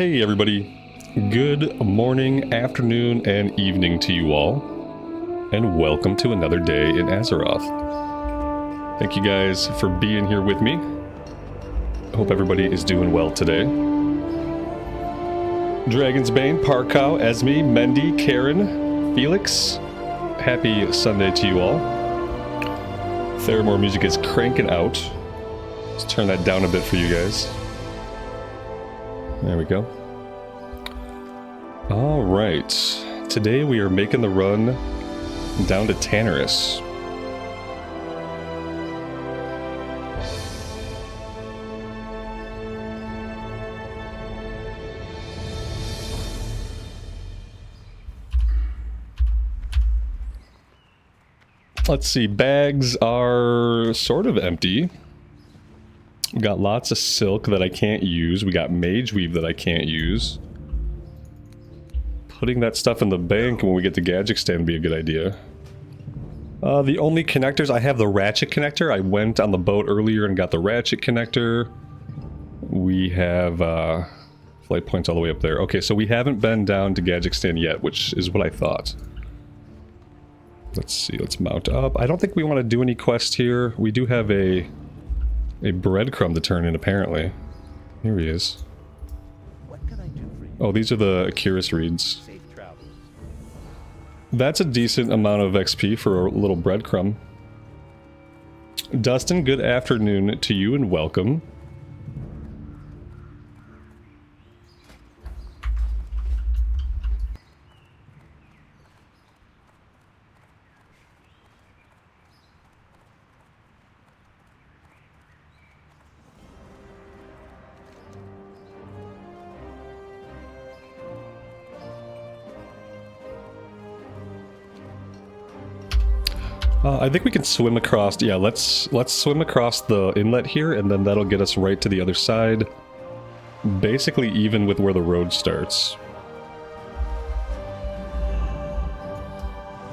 Hey everybody, good morning, afternoon, and evening to you all, and welcome to another day in Azeroth. Thank you guys for being here with me. I hope everybody is doing well today. Dragon's Bane, Parkow, Esme, Mendy, Karen, Felix, happy Sunday to you all. Theramore music is cranking out. Let's turn that down a bit for you guys. There we go. Alright, today we are making the run down to Tanaris. Let's see, bags are sort of empty. We got lots of silk that I can't use. We got mage weave that I can't use. Putting that stuff in the bank when we get to Gadgetzan would be a good idea. The only connectors, I have the ratchet connector. I went on the boat earlier and got the ratchet connector. We have flight points all the way up there. Okay, so we haven't been down to Gadgetzan yet, which is what I thought. Let's see, let's mount up. I don't think we want to do any quests here. We do have a breadcrumb to turn in, apparently. Here he is. What can I do for you? Oh, these are the Curious reeds. Safe travels. That's a decent amount of XP for a little breadcrumb. Dustin, good afternoon to you and welcome. I think we can swim across. Yeah, let's swim across the inlet here, and then that'll get us right to the other side. Basically, even with where the road starts.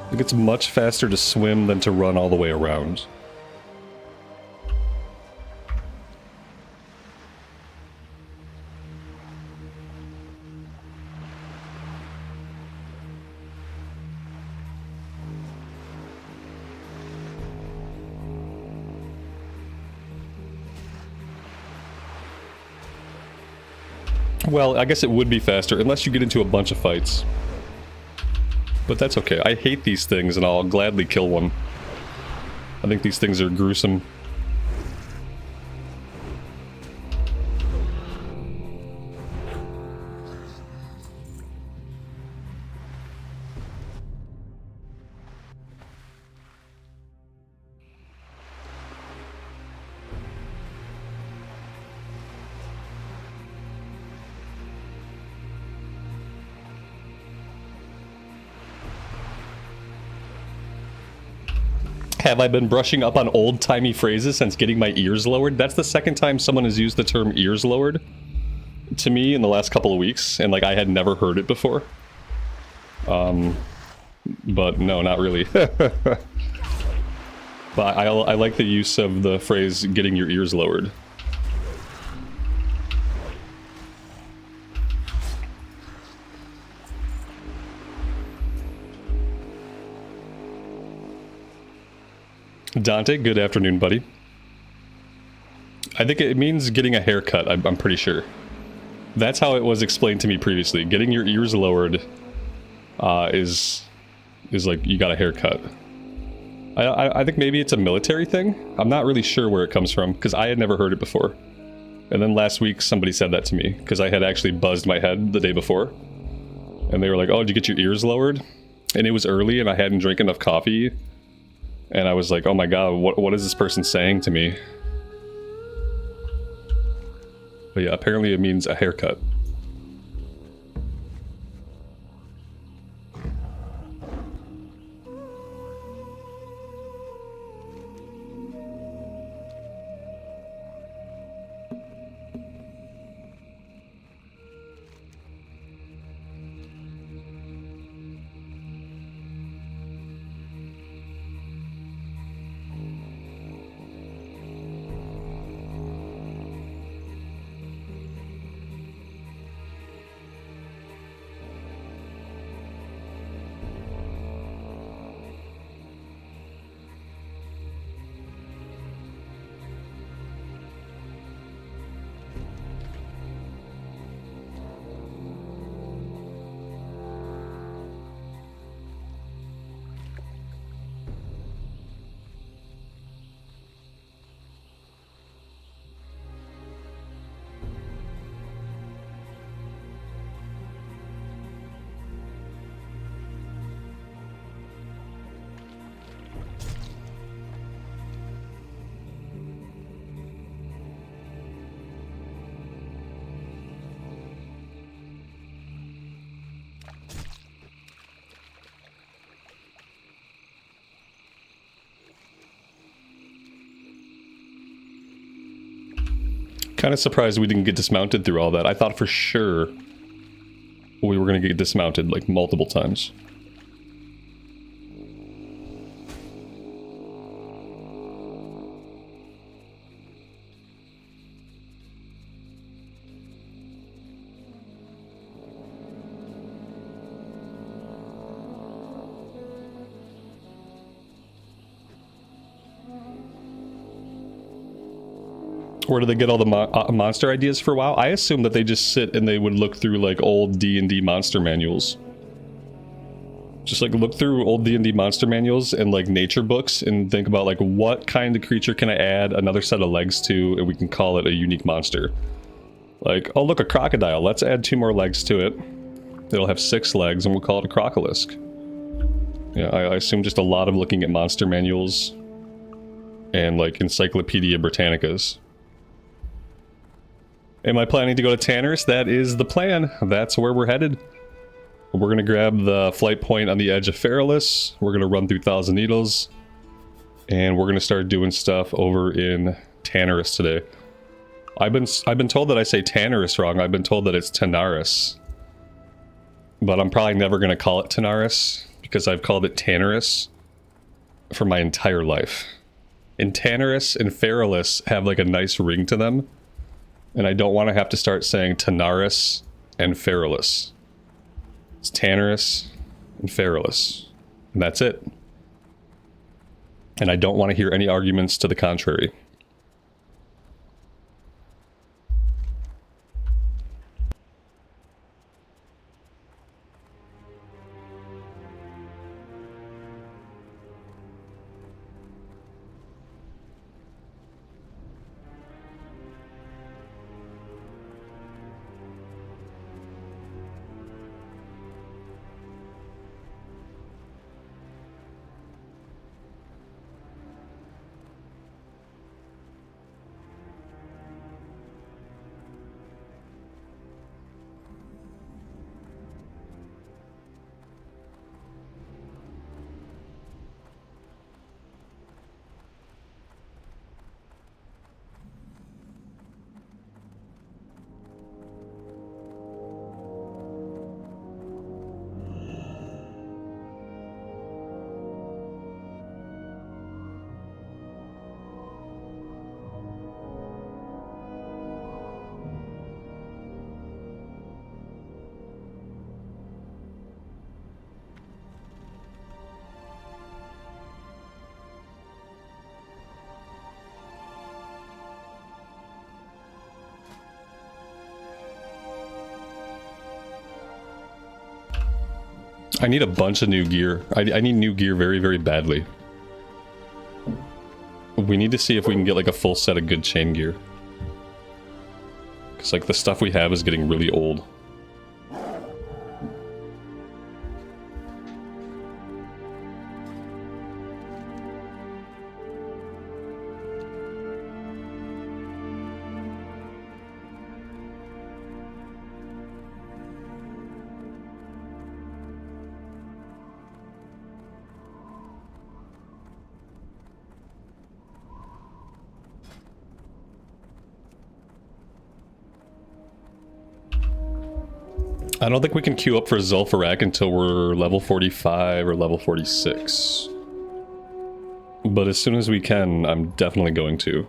I think it's much faster to swim than to run all the way around. Well, I guess it would be faster, unless you get into a bunch of fights. But that's okay. I hate these things, and I'll gladly kill one. I think these things are gruesome. Have I been brushing up on old-timey phrases since getting my ears lowered? That's the second time someone has used the term ears lowered to me in the last couple of weeks, and like I had never heard it before. But no, not really. But I like the use of the phrase getting your ears lowered. Dante, good afternoon, buddy. I think it means getting a haircut, I'm pretty sure. That's how it was explained to me previously. Getting your ears lowered is like you got a haircut. I think maybe it's a military thing. I'm not really sure where it comes from, because I had never heard it before. And then last week somebody said that to me, because I had actually buzzed my head the day before. And they were like, oh, did you get your ears lowered? And it was early and I hadn't drank enough coffee. And I was like, oh my god, what is this person saying to me? But yeah, apparently it means a haircut. Kind of surprised we didn't get dismounted through all that. I thought for sure we were going to get dismounted like multiple times. Where do they get all the monster ideas for WoW? I assume that they just sit and they would look through like old D&D monster manuals. Just like look through old D&D monster manuals and like nature books and think about like what kind of creature can I add another set of legs to and we can call it a unique monster. Like, oh look, a crocodile. Let's add 2 more legs to it. It'll have 6 legs and we'll call it a crocolisk. Yeah, I assume just a lot of looking at monster manuals and like Encyclopedia Britannicas. Am I planning to go to Tanaris? That is the plan. That's where we're headed. We're going to grab the flight point on the edge of Feralis. We're going to run through Thousand Needles. And we're going to start doing stuff over in Tanaris today. I've been told that I say Tanaris wrong. I've been told that it's Tanaris. But I'm probably never going to call it Tanaris because I've called it Tanaris for my entire life. And Tanaris and Feralis have like a nice ring to them. And I don't want to have to start saying Tanaris and Feralis. It's Tanaris and Feralis. And that's it. And I don't want to hear any arguments to the contrary. I need a bunch of new gear. I need new gear very, very badly. We need to see if we can get like a full set of good chain gear. Because like the stuff we have is getting really old. I don't think we can queue up for Zul'Farrak until we're level 45 or level 46. But as soon as we can, I'm definitely going to.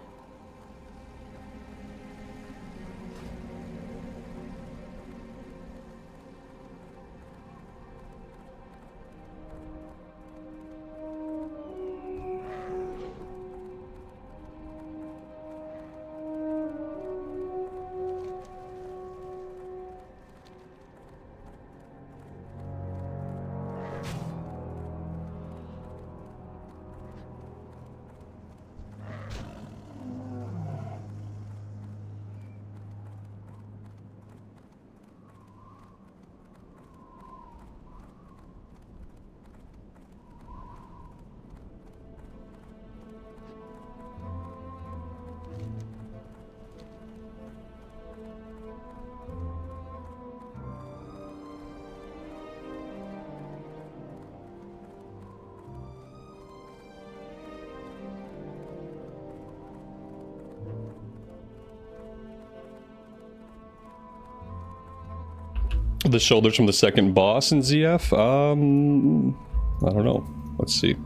The shoulders from the second boss in ZF? I don't know. Let's see.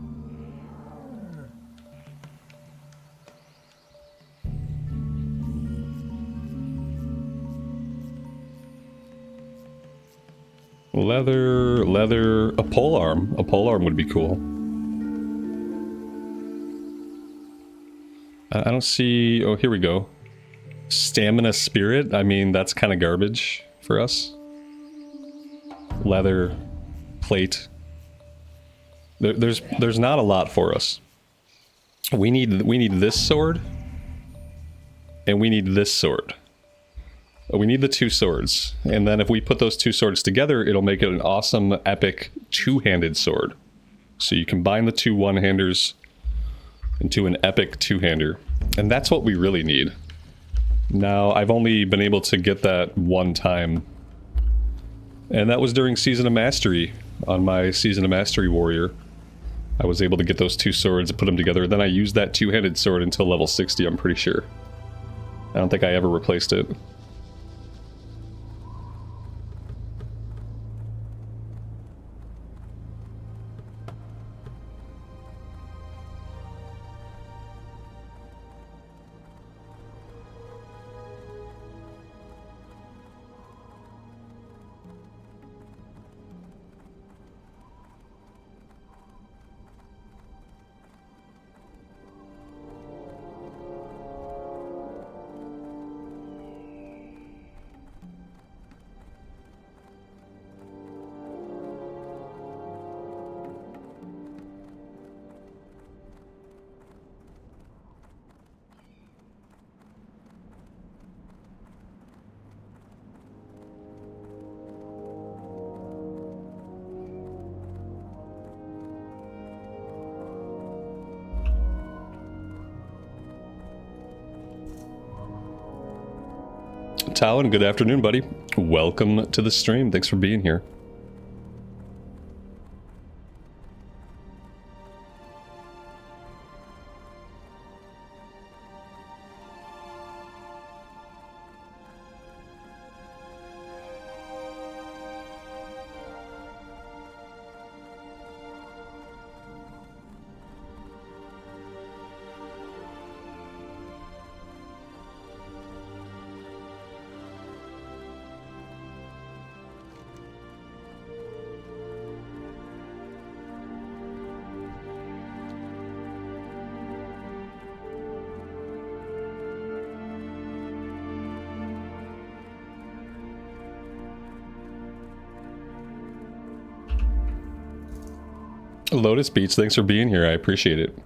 Leather, a pole arm. A pole arm would be cool. I don't see... Oh, here we go. Stamina spirit? I mean, that's kind of garbage for us. Leather, plate. There's not a lot for us. We need this sword, and we need this sword. We need the two swords, and then if we put those two swords together, it'll make it an awesome, epic, two-handed sword. So you combine the two one-handers into an epic two-hander, and that's what we really need. Now, I've only been able to get that one time, and that was during Season of Mastery. On my Season of Mastery Warrior, I was able to get those two swords and put them together, then I used that two-handed sword until level 60, I'm pretty sure. I don't think I ever replaced it. Talon, good afternoon, buddy. Welcome to the stream. Thanks for being here. Lotus Beats, thanks for being here. I appreciate it.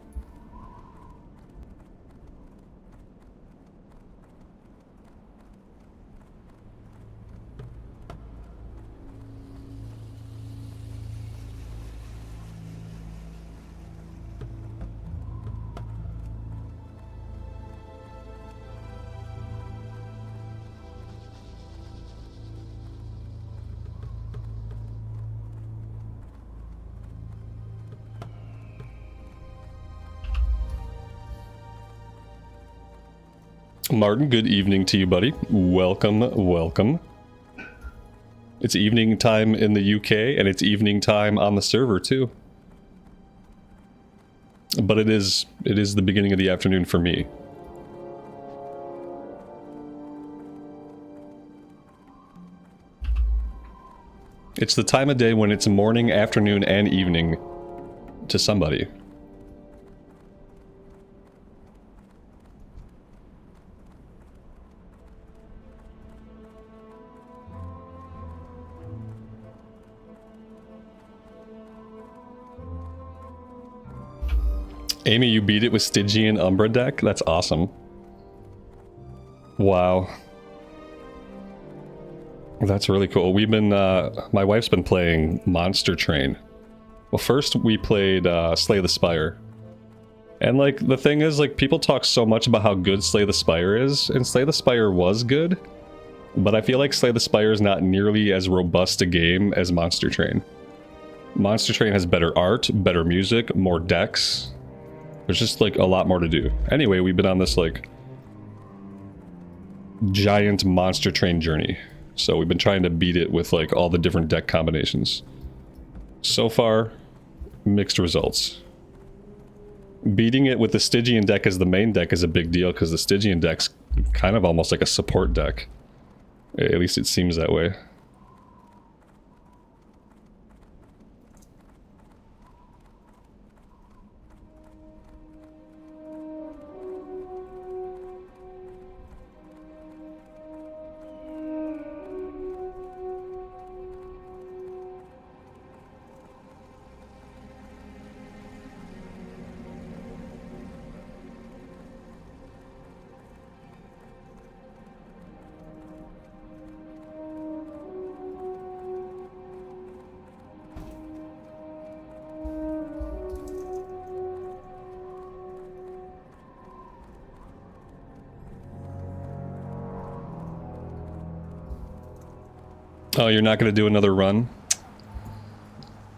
Martin, good evening to you, buddy. Welcome, welcome. It's evening time in the UK, and it's evening time on the server, too. But it is the beginning of the afternoon for me. It's the time of day when it's morning, afternoon, and evening to somebody. Amy, you beat it with Stygian Umbra deck? That's awesome. Wow. That's really cool. We've been, my wife's been playing Monster Train. Well, first we played Slay the Spire. And, like, the thing is, like, people talk so much about how good Slay the Spire is, and Slay the Spire was good, but I feel like Slay the Spire is not nearly as robust a game as Monster Train. Monster Train has better art, better music, more decks. There's just, like, a lot more to do. Anyway, we've been on this, like, giant Monster Train journey. So we've been trying to beat it with like all the different deck combinations. So far, mixed results. Beating it with the Stygian deck as the main deck is a big deal because the Stygian deck's kind of almost like a support deck. At least it seems that way. Oh, you're not going to do another run?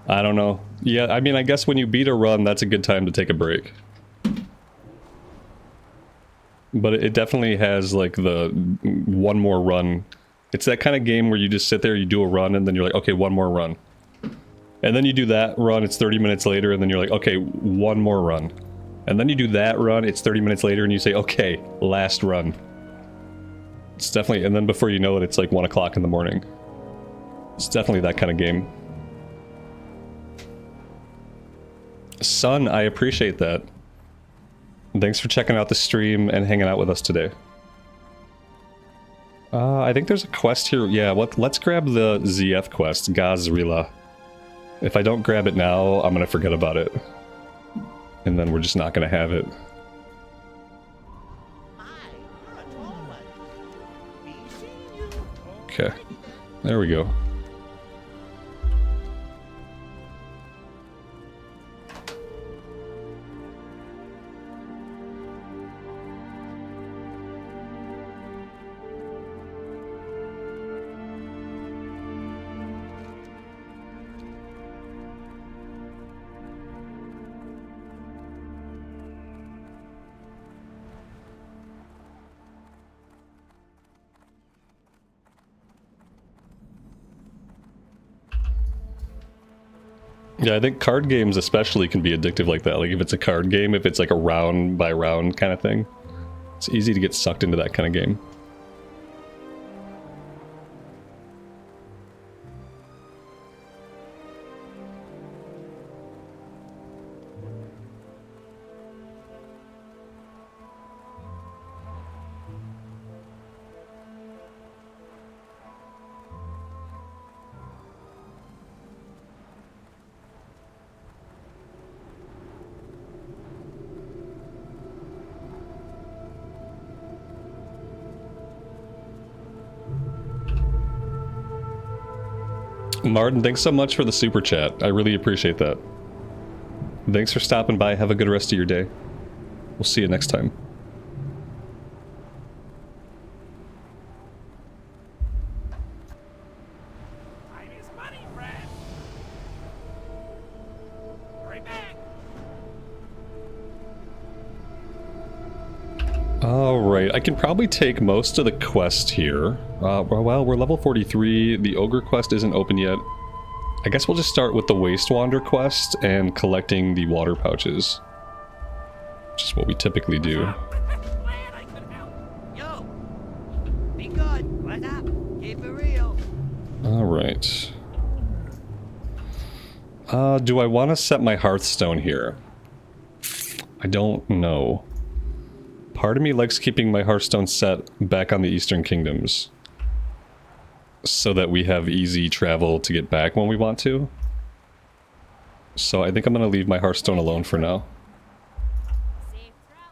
I don't know. Yeah, I mean, I guess when you beat a run, that's a good time to take a break. But it definitely has, like, the one more run. It's that kind of game where you just sit there, you do a run, and then you're like, okay, one more run. And then you do that run, it's 30 minutes later, and then you're like, okay, one more run. And then you do that run, it's 30 minutes later, and you say, okay, last run. It's definitely, and then before you know it, it's like 1 o'clock in the morning. It's definitely that kind of game. Son, I appreciate that. Thanks for checking out the stream and hanging out with us today. I think there's a quest here. Yeah, let's grab the ZF quest, Gazrila. If I don't grab it now, I'm gonna forget about it. And then we're just not gonna have it. Okay, there we go. Yeah, I think card games especially can be addictive like that. Like if it's a card game, if it's like a round by round kind of thing, it's easy to get sucked into that kind of game. Martin, thanks so much for the super chat. I really appreciate that. Thanks for stopping by. Have a good rest of your day. We'll see you next time. Time is money, friend. Hurry back. Alright, I can probably take most of the quest here. Well, we're level 43. The Ogre quest isn't open yet. I guess we'll just start with the Waste Wander quest and collecting the water pouches. Which is what we typically do. Glad I could help. Yo, be good. What's up? Keep it real. Alright. Do I want to set my Hearthstone here? I don't know. Part of me likes keeping my Hearthstone set back on the Eastern Kingdoms, so that we have easy travel to get back when we want to. So I think I'm going to leave my Hearthstone alone for now. Safe travel.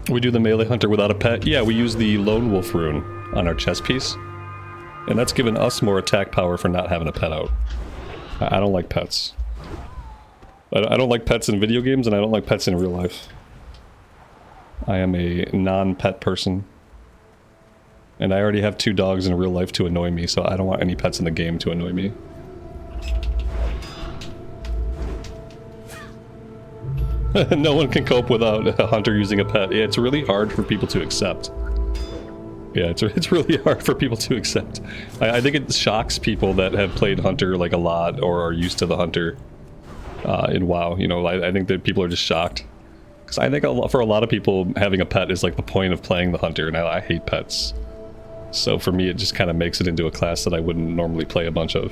We do the melee hunter without a pet. Yeah, we use the lone wolf rune on our chest piece. And that's given us more attack power for not having a pet out. I don't like pets. I don't like pets in video games, and I don't like pets in real life. I am a non-pet person. And I already have 2 dogs in real life to annoy me, so I don't want any pets in the game to annoy me. No one can cope without a hunter using a pet. Yeah, it's really hard for people to accept. Yeah, it's really hard for people to accept. I think it shocks people that have played hunter like a lot or are used to the hunter in WoW. You know, I think that people are just shocked. Because I think for a lot of people, having a pet is like the point of playing the hunter, and I hate pets. So for me, it just kind of makes it into a class that I wouldn't normally play a bunch of.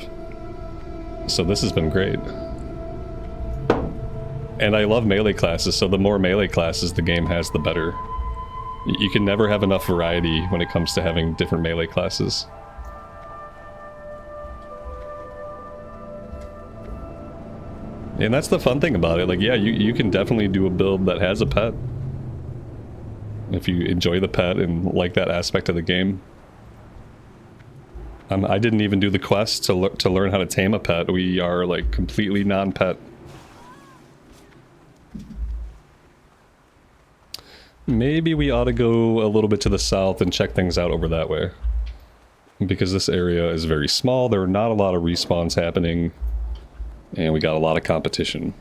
So this has been great. And I love melee classes, so the more melee classes the game has, the better. You can never have enough variety when it comes to having different melee classes. And that's the fun thing about it. Like, yeah, you can definitely do a build that has a pet. If you enjoy the pet and like that aspect of the game. I didn't even do the quest to learn how to tame a pet. We are, like, completely non-pet. Maybe we ought to go a little bit to the south and check things out over that way. Because this area is very small, there are not a lot of respawns happening, and we got a lot of competition.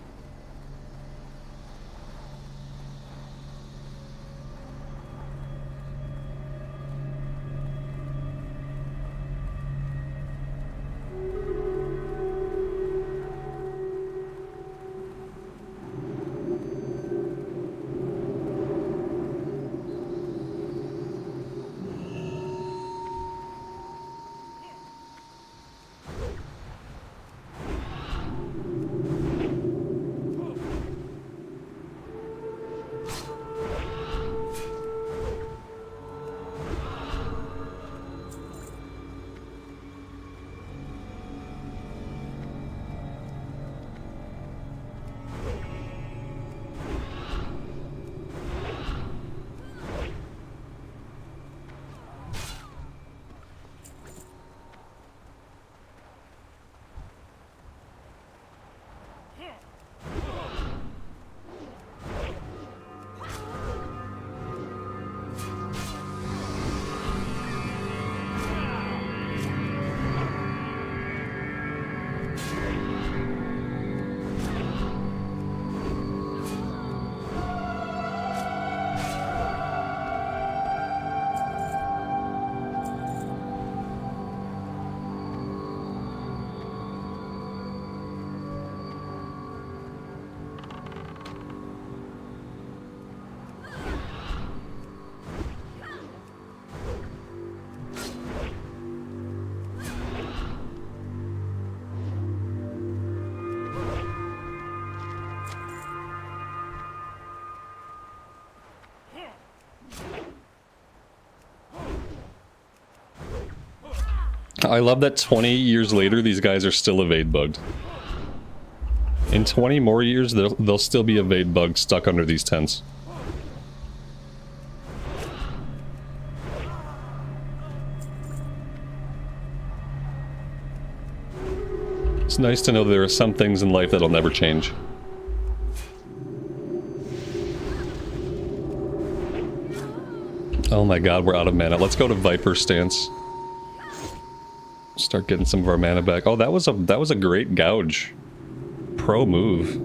I love that 20 years later, these guys are still evade bugged. In 20 more years, they'll still be evade bugged stuck under these tents. It's nice to know that there are some things in life that'll never change. Oh my god, we're out of mana. Let's go to Viper stance. Start getting some of our mana back. Oh, that was a great gouge. Pro move.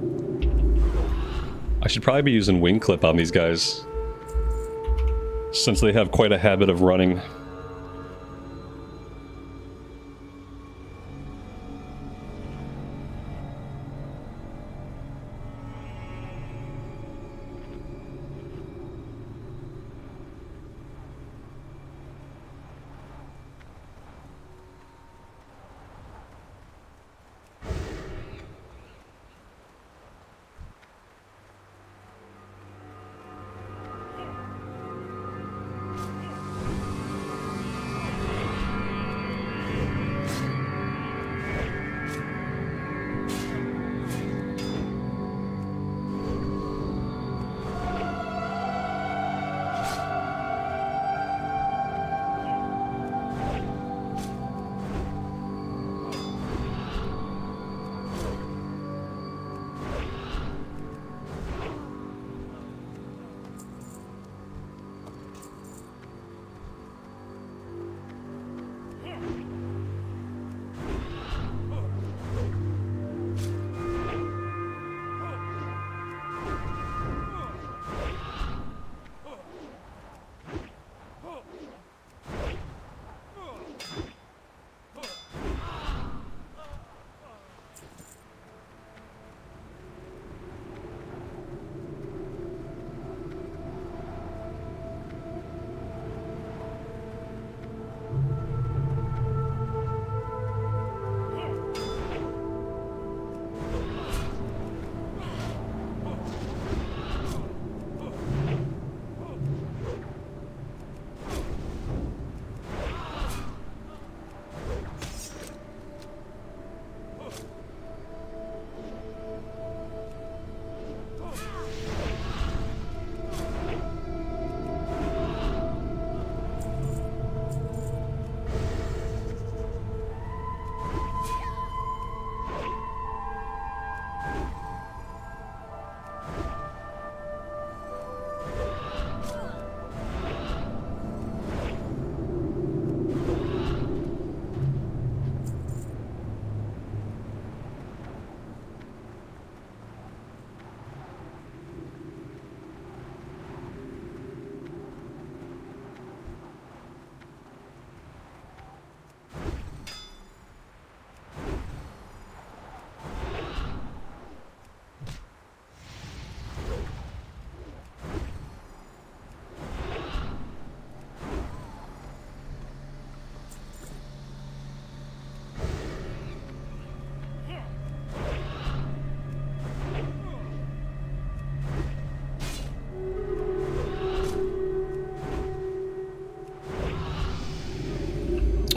I should probably be using wing clip on these guys, since they have quite a habit of running.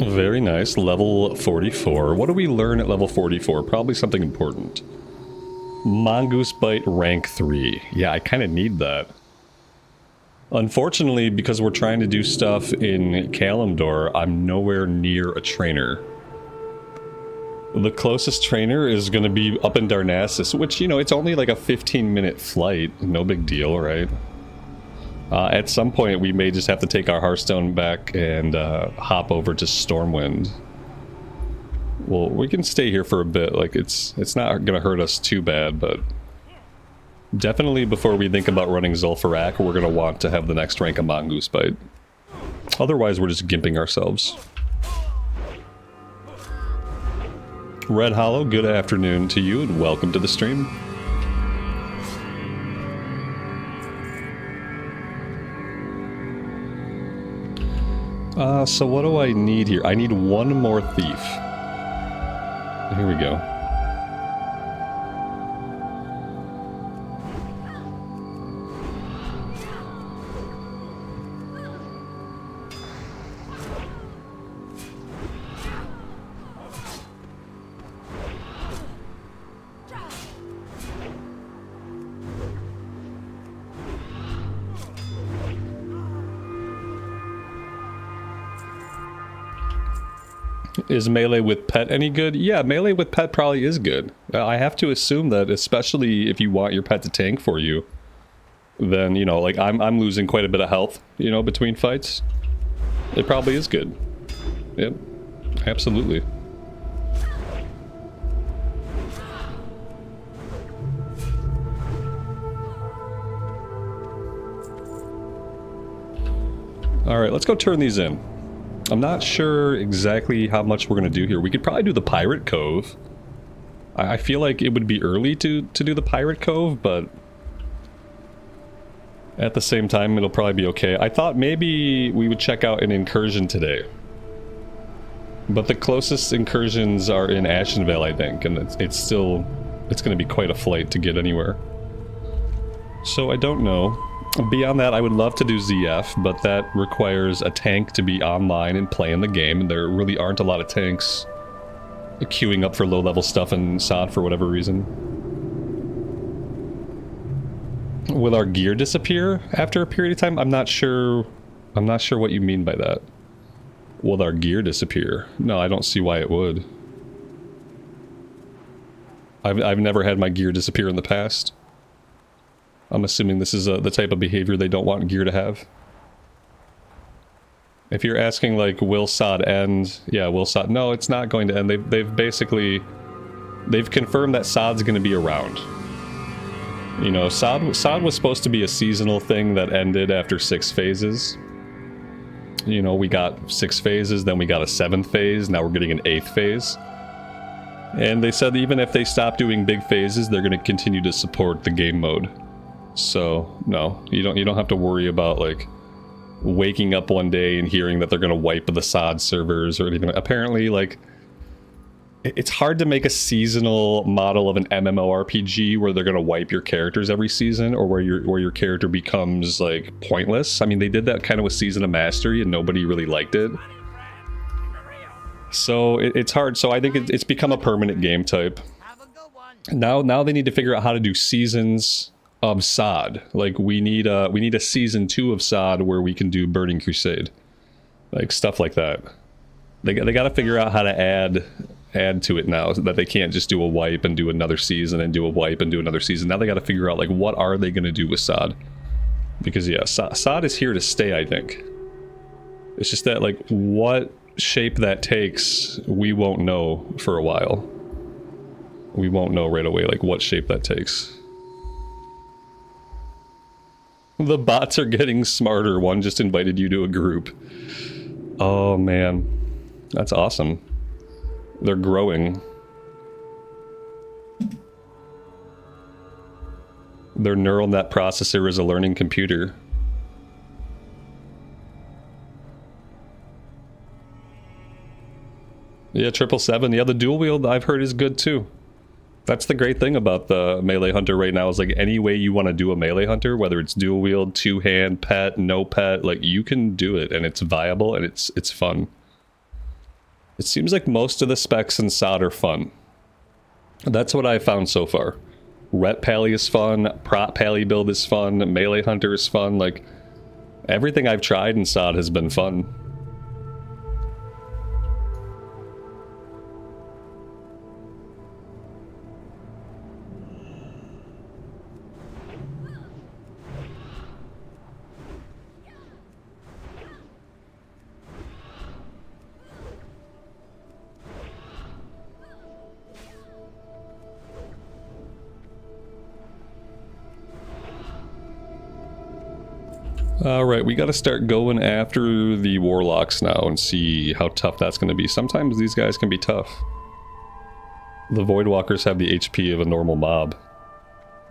Very nice. Level 44. What do we learn at level 44? Probably something important. Mongoose Bite rank 3. Yeah, I kind of need that. Unfortunately, because we're trying to do stuff in Kalimdor, I'm nowhere near a trainer. The closest trainer is going to be up in Darnassus, which, you know, it's only like a 15-minute flight. No big deal, right? At some point, we may just have to take our Hearthstone back and hop over to Stormwind. Well, we can stay here for a bit. Like, it's not going to hurt us too bad, but definitely before we think about running Zul'Farrak, we're going to want to have the next rank of Mongoose Bite. Otherwise, we're just gimping ourselves. Red Hollow, good afternoon to you, and welcome to the stream. So what do I need here? I need one more thief. Here we go. Is melee with pet any good? Yeah, melee with pet probably is good. I have to assume that, especially if you want your pet to tank for you, then, you know, like, I'm losing quite a bit of health, you know, between fights. It probably is good. Yep, absolutely. Alright, let's go turn these in. I'm not sure exactly how much we're going to do here. We could probably do the Pirate Cove. I feel like it would be early to do the Pirate Cove, but at the same time, it'll probably be okay. I thought maybe we would check out an incursion today. But the closest incursions are in Ashenvale, I think, and it's going to be quite a flight to get anywhere. So I don't know. Beyond that, I would love to do ZF, but that requires a tank to be online and playing the game, and there really aren't a lot of tanks queuing up for low-level stuff in SOD for whatever reason. Will our gear disappear after a period of time? I'm not sure what you mean by that. Will our gear disappear? No, I don't see why it would. I've never had my gear disappear in the past. I'm assuming this is the type of behavior they don't want gear to have. If you're asking, like, will SOD end? Yeah, will SOD... No, it's not going to end. They've basically... They've confirmed that SOD's going to be around. You know, SOD was supposed to be a seasonal thing that ended after 6 phases. You know, we got 6 phases, then we got a 7th phase, now we're getting an 8th phase. And they said even if they stop doing big phases, they're going to continue to support the game mode. So, no, you don't have to worry about, like, waking up one day and hearing that they're going to wipe the SOD servers or anything. Apparently, like, it's hard to make a seasonal model of an MMORPG where they're going to wipe your characters every season, or where your character becomes, like, pointless. I mean, they did that kind of with Season of Mastery and nobody really liked it. So it's hard. So I think it's become a permanent game type. Now they need to figure out how to do seasons of SOD. Like, we need a season 2 of SOD where we can do Burning Crusade, like stuff like that. They got to figure out how to add to it now, so that they can't just do a wipe and do another season and do a wipe and do another season. Now they got to figure out, like, what are they going to do with SOD? Because yeah, SOD is here to stay. I think it's just that, like, what shape that takes, we won't know for a while. We won't know right away, like, what shape that takes. The bots are getting smarter. One just invited you to a group. Oh man, that's awesome. They're growing. Their neural net processor is a learning computer. Yeah, 777. Yeah, the dual wield I've heard is good too. That's the great thing about the melee hunter right now, is like any way you want to do a melee hunter, whether it's dual wield, 2-hand, pet, no pet, like you can do it and it's viable and it's fun. It seems like most of the specs in SOD are fun. That's what I've found so far. Ret Pally is fun, Prot Pally build is fun, Melee Hunter is fun, like, everything I've tried in SOD has been fun. Alright, we gotta start going after the Warlocks now and see how tough that's gonna be. Sometimes these guys can be tough. The Voidwalkers have the HP of a normal mob.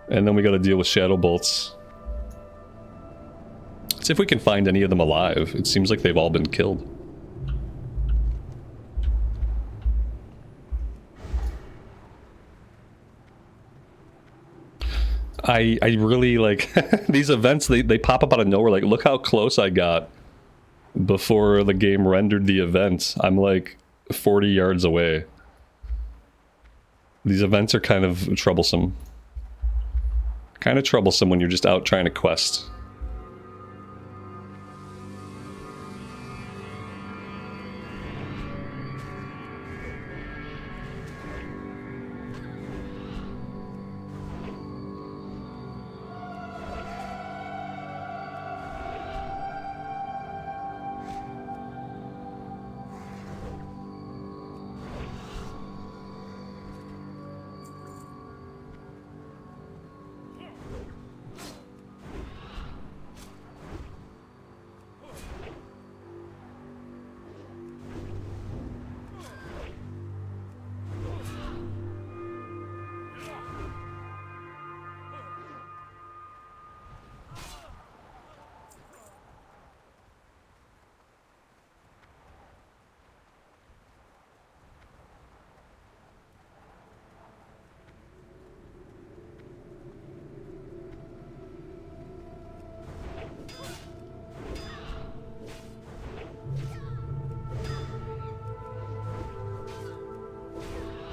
And then we gotta deal with Shadow Bolts. Let's see if we can find any of them alive. It seems like they've all been killed. I really like these events, they pop up out of nowhere. Like, look how close I got before the game rendered the event. I'm like 40 yards away. These events are kind of troublesome. Kind of troublesome when you're just out trying to quest.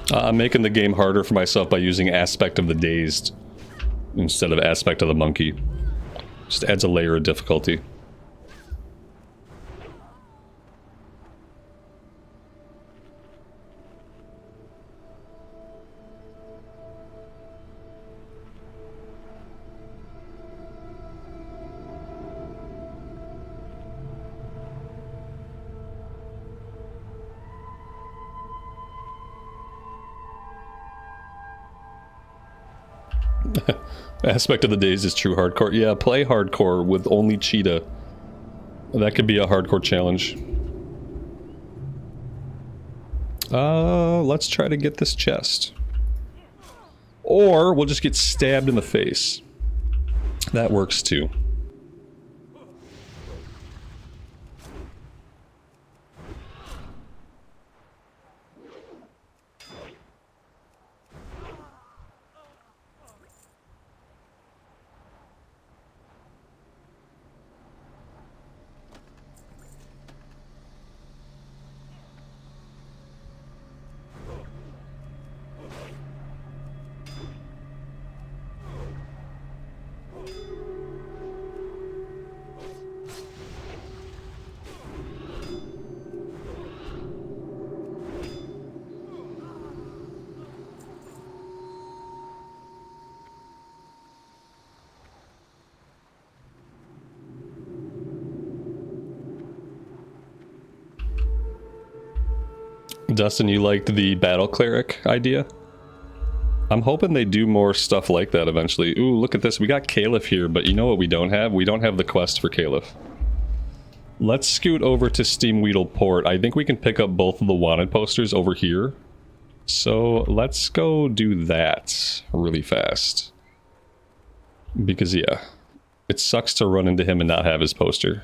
I'm making the game harder for myself by using Aspect of the Dazed instead of Aspect of the Monkey. Just adds a layer of difficulty. Aspect of the Days is true hardcore. Yeah, play hardcore with only Cheetah. That could be a hardcore challenge. Let's try to get this chest. Or we'll just get stabbed in the face. That works too. Dustin, you liked the Battle Cleric idea? I'm hoping they do more stuff like that eventually. Ooh, look at this. We got Caliph here, but you know what we don't have? We don't have the quest for Caliph. Let's scoot over to Steamweedle Port. I think we can pick up both of the wanted posters over here. So let's go do that really fast. Because, yeah, it sucks to run into him and not have his poster.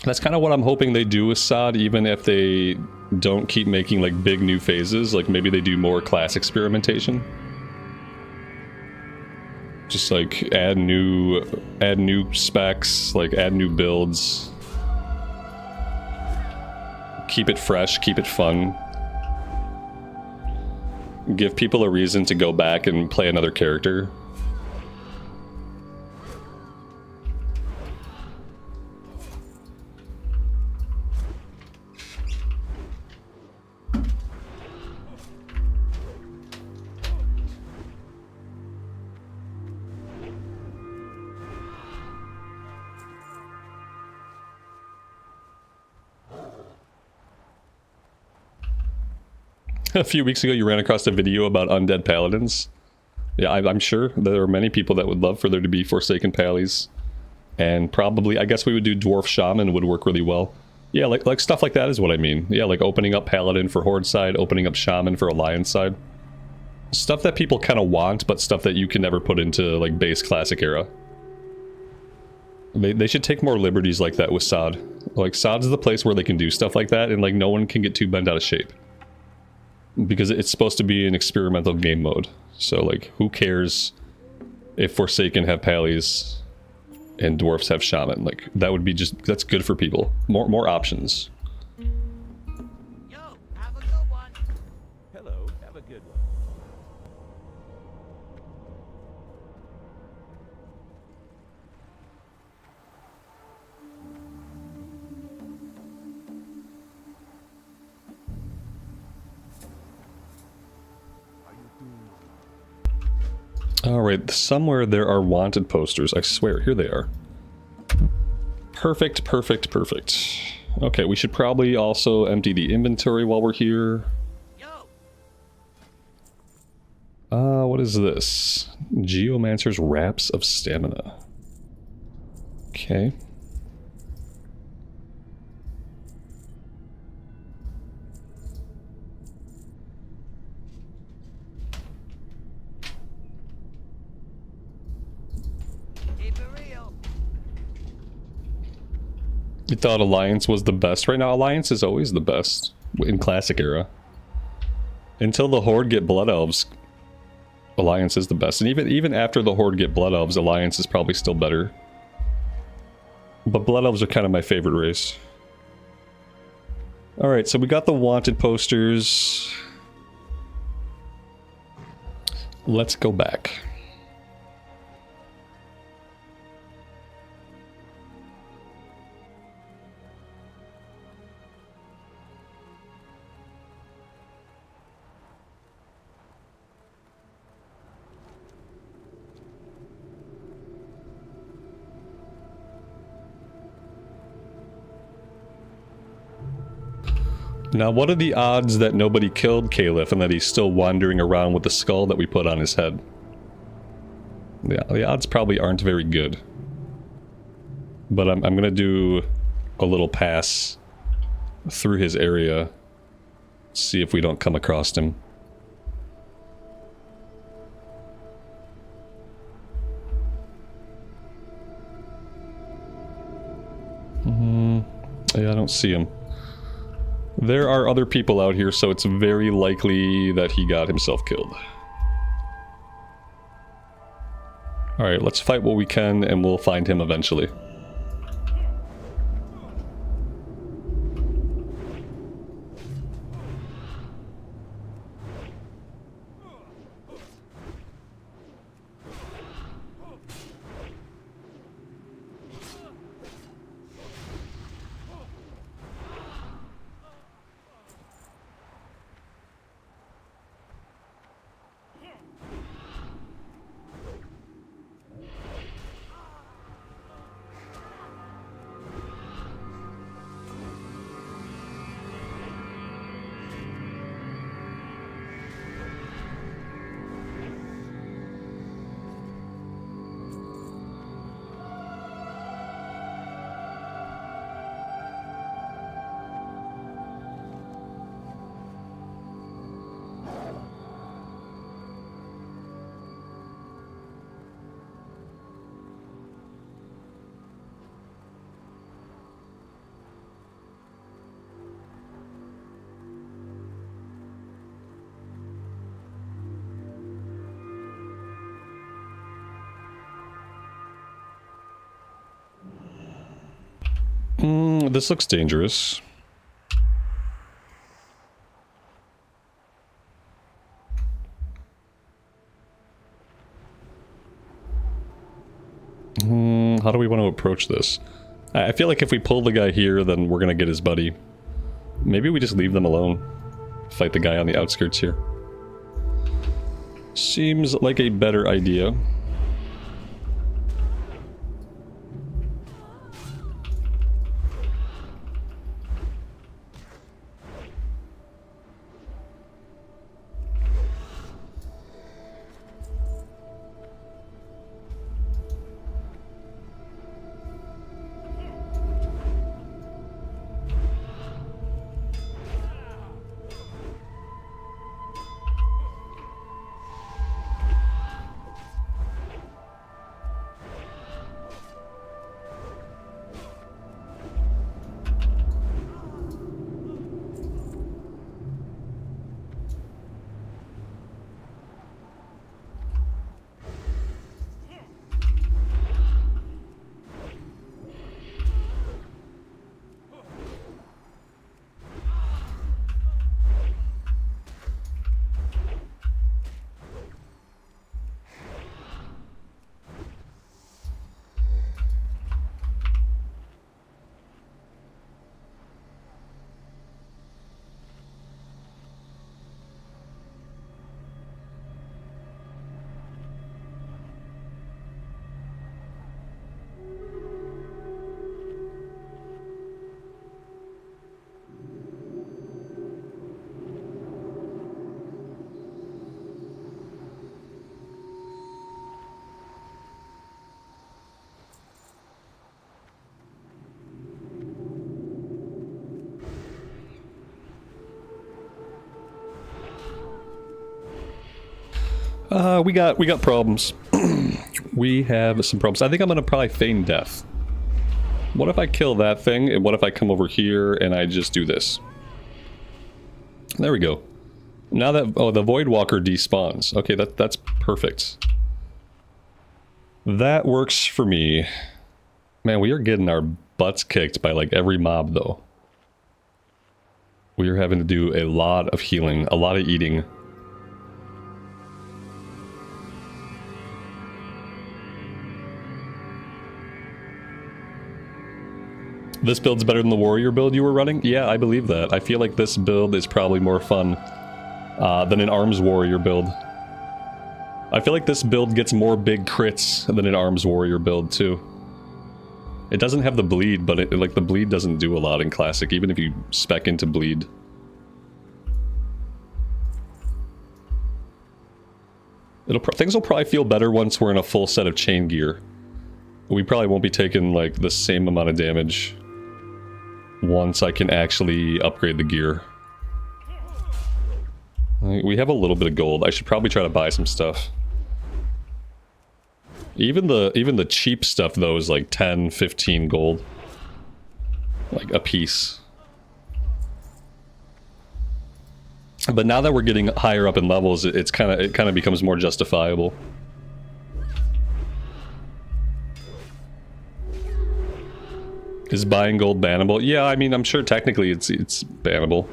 That's kind of what I'm hoping they do with SOD, even if they don't keep making like big new phases. Like maybe they do more class experimentation. Just like add new specs, like add new builds. Keep it fresh, keep it fun. Give people a reason to go back and play another character. A few weeks ago, you ran across a video about undead paladins. Yeah, I'm sure there are many people that would love for there to be Forsaken Pallies. And probably, I guess we would do Dwarf Shaman would work really well. Yeah, like stuff like that is what I mean. Yeah, like opening up Paladin for Horde side, opening up Shaman for Alliance side. Stuff that people kind of want, but stuff that you can never put into, like, base Classic era. They should take more liberties like that with Sod. Like, Sod's the place where they can do stuff like that, and, like, no one can get too bent out of shape. Because it's supposed to be an experimental game mode. So, like, who cares if Forsaken have Pallies and Dwarfs have Shaman? Like, that would be just... that's good for people. More options. Yo, have a good one. Hello, have a good one. Alright, somewhere there are wanted posters. I swear, here they are. Perfect, perfect, perfect. Okay, we should probably also empty the inventory while we're here. Yo, What is this? Geomancer's Wraps of Stamina. Okay. keep it real. You thought Alliance was the best? Right now, Alliance is always the best in Classic era. Until the Horde get Blood Elves, Alliance is the best. And even after the Horde get Blood Elves, Alliance is probably still better. But Blood Elves are kind of my favorite race. Alright, so we got the wanted posters. Let's go back. Now, what are the odds that nobody killed Caliph and that he's still wandering around with the skull that we put on his head? Yeah, the odds probably aren't very good. But I'm gonna do a little pass through his area, see if we don't come across him. Yeah, I don't see him. There are other people out here, so it's very likely that he got himself killed. Alright, let's fight what we can, and we'll find him eventually. This looks dangerous. how do we want to approach this? I feel like if we pull the guy here, then we're gonna get his buddy. Maybe we just leave them alone. Fight the guy on the outskirts here. Seems like a better idea. We got problems. We have some problems. I think I'm gonna probably feign death. What if I kill that thing, and what if I come over here and I just do this? There we go. Now that... oh, the Void Walker despawns. Okay, that's perfect. That works for me. Man, we are getting our butts kicked by like every mob though. We are having to do a lot of healing, a lot of eating. This build's better than the warrior build you were running? Yeah, I believe that. I feel like this build is probably more fun than an arms warrior build. I feel like this build gets more big crits than an arms warrior build too. It doesn't have the bleed, but like the bleed doesn't do a lot in classic, even if you spec into bleed. Things will probably feel better once we're in a full set of chain gear. We probably won't be taking like the same amount of damage once I can actually upgrade the gear. We have a little bit of gold. I should probably try to buy some stuff. Even the cheap stuff though is like 10, 15 gold. Like a piece. But now that we're getting higher up in levels, it kind of becomes more justifiable. Is buying gold bannable? Yeah, I mean, I'm sure technically it's bannable.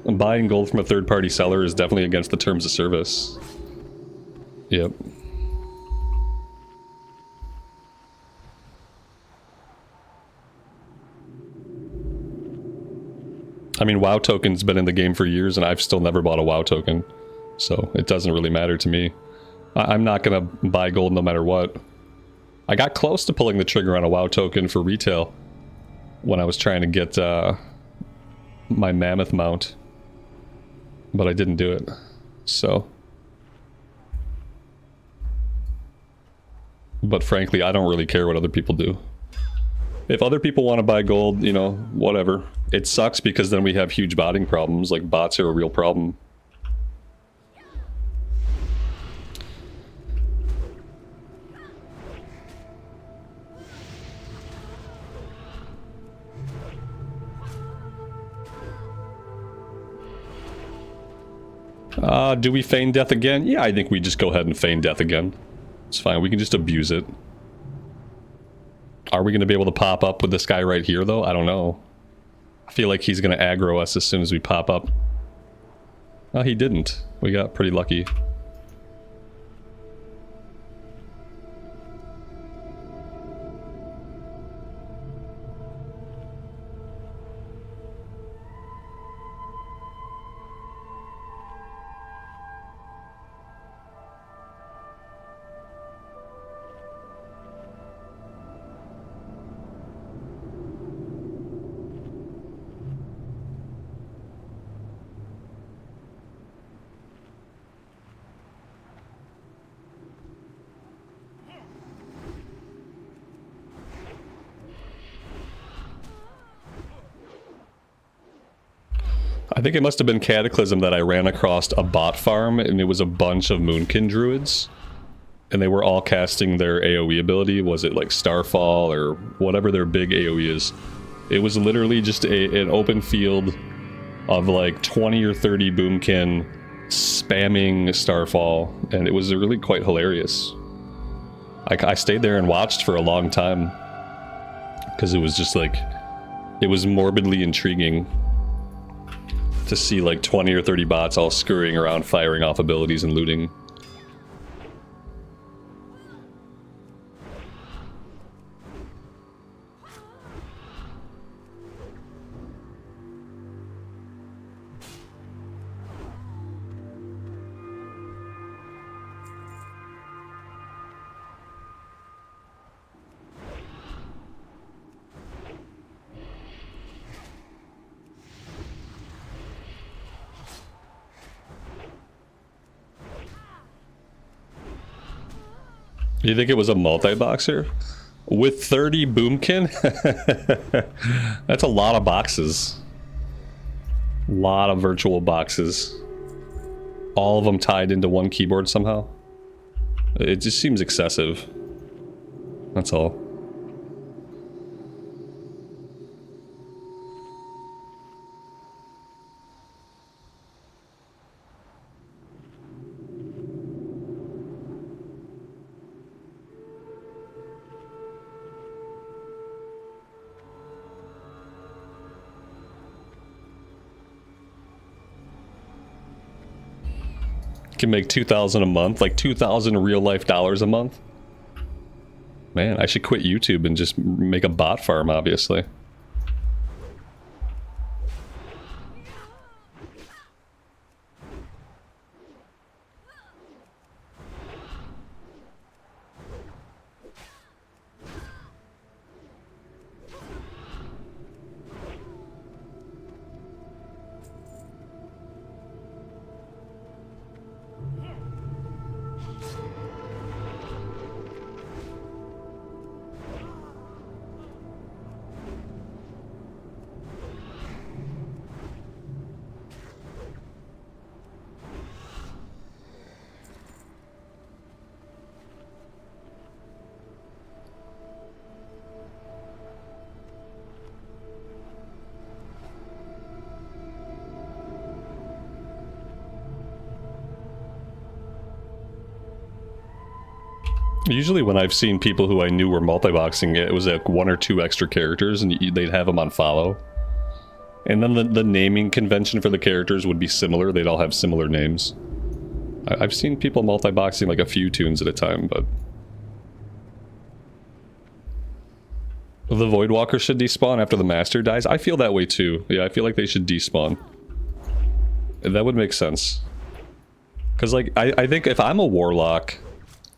And buying gold from a third-party seller is definitely against the terms of service. Yep. I mean, WoW token's been in the game for years, and I've still never bought a WoW token. So, it doesn't really matter to me. I'm not gonna buy gold no matter what. I got close to pulling the trigger on a WoW token for retail when I was trying to get my mammoth mount, but I didn't do it. So, but frankly, I don't really care what other people do. If other people want to buy gold, you know, whatever. It sucks because then we have huge botting problems. Like, bots are a real problem. Do we feign death again? Yeah, I think we just go ahead and feign death again. It's fine, we can just abuse it. Are we going to be able to pop up with this guy right here, though? I don't know. I feel like he's going to aggro us as soon as we pop up. Oh, he didn't. We got pretty lucky. think it must have been Cataclysm that I ran across a bot farm, and it was a bunch of Moonkin druids. And they were all casting their AoE ability. Was it like Starfall or whatever their big AoE is? It was literally just an open field of like 20 or 30 Boomkin spamming Starfall, and it was really quite hilarious. I stayed there and watched for a long time because it was just like, it was morbidly intriguing to see like 20 or 30 bots all scurrying around firing off abilities and looting. You think it was a multi-boxer? With 30 Boomkin? That's a lot of boxes. A lot of virtual boxes. All of them tied into one keyboard somehow. It just seems excessive. That's all. Can make 2,000 a month, like 2,000 real life dollars a month. Man, I should quit YouTube and just make a bot farm, obviously. Usually when I've seen people who I knew were multi-boxing, it was like 1 or 2 extra characters and they'd have them on follow. And then the naming convention for the characters would be similar. They'd all have similar names. I've seen people multi-boxing like a few tunes at a time, but... The Voidwalker should despawn after the Master dies? I feel that way too. Yeah, I feel like they should despawn. That would make sense. Because like, I think if I'm a Warlock...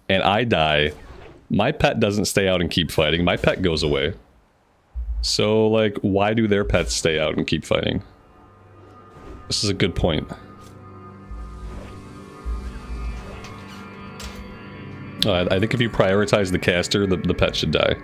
and I die, my pet doesn't stay out and keep fighting. My pet goes away. So, like, why do their pets stay out and keep fighting? This is a good point. I think if you prioritize the caster, the pet should die.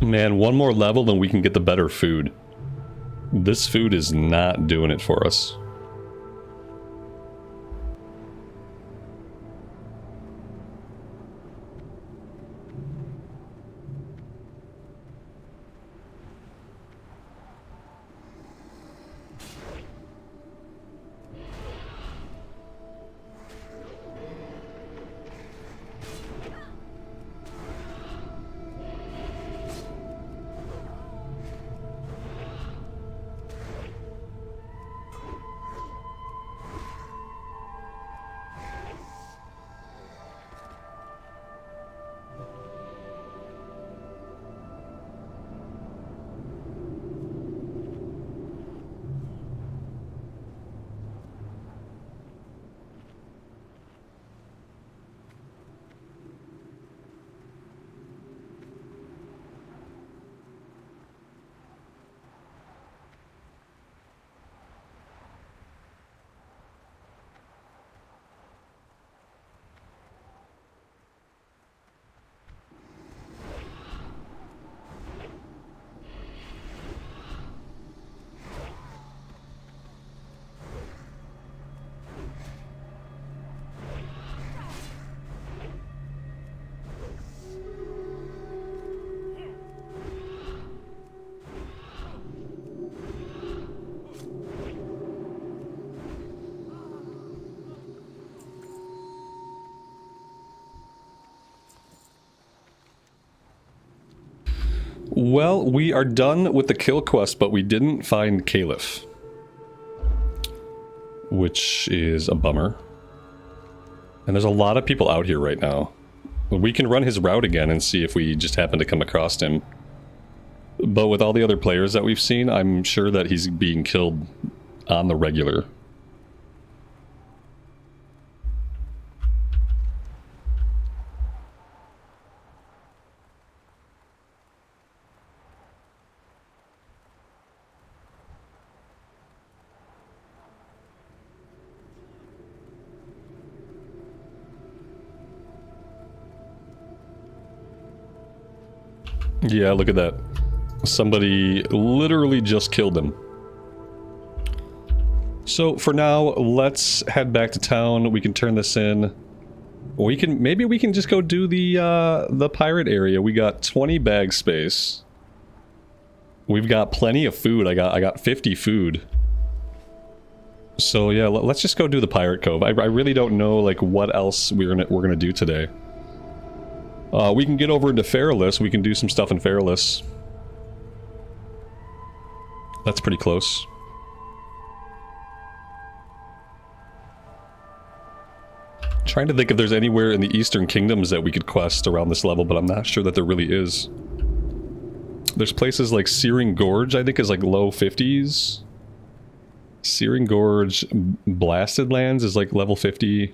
Man, one more level and we can get the better food. This food is not doing it for us. Well, we are done with the kill quest, but we didn't find Caliph, which is a bummer. And there's a lot of people out here right now. We can run his route again and see if we just happen to come across him. But with all the other players that we've seen, I'm sure that he's being killed on the regular. Yeah, look at that. Somebody literally just killed him. So for now, let's head back to town. We can turn this in. Maybe we can just go do the pirate area. We got 20 bag space. We've got plenty of food. I got 50 food. So yeah, let's just go do the pirate cove. I really don't know like what else we're gonna do today. We can get over into Feralus. We can do some stuff in Feralus. That's pretty close. Trying to think if there's anywhere in the Eastern Kingdoms that we could quest around this level, but I'm not sure that there really is. There's places like Searing Gorge, I think is like low 50s. Searing Gorge, Blasted Lands is like level 50.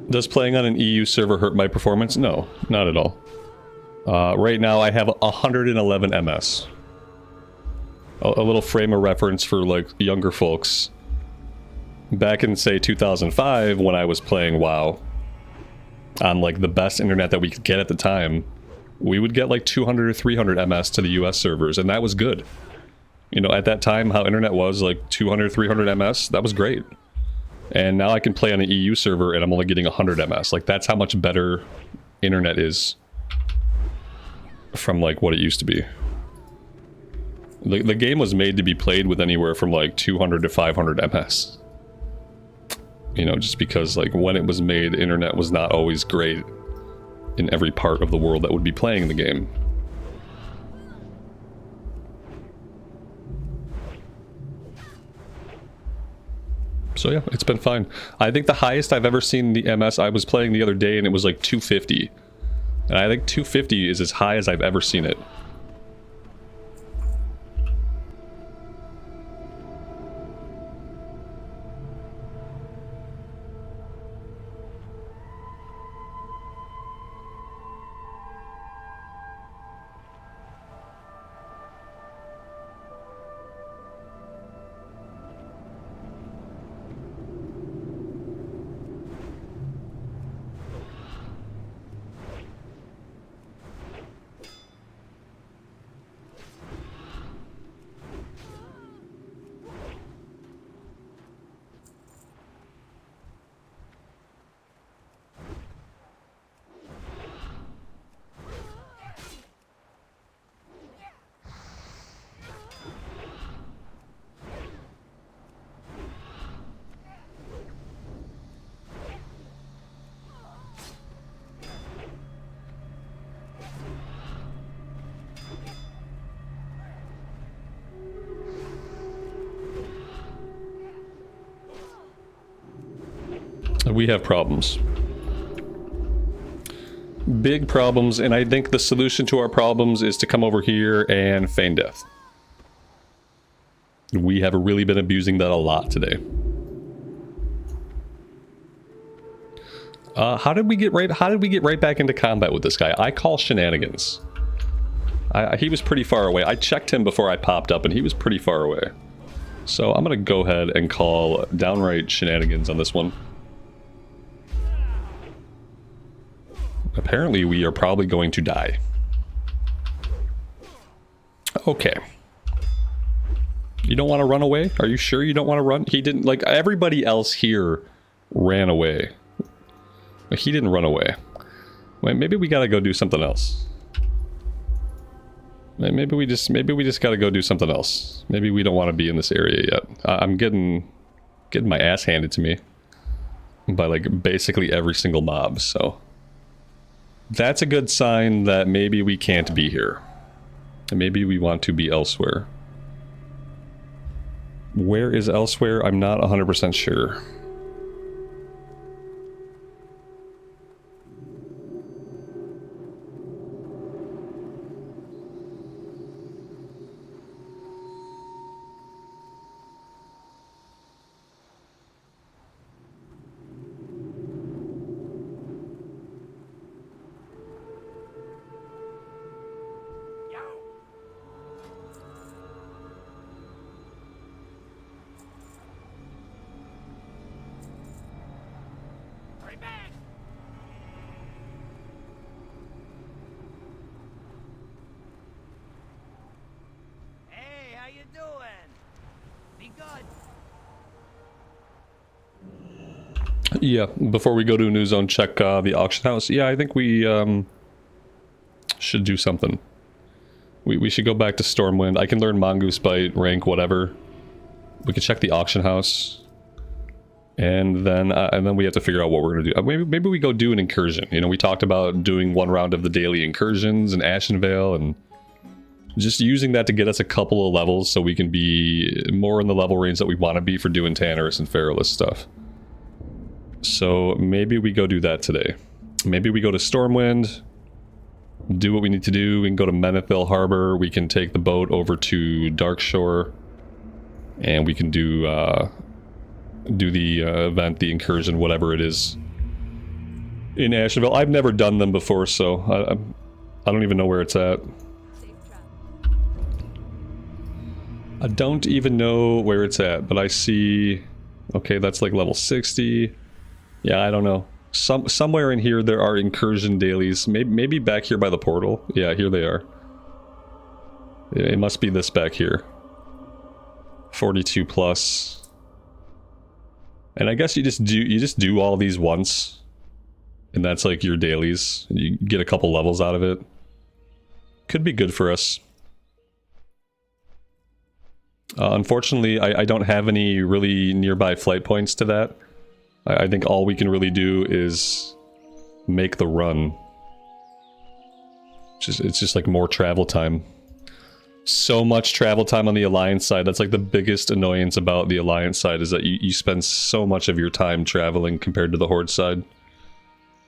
Does playing on an EU server hurt my performance? No, not at all. Right now I have 111 MS. A little frame of reference for like younger folks. Back in say 2005 when I was playing WoW on like the best internet that we could get at the time, we would get like 200 or 300 MS to the US servers, and that was good. You know, at that time how internet was like 200, 300 MS, that was great. And now I can play on an EU server and I'm only getting 100 MS. Like, that's how much better internet is from, like, what it used to be. The game was made to be played with anywhere from, like, 200 to 500 MS. You know, just because, like, when it was made, internet was not always great in every part of the world that would be playing the game. So yeah, it's been fine. I think the highest I've ever seen the MS, I was playing the other day and it was like 250. And I think 250 is as high as I've ever seen it. We have problems. Big problems, and I think the solution to our problems is to come over here and feign death. We have really been abusing that a lot today. How did we get right back into combat with this guy? I call shenanigans. He was pretty far away. I checked him before I popped up, and he was pretty far away. So I'm gonna go ahead and call downright shenanigans on this one. Apparently, we are probably going to die. Okay. You don't want to run away? Are you sure you don't want to run? He didn't, like, everybody else here ran away. But he didn't run away. Wait, maybe we gotta go do something else. Maybe we just gotta go do something else. Maybe we don't want to be in this area yet. I'm getting my ass handed to me by, like, basically every single mob, so... That's a good sign that maybe we can't be here. Maybe we want to be elsewhere. Where is elsewhere? I'm not 100% sure. Yeah, before we go to a new zone, check the auction house. Yeah, I think we should do something. We should go back to Stormwind. I can learn Mongoose Bite, rank, whatever. We can check the auction house. And then we have to figure out what we're going to do. Maybe we go do an incursion. You know, we talked about doing one round of the daily incursions in Ashenvale and just using that to get us a couple of levels so we can be more in the level range that we want to be for doing Tanaris and Feralist stuff. So maybe we go do that today. Maybe we go to Stormwind, do what we need to do. We can go to Menethil Harbor. We can take the boat over to Darkshore, and we can do the event, the incursion, whatever it is, in Ashenvale. I've never done them before, so I don't even know where it's at. I don't even know where it's at, but I see... Okay, that's like level 60. Yeah, I don't know. Somewhere in here there are incursion dailies. Maybe back here by the portal. Yeah, here they are. It must be this back here. 42 plus. And I guess you just do all these once. And that's like your dailies. You get a couple levels out of it. Could be good for us. Unfortunately, I don't have any really nearby flight points to that. I think all we can really do is make the run. It's just like more travel time. So much travel time on the Alliance side. That's like the biggest annoyance about the Alliance side, is that you spend so much of your time traveling compared to the Horde side.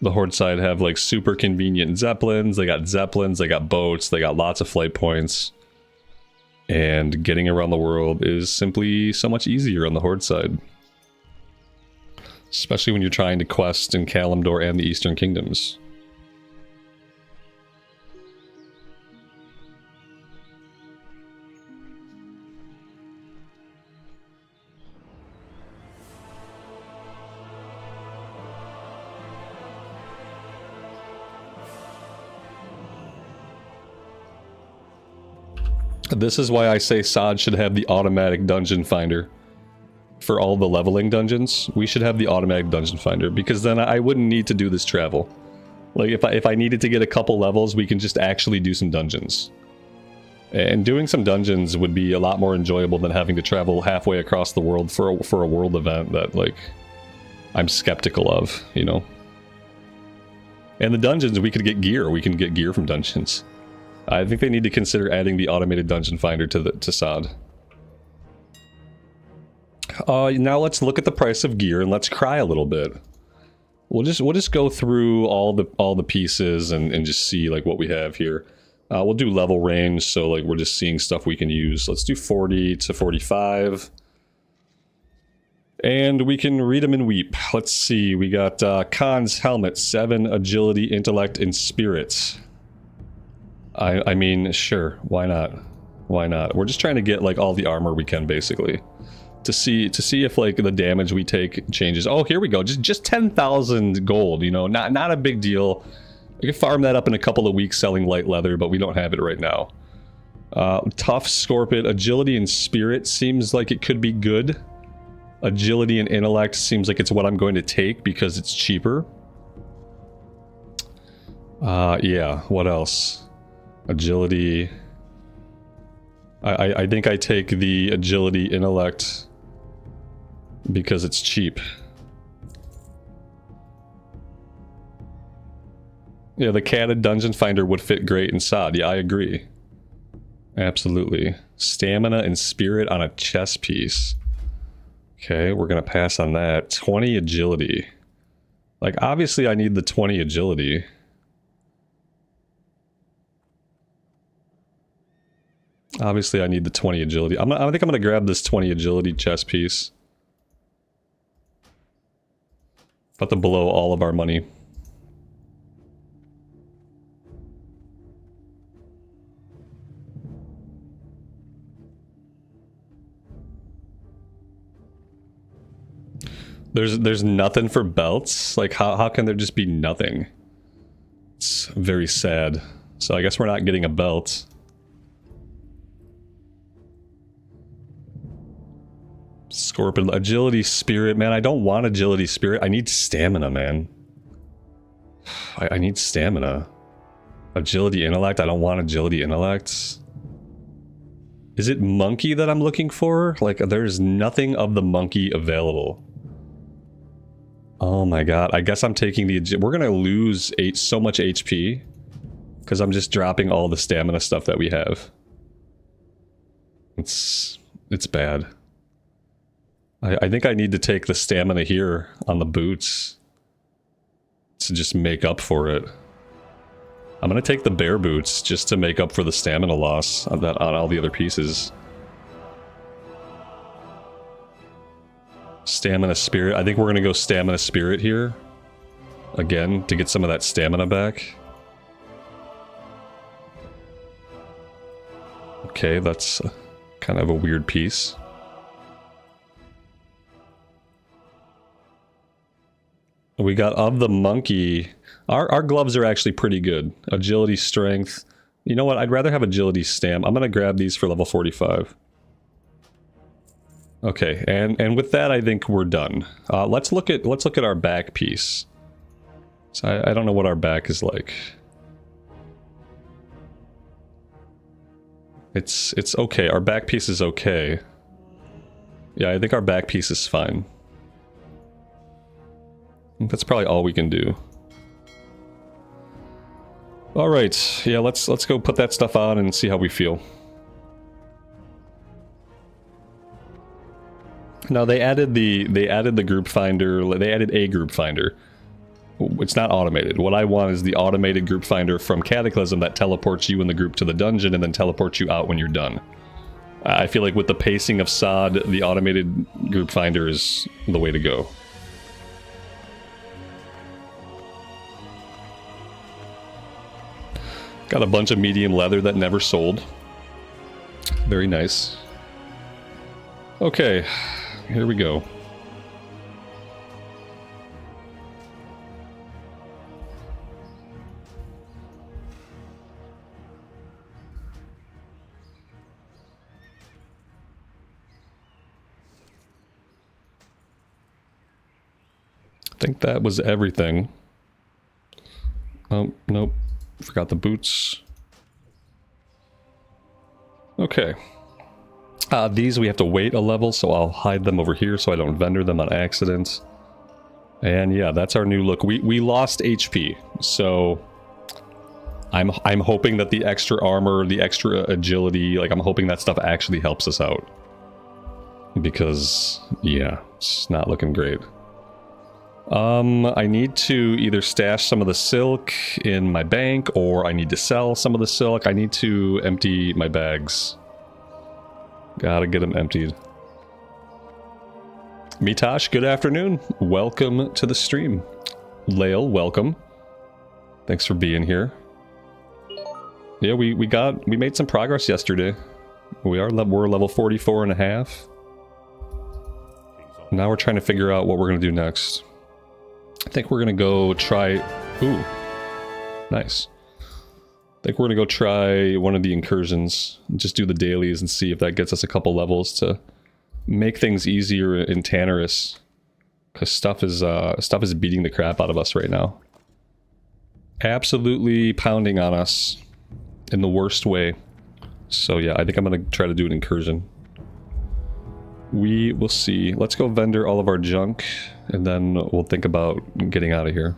The Horde side have like super convenient Zeppelins, they got boats, they got lots of flight points. And getting around the world is simply so much easier on the Horde side. Especially when you're trying to quest in Kalimdor and the Eastern Kingdoms. This is why I say Sod should have the automatic dungeon finder. For all the leveling dungeons, we should have the automatic dungeon finder, because then I wouldn't need to do this travel. Like, if I needed to get a couple levels, we can just actually do some dungeons. And doing some dungeons would be a lot more enjoyable than having to travel halfway across the world for a world event that, like, I'm skeptical of, you know? And the dungeons, we could get gear. We can get gear from dungeons. I think they need to consider adding the automated dungeon finder to Sod. Now let's look at the price of gear and let's cry a little bit. we'll just go through all the pieces and just see like what we have here. We'll do level range, so like we're just seeing stuff we can use. Let's do 40 to 45. And we can read them and weep. Let's see, we got Khan's helmet, 7 agility, intellect, and spirits. I mean, sure, why not? Why not? We're just trying to get like all the armor we can, basically. To see if like the damage we take changes. Oh, here we go. Just 10,000 gold, you know, not a big deal. We can farm that up in a couple of weeks selling light leather, but we don't have it right now. Tough Scorpion, agility and spirit seems like it could be good. Agility and intellect seems like it's what I'm going to take because it's cheaper. Yeah, what else? Agility. I think I take the agility intellect because it's cheap. Yeah, the catted dungeon finder would fit great in Sod. Yeah, I agree. Absolutely. Stamina and spirit on a chess piece. Okay, we're gonna pass on that. 20 agility. Like, obviously I need the 20 agility. Obviously I need the 20 agility. I think I'm gonna grab this 20 agility chess piece. About to blow all of our money. There's nothing for belts? Like, how can there just be nothing? It's very sad. So I guess we're not getting a belt. Scorpion, agility, spirit. Man, I don't want agility, spirit. I need stamina, man. I need stamina. Agility, intellect. I don't want agility, intellect. Is it monkey that I'm looking for? Like, there's nothing of the monkey available. Oh my god, I guess I'm taking the... We're gonna lose so much HP because I'm just dropping all the stamina stuff that we have. It's bad. I think I need to take the stamina here on the boots to just make up for it. I'm gonna take the bear boots just to make up for the stamina loss on all the other pieces. Stamina spirit. I think we're gonna go stamina spirit here. Again, to get some of that stamina back. Okay, that's kind of a weird piece. We got of the monkey. Our gloves are actually pretty good. Agility, strength. You know what? I'd rather have agility stam. I'm gonna grab these for level 45. Okay, and with that, I think we're done. Let's look at our back piece. So I don't know what our back is like. It's okay. Our back piece is okay. Yeah, I think our back piece is fine. That's probably all we can do. All right, yeah, let's go put that stuff on and see how we feel. Now they added the group finder. They added a group finder. It's not automated. What I want is the automated group finder from Cataclysm that teleports you and the group to the dungeon and then teleports you out when you're done. I feel like with the pacing of Sod, the automated group finder is the way to go. Got a bunch of medium leather that never sold. Very nice. Okay, here we go. I think that was everything. Oh, nope. Forgot the boots. Okay. These we have to wait a level, so I'll hide them over here so I don't vendor them on accident. And yeah, that's our new look. We lost HP, so I'm hoping that the extra armor, the extra agility, like I'm hoping that stuff actually helps us out. Because, yeah, it's not looking great. I need to either stash some of the silk in my bank, or I need to sell some of the silk. I need to empty my bags. Gotta get them emptied. Mitosh, good afternoon. Welcome to the stream. Lael, welcome. Thanks for being here. Yeah, we made some progress yesterday. We're level 44 and a half. Now we're trying to figure out what we're gonna do next. I think we're gonna go try... Ooh. Nice. I think we're gonna go try one of the incursions. Just do the dailies and see if that gets us a couple levels to make things easier in Tanaris. Because stuff is beating the crap out of us right now. Absolutely pounding on us in the worst way. So yeah, I think I'm gonna try to do an incursion. We will see. Let's go vendor all of our junk, and then we'll think about getting out of here.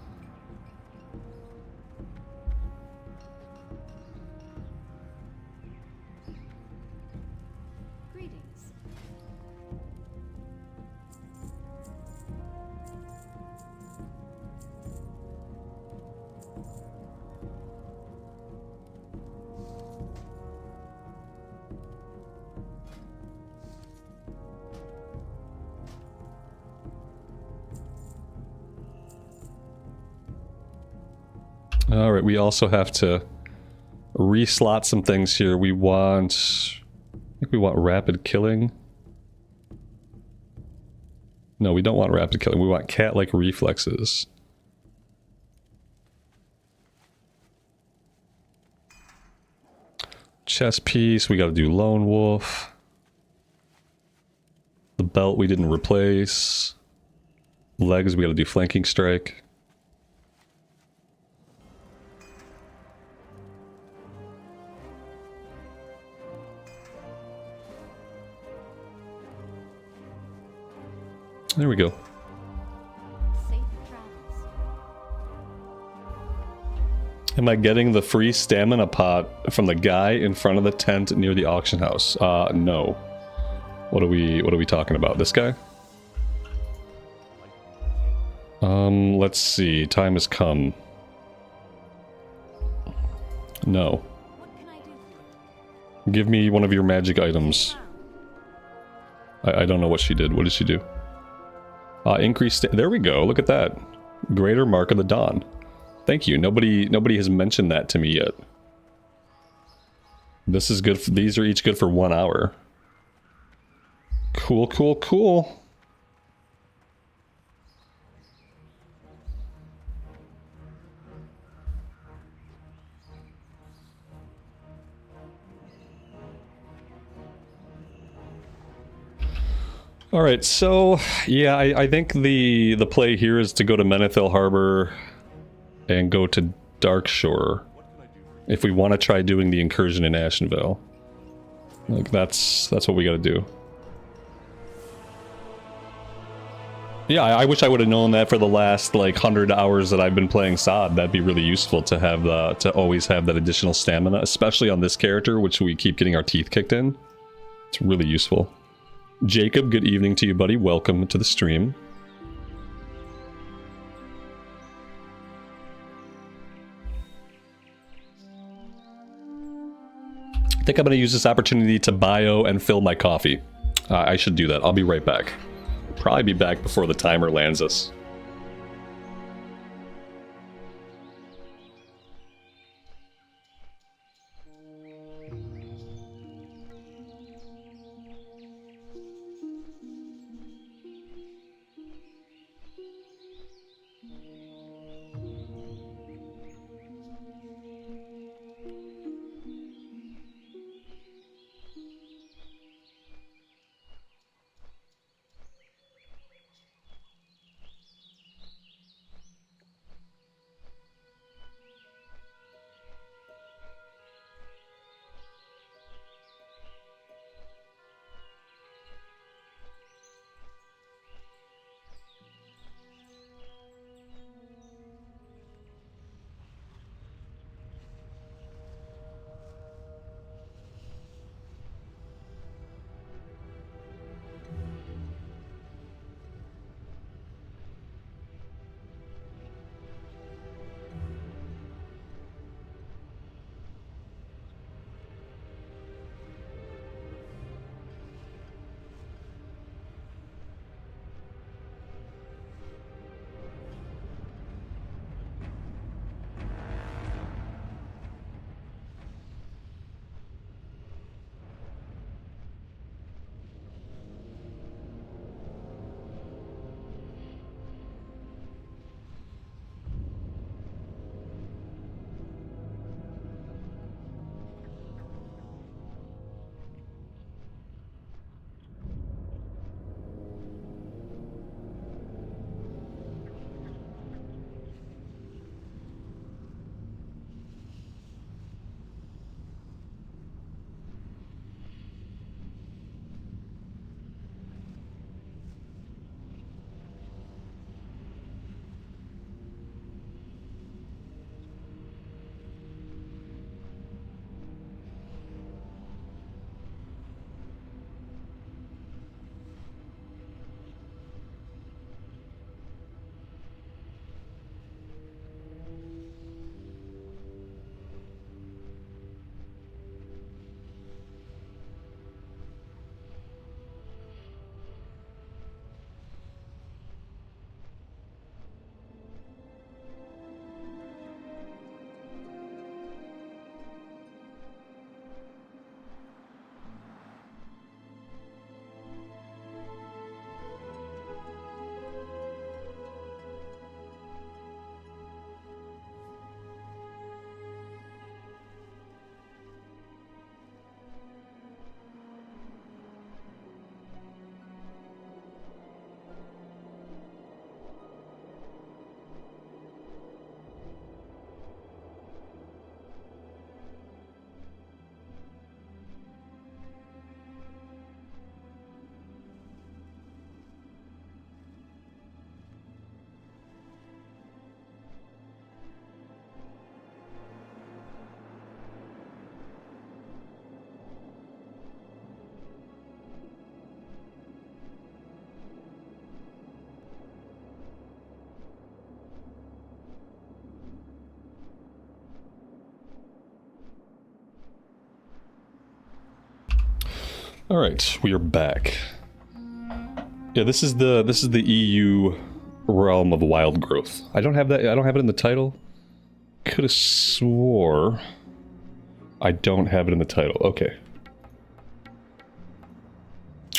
Greetings. Alright, we also have to reslot some things here. We want... I think we want rapid killing. No, we don't want rapid killing. We want cat-like reflexes. Chest piece, we gotta do lone wolf. The belt we didn't replace. Legs, we gotta do flanking strike. There we go. Safe travels. Am I getting the free stamina pot from the guy in front of the tent near the auction house? No. What are we talking about? This guy? Let's see. Time has come. No. What can I do for you? Give me one of your magic items. I don't know what she did. What did she do? There we go. Look at that. Greater Mark of the Dawn. Thank you. Nobody has mentioned that to me yet. This is good. These are each good for 1 hour. Cool, cool, cool. Alright, so, yeah, I think the play here is to go to Menethil Harbor and go to Darkshore if we want to try doing the incursion in Ashenvale. Like, that's what we gotta do. Yeah, I wish I would have known that for the last, like, 100 hours that I've been playing Sod. That'd be really useful to have to always have that additional stamina, especially on this character, which we keep getting our teeth kicked in. It's really useful. Jacob, good evening to you, buddy. Welcome to the stream. I think I'm going to use this opportunity to bio and fill my coffee. I should do that. I'll be right back. Probably be back before the timer lands us. All right, we are back. Yeah, this is the EU realm of Wildgrowth. I don't have that. I don't have it in the title. Could have swore I don't have it in the title. Okay.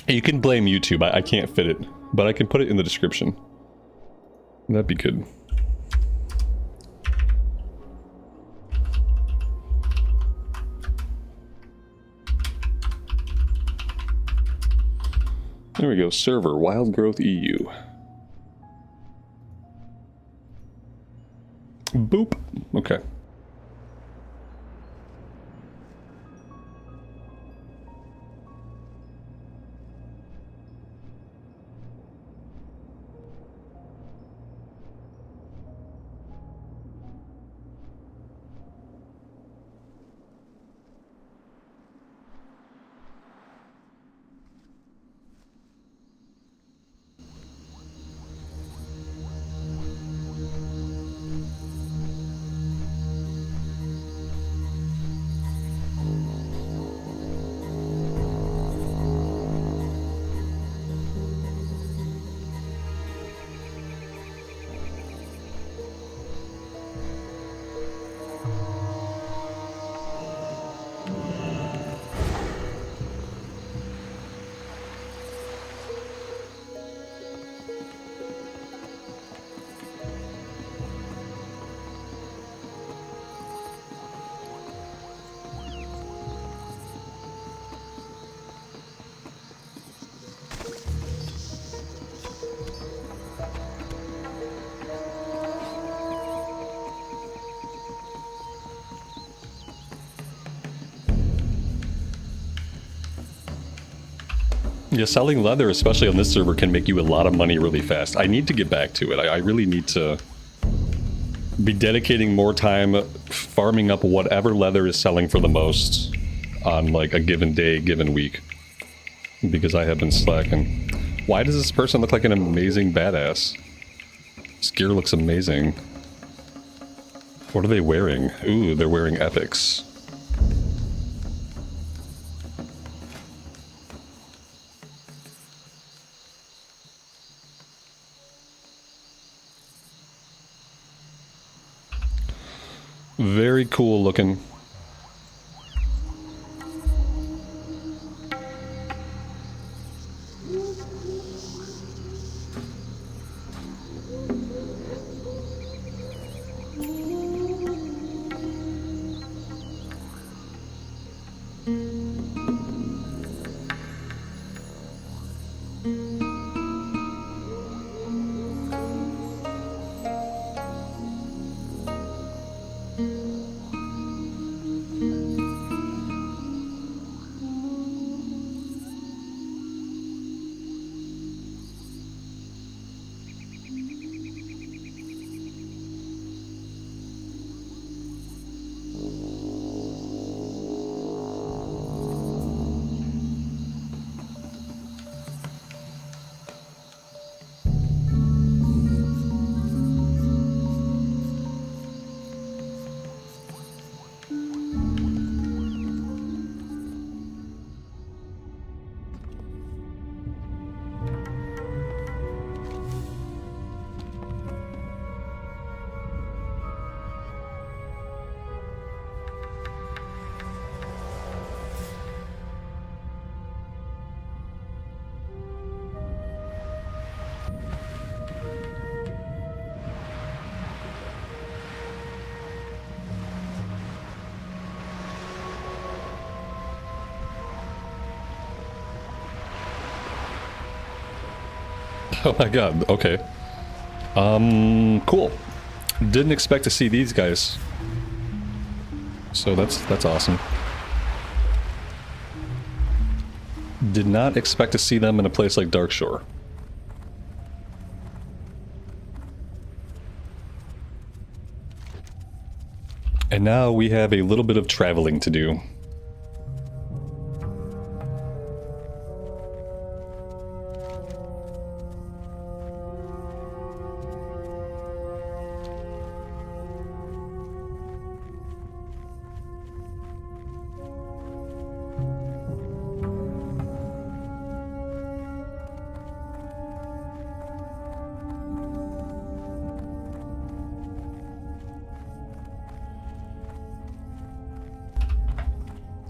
You can blame YouTube. I can't fit it, but I can put it in the description. That'd be good. There we go. Server, Wildgrowth EU. Boop. Okay. Yeah, selling leather, especially on this server, can make you a lot of money really fast. I need to get back to it. I really need to be dedicating more time farming up whatever leather is selling for the most on like a given day, given week. Because I have been slacking. Why does this person look like an amazing badass? This gear looks amazing. What are they wearing? Ooh, they're wearing epics. Very cool looking. Oh my god, okay. Cool. Didn't expect to see these guys. So that's awesome. Did not expect to see them in a place like Darkshore. And now we have a little bit of traveling to do.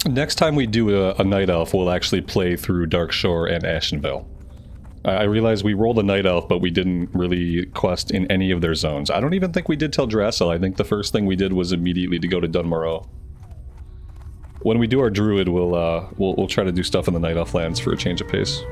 Next time we do a Night Elf, we'll actually play through Darkshore and Ashenvale. I realize we rolled a Night Elf, but we didn't really quest in any of their zones. I don't even think we did Teldrassil. I think the first thing we did was immediately to go to Dunmorrow. When we do our Druid, we'll try to do stuff in the Night Elf lands for a change of pace.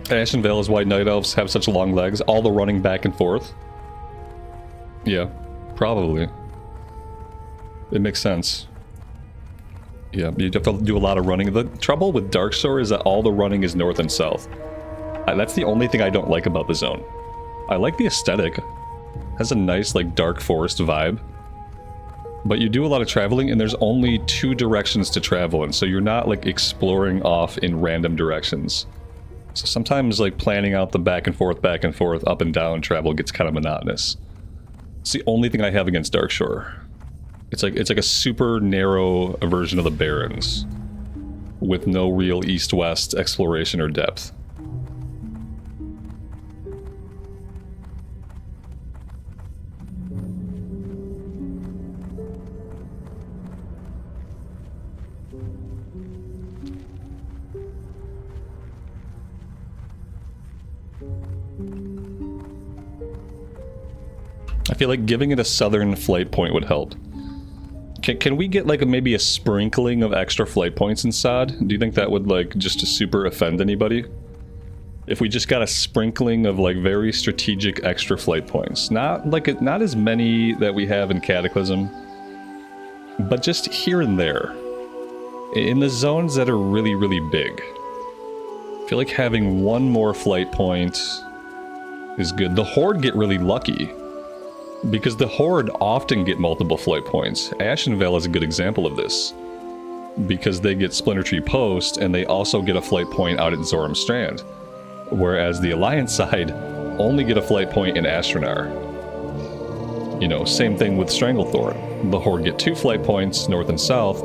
Ashenvale is why Night Elves have such long legs. All the running back and forth. Yeah, probably. It makes sense. Yeah, you have to do a lot of running. The trouble with Darkshore is that all the running is north and south. That's the only thing I don't like about the zone. I like the aesthetic. It has a nice, like, dark forest vibe. But you do a lot of traveling, and there's only 2 directions to travel in, so you're not, like, exploring off in random directions. So sometimes, like, planning out the back and forth, up and down travel gets kind of monotonous. It's the only thing I have against Darkshore. It's like a super narrow version of the Barrens, with no real east-west exploration or depth. I feel like giving it a southern flight point would help. Can we get like maybe a sprinkling of extra flight points inside? Do you think that would like just to super offend anybody? If we just got a sprinkling of like very strategic extra flight points, not as many that we have in Cataclysm, but just here and there, in the zones that are really, really big. I feel like having one more flight point is good. The Horde get really lucky, because the Horde often get multiple flight points. Ashenvale is a good example of this, because they get Splinter Tree Post, and they also get a flight point out at Zoram Strand, whereas the Alliance side only get a flight point in Astronar. You know, same thing with Stranglethorn. The Horde get 2 flight points, north and south,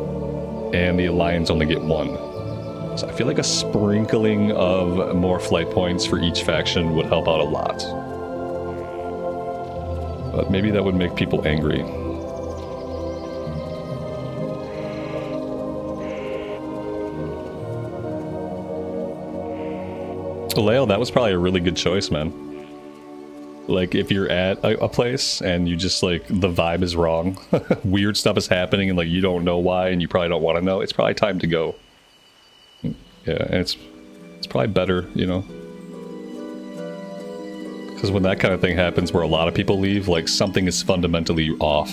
and the Alliance only get 1. So I feel like a sprinkling of more flight points for each faction would help out a lot. But maybe that would make people angry. Leo, that was probably a really good choice, man. Like, if you're at a place and you just, like, the vibe is wrong, weird stuff is happening and, like, you don't know why and you probably don't want to know, it's probably time to go. Yeah, and it's probably better, you know? Because when that kind of thing happens where a lot of people leave, like, something is fundamentally off.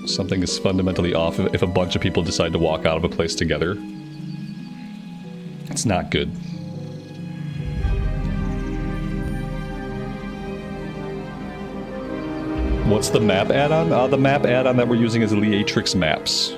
Something is fundamentally off if a bunch of people decide to walk out of a place together. It's not good. What's the map add-on? The map add-on that we're using is Leatrix Maps.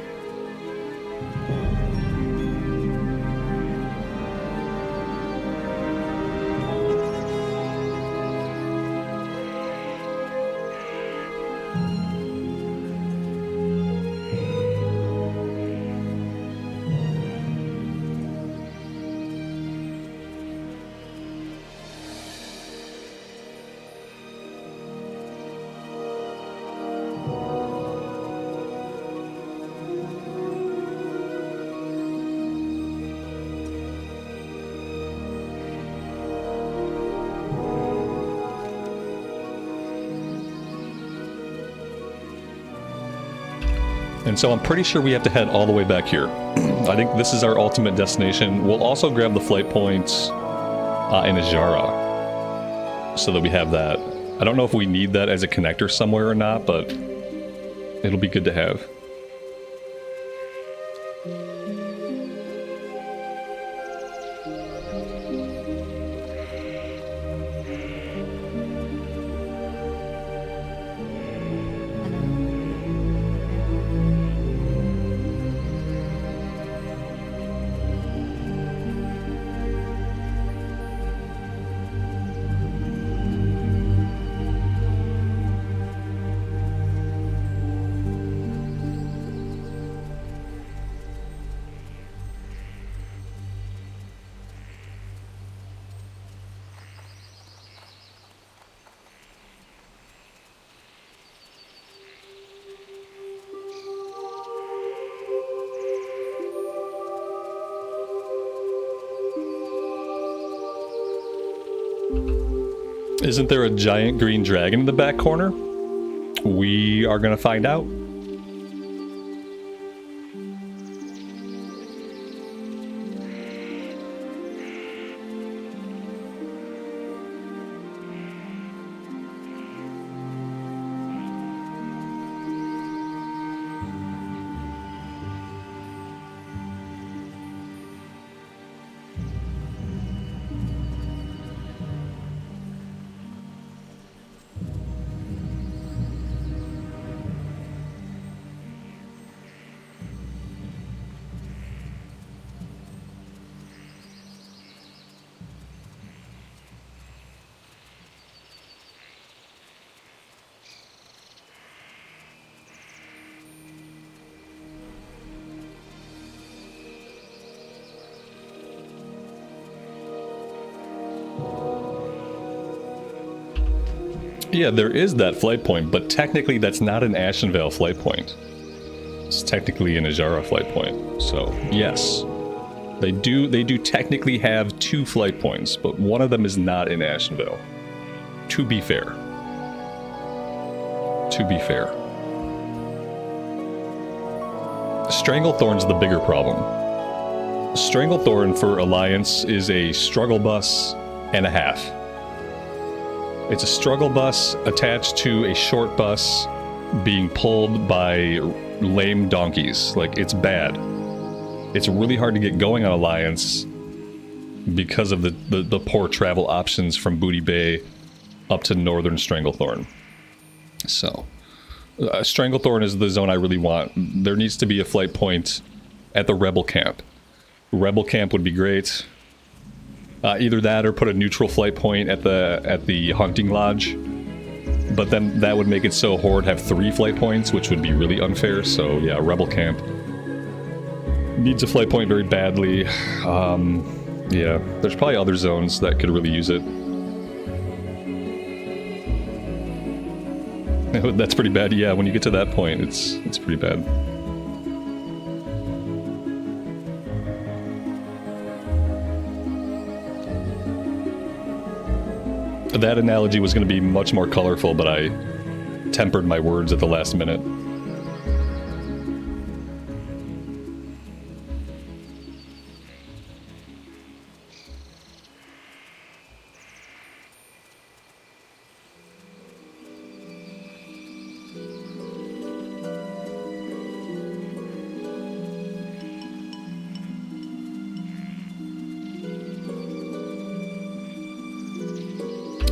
And so I'm pretty sure we have to head all the way back here. I think this is our ultimate destination. We'll also grab the flight points in Ajara, so that we have that. I don't know if we need that as a connector somewhere or not, but it'll be good to have. Isn't there a giant green dragon in the back corner? We are gonna find out. Yeah, there is that flight point, but technically that's not an Ashenvale flight point. It's technically an Ajara flight point. So, yes. They do technically have 2 flight points, but one of them is not in Ashenvale. To be fair. To be fair. Stranglethorn's the bigger problem. Stranglethorn for Alliance is a struggle bus and a half. It's a struggle bus attached to a short bus being pulled by lame donkeys. Like, it's bad. It's really hard to get going on Alliance because of the poor travel options from Booty Bay up to Northern Stranglethorn. So, Stranglethorn is the zone I really want. There needs to be a flight point at the Rebel Camp. Rebel Camp would be great. Either that or put a neutral flight point at the Hunting Lodge. But then that would make it so Horde have 3 flight points, which would be really unfair. So yeah, Rebel Camp needs a flight point very badly. Yeah, there's probably other zones that could really use it. That's pretty bad. Yeah, when you get to that point, it's pretty bad. That analogy was going to be much more colorful, but I tempered my words at the last minute.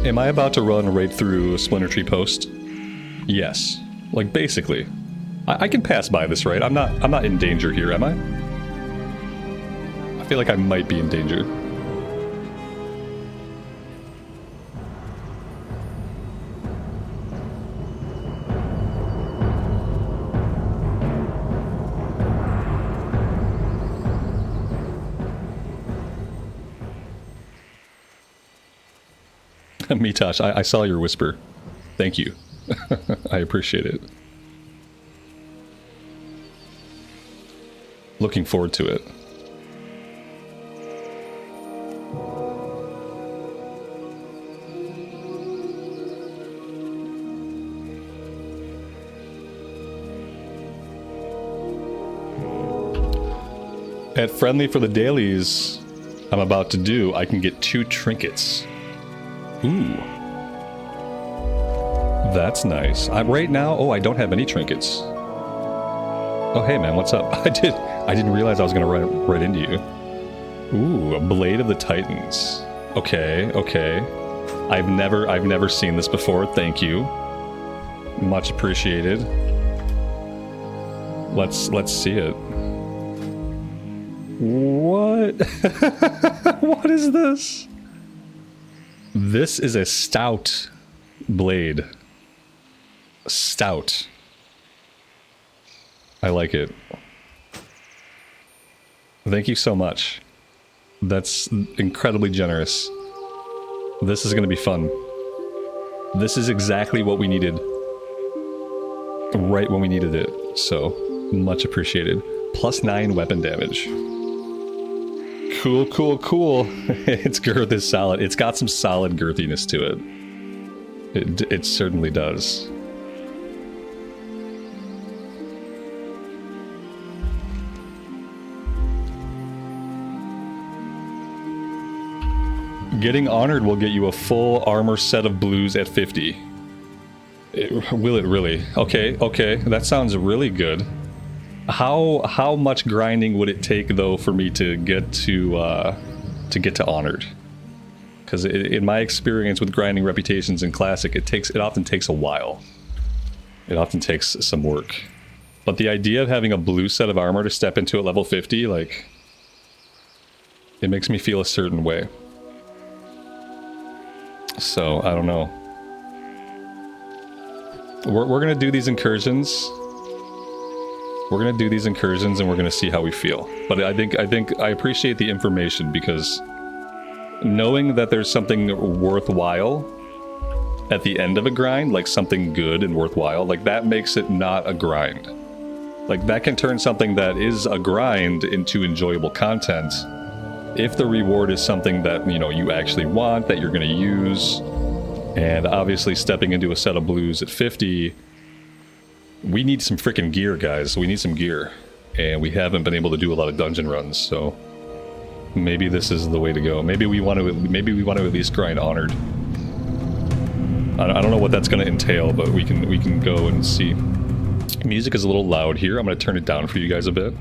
Am I about to run right through a Splinter Tree post? Yes. Like, basically. I can pass by this, right? I'm not in danger here, am I? I feel like I might be in danger. Mitosh, I saw your whisper. Thank you. I appreciate it. Looking forward to it. At friendly for the dailies I'm about to do, I can get 2 trinkets. Ooh. That's nice. Right now, oh, I don't have any trinkets. Oh, hey man, what's up? I didn't realize I was gonna run right into you. Ooh, a Blade of the Titans. Okay, okay. I've never seen this before. Thank you. Much appreciated. Let's see it. What? What is this? This is a stout blade. Stout. I like it. Thank you so much. That's incredibly generous. This is going to be fun. This is exactly what we needed. Right when we needed it. So, much appreciated. +9 weapon damage. Cool, cool, cool. Its girth is solid. It's got some solid girthiness to it. It certainly does. Getting honored will get you a full armor set of blues at 50. Will it really? Okay, okay. That sounds really good. How much grinding would it take though for me to get to honored? Because in my experience with grinding reputations in classic, it often takes a while. It often takes some work. But the idea of having a blue set of armor to step into at level 50, like, it makes me feel a certain way. So I don't know. We're gonna do these incursions. We're gonna do these incursions and we're gonna see how we feel. But I think I appreciate the information, because knowing that there's something worthwhile at the end of a grind, like something good and worthwhile, like that makes it not a grind. Like that can turn something that is a grind into enjoyable content if the reward is something that, you know, you actually want, that you're gonna use. And obviously stepping into a set of blues at 50, we need some freaking gear, guys. We need some gear. And we haven't been able to do a lot of dungeon runs, so maybe this is the way to go. Maybe we want to at least grind honored. I don't know what that's going to entail, but we can go and see. Music is a little loud here. I'm going to turn it down for you guys a bit.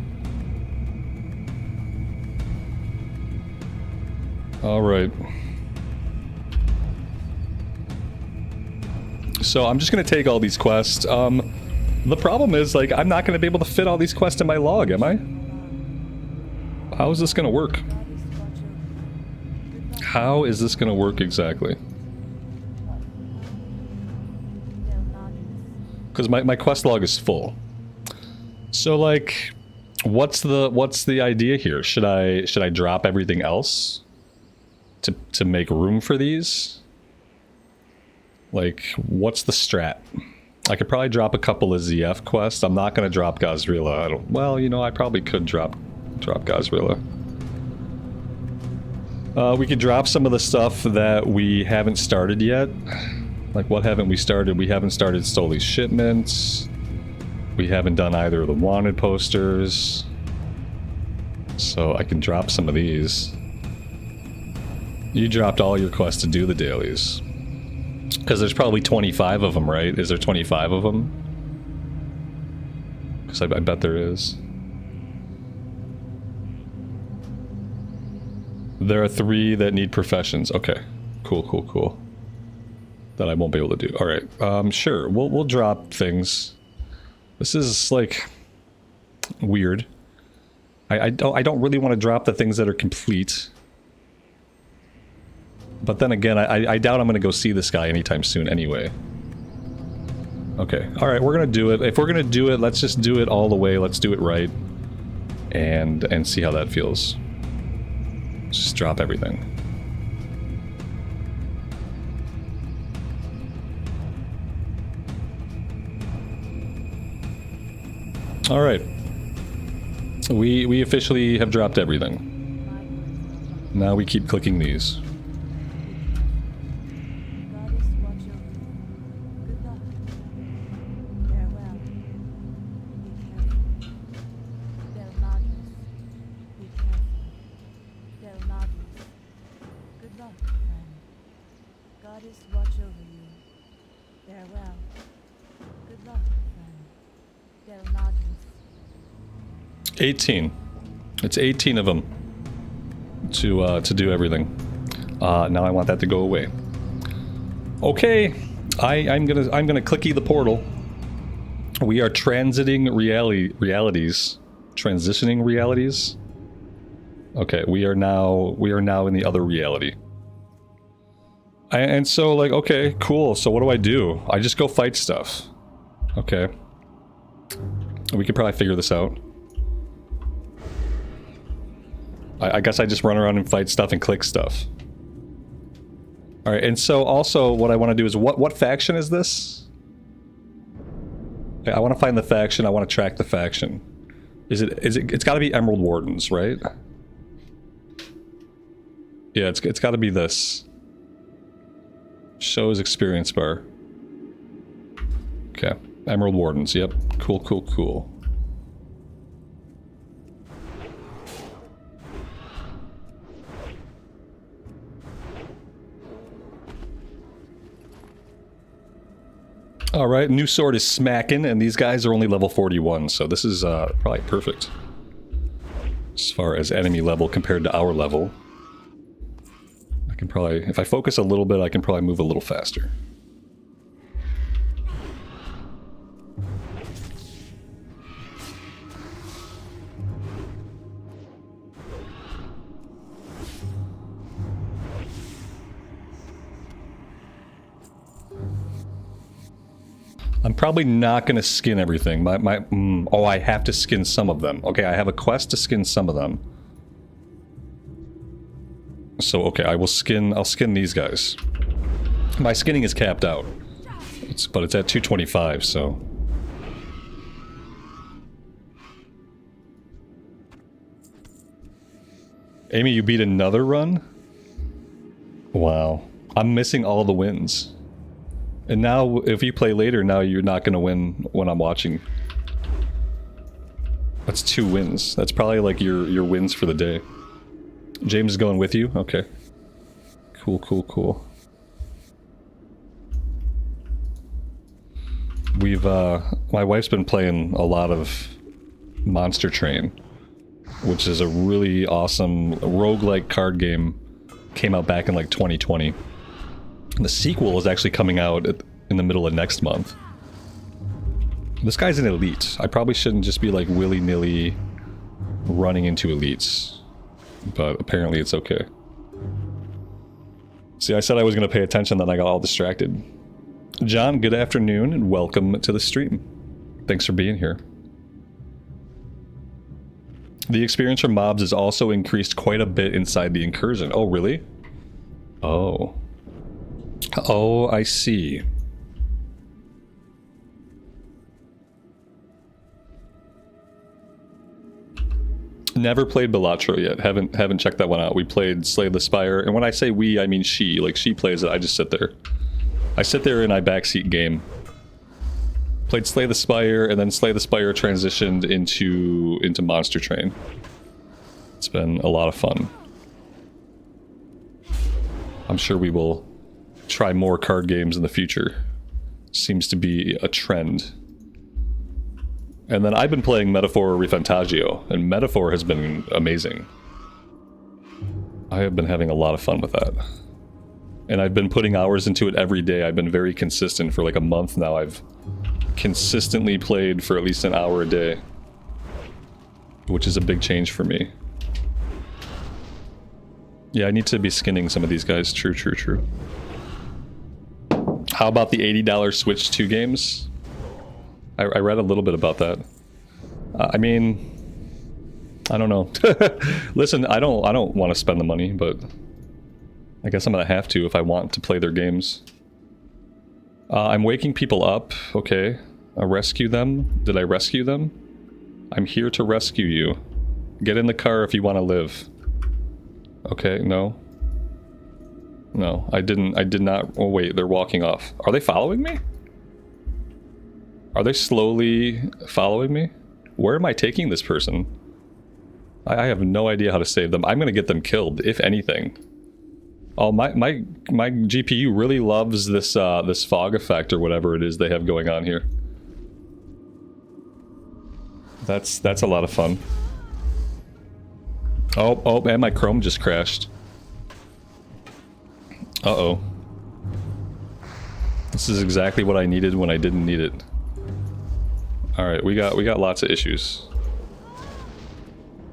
All right. So I'm just going to take all these quests. The problem is, like, I'm not going to be able to fit all these quests in my log, am I? How is this going to work? How is this going to work exactly? Because my quest log is full. So, like, what's the idea here? Should I drop everything else to make room for these? Like, what's the strat? I could probably drop a couple of ZF quests. I'm not going to drop Gazrilla. Well, you know, I probably could drop Gazrilla. We could drop some of the stuff that we haven't started yet. Like, what haven't we started? We haven't started Stoli's shipments. We haven't done either of the wanted posters. So I can drop some of these. You dropped all your quests to do the dailies. Because there's probably 25 of them, right? Is there 25 of them? Because I bet there is. There are 3 that need professions. Okay. Cool, cool, cool. That I won't be able to do. Alright. Sure. We'll drop things. This is, like, weird. I don't really want to drop the things that are complete. But then again, I doubt I'm going to go see this guy anytime soon anyway. Okay. Alright, we're going to do it. If we're going to do it, let's just do it all the way. Let's do it right. And see how that feels. Just drop everything. Alright. We officially have dropped everything. Now we keep clicking these. luck, friend. Goddess watch over you. Farewell. Good luck, friend. Del Nadris. 18. It's 18 of them to do everything. Now I want that to go away. Okay, I'm gonna clicky the portal. We are transiting realities. Transitioning realities. Okay, we are now in the other reality. And so, like, okay, cool. So what do I do? I just go fight stuff. Okay. We could probably figure this out. I guess I just run around and fight stuff and click stuff. Alright, and so also what I want to do is, what faction is this? I want to find the faction, I want to track the faction. It's got to be Emerald Wardens, right? Yeah, it's got to be this. Shows experience bar. Okay, Emerald Wardens, yep. Cool, cool, cool. Alright, new sword is smacking, and these guys are only level 41, so this is probably perfect. As far as enemy level compared to our level. I can probably, if I focus a little bit, I can probably move a little faster. I'm probably not going to skin everything. Oh, I have to skin some of them. Okay, I have a quest to skin some of them. So, okay, I'll skin these guys. My skinning is capped out. But it's at 225, so... Amy, you beat another run? Wow. I'm missing all the wins. And now, if you play later, now you're not going to win when I'm watching. That's 2 wins. That's probably like your wins for the day. James is going with you? Okay. Cool, cool, cool. My wife's been playing a lot of Monster Train, which is a really awesome roguelike card game. Came out back in like 2020. And the sequel is actually coming out in the middle of next month. This guy's an elite. I probably shouldn't just be like willy-nilly running into elites. But apparently it's okay. See, I said I was going to pay attention, then I got all distracted. John, good afternoon and welcome to the stream. Thanks for being here. The experience from mobs is also increased quite a bit inside the incursion. Oh, really? Oh. Oh, I see. Never played Balatro yet. Haven't checked that one out. We played Slay the Spire, and when I say we, I mean she. Like, she plays it, I just sit there. I sit there and I backseat game. Played Slay the Spire, and then Slay the Spire transitioned into Monster Train. It's been a lot of fun. I'm sure we will try more card games in the future. Seems to be a trend. And then I've been playing Metaphor Refantagio, and Metaphor has been amazing. I have been having a lot of fun with that. And I've been putting hours into it every day. I've been very consistent for like a month now. I've consistently played for at least an hour a day, which is a big change for me. Yeah, I need to be skinning some of these guys. True, true, true. How about the $80 Switch 2 games? I read a little bit about that. I mean, I don't know. Listen, I don't want to spend the money, but I guess I'm gonna have to if I want to play their games. I'm waking people up. Okay, I rescue them. Did I rescue them? I'm here to rescue you. Get in the car if you want to live. Okay, no. No, I did not. Oh wait, they're walking off. Are they following me? Are they slowly following me? Where am I taking this person? I have no idea how to save them. I'm gonna get them killed, if anything. Oh, my GPU really loves this this fog effect or whatever it is they have going on here. That's a lot of fun. Oh, and my Chrome just crashed. Uh-oh. This is exactly what I needed when I didn't need it. All right, we got lots of issues.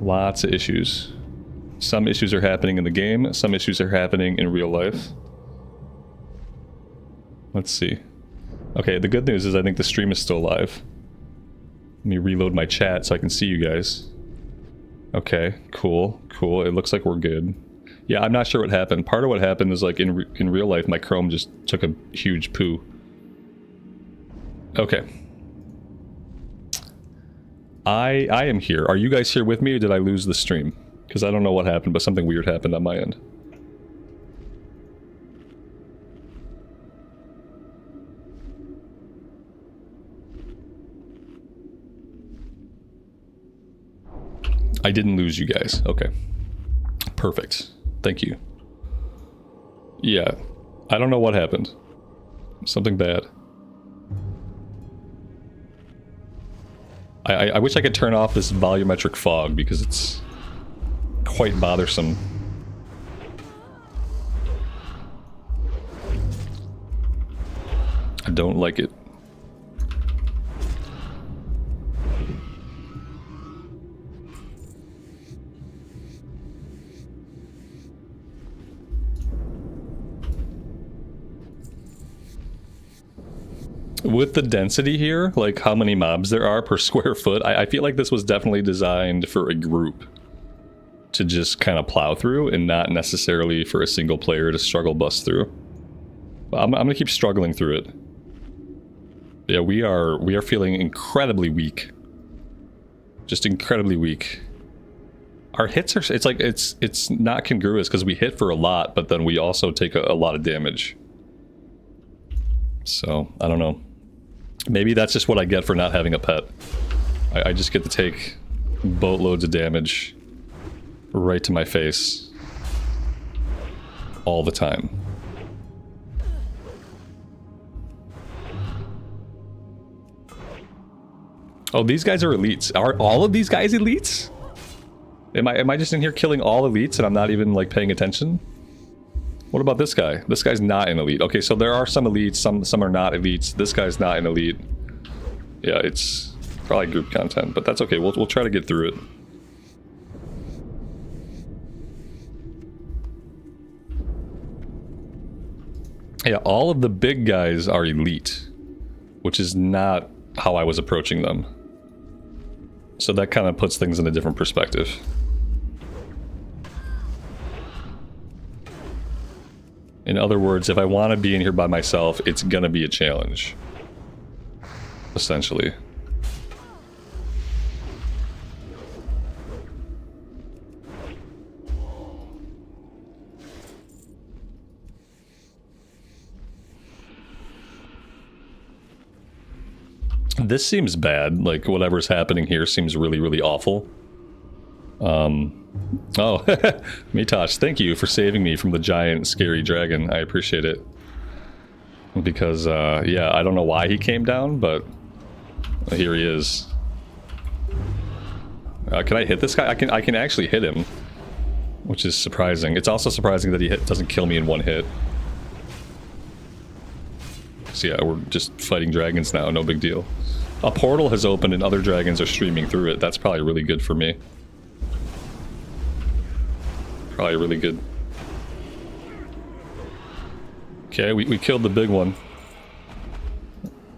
Lots of issues. Some issues are happening in the game, some issues are happening in real life. Let's see. Okay, the good news is I think the stream is still live. Let me reload my chat so I can see you guys. Okay, cool. It looks like we're good. Yeah, I'm not sure what happened. Part of what happened is like in real life, my Chrome just took a huge poo. Okay. I am here. Are you guys here with me or did I lose the stream? Because I don't know what happened, but something weird happened on my end. I didn't lose you guys. Okay. Perfect. Thank you. Yeah. I don't know what happened. Something bad. I wish I could turn off this volumetric fog because it's quite bothersome. I don't like it. With the density here, like how many mobs there are per square foot, I feel like this was definitely designed for a group to just kind of plow through and not necessarily for a single player to struggle bust through. But I'm gonna keep struggling through it. Yeah, we are feeling incredibly weak. Just incredibly weak. Our hits are, it's like, it's not congruous because we hit for a lot, but then we also take a lot of damage. So, I don't know. Maybe that's just what I get for not having a pet. I just get to take boatloads of damage right to my face all the time. Oh, these guys are elites. Are all of these guys elites? Am I just in here killing all elites and I'm not even like paying attention? What about this guy? This guy's not an elite. Okay, so there are some elites, some are not elites. This guy's not an elite. Yeah, it's probably group content, but that's okay. We'll try to get through it. Yeah, all of the big guys are elite, which is not how I was approaching them. So that kind of puts things in a different perspective. In other words, if I want to be in here by myself, it's gonna be a challenge. Essentially. This seems bad. Like, whatever's happening here seems really, really awful. Oh, Mitosh, thank you for saving me from the giant scary dragon. I appreciate it. Because, yeah, I don't know why he came down, but here he is. Can I hit this guy? I can actually hit him, which is surprising. It's also surprising that he doesn't kill me in one hit. So yeah, we're just fighting dragons now, no big deal. A portal has opened and other dragons are streaming through it. That's probably really good for me. Probably really good. Okay, we killed the big one.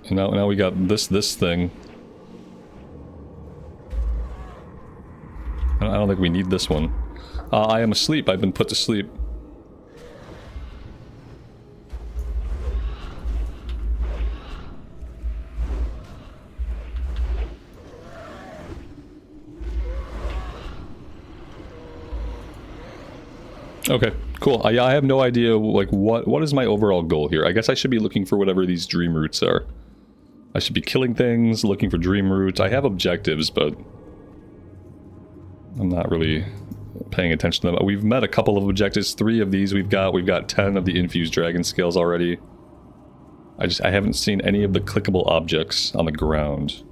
And now we got this thing. I don't think we need this one. I am asleep. I've been put to sleep. Okay, cool. I have no idea, like, what is my overall goal here? I guess I should be looking for whatever these dream roots are. I should be killing things, looking for dream roots. I have objectives, but I'm not really paying attention to them. We've met a couple of objectives. 3 of these we've got 10 of the infused dragon scales already. I haven't seen any of the clickable objects on the ground.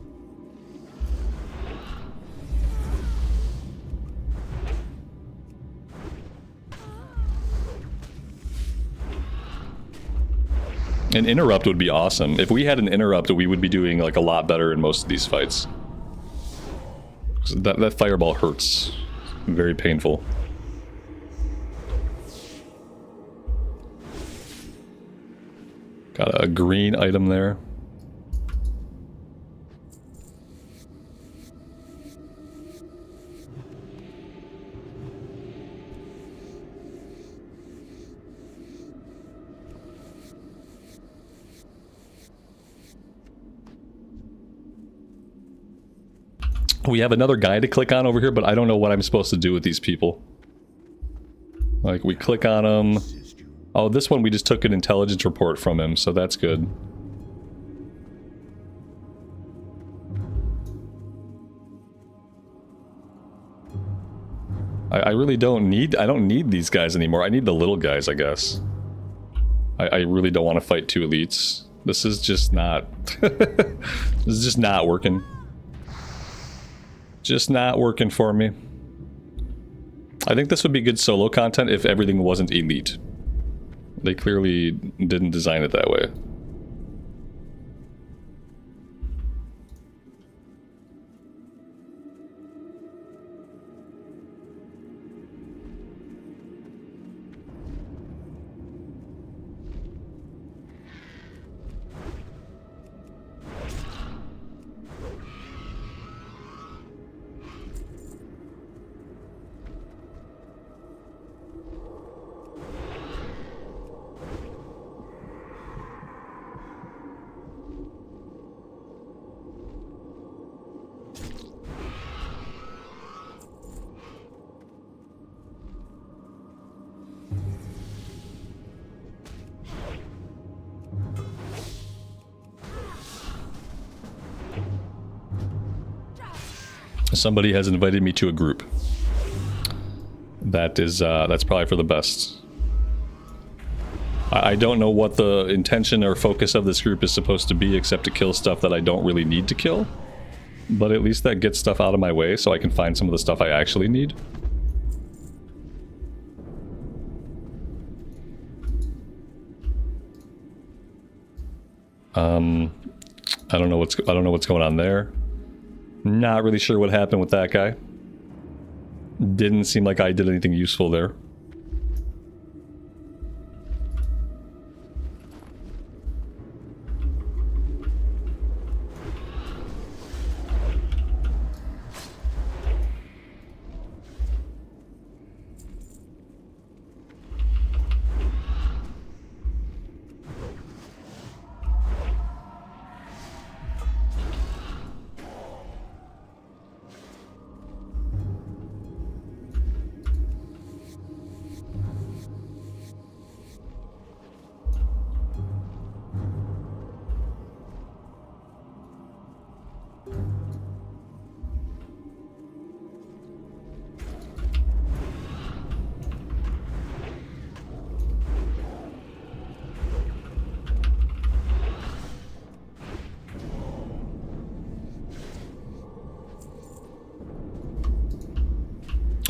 An interrupt would be awesome. If we had an interrupt, we would be doing like a lot better in most of these fights. That fireball hurts. Very painful. Got a green item there. We have another guy to click on over here, but I don't know what I'm supposed to do with these people. Like, we click on them. Oh, this one we just took an intelligence report from him, so that's good. I really don't need these guys anymore. I need the little guys, I guess. I really don't want to fight 2 elites. This is just not... this is just not working. Just not working for me. I think this would be good solo content if everything wasn't elite. They clearly didn't design it that way. Somebody has invited me to a group. That's probably for the best. I don't know what the intention or focus of this group is supposed to be, except to kill stuff that I don't really need to kill. But at least that gets stuff out of my way so I can find some of the stuff I actually need. I don't know what's going on there. Not really sure what happened with that guy. Didn't seem like I did anything useful there.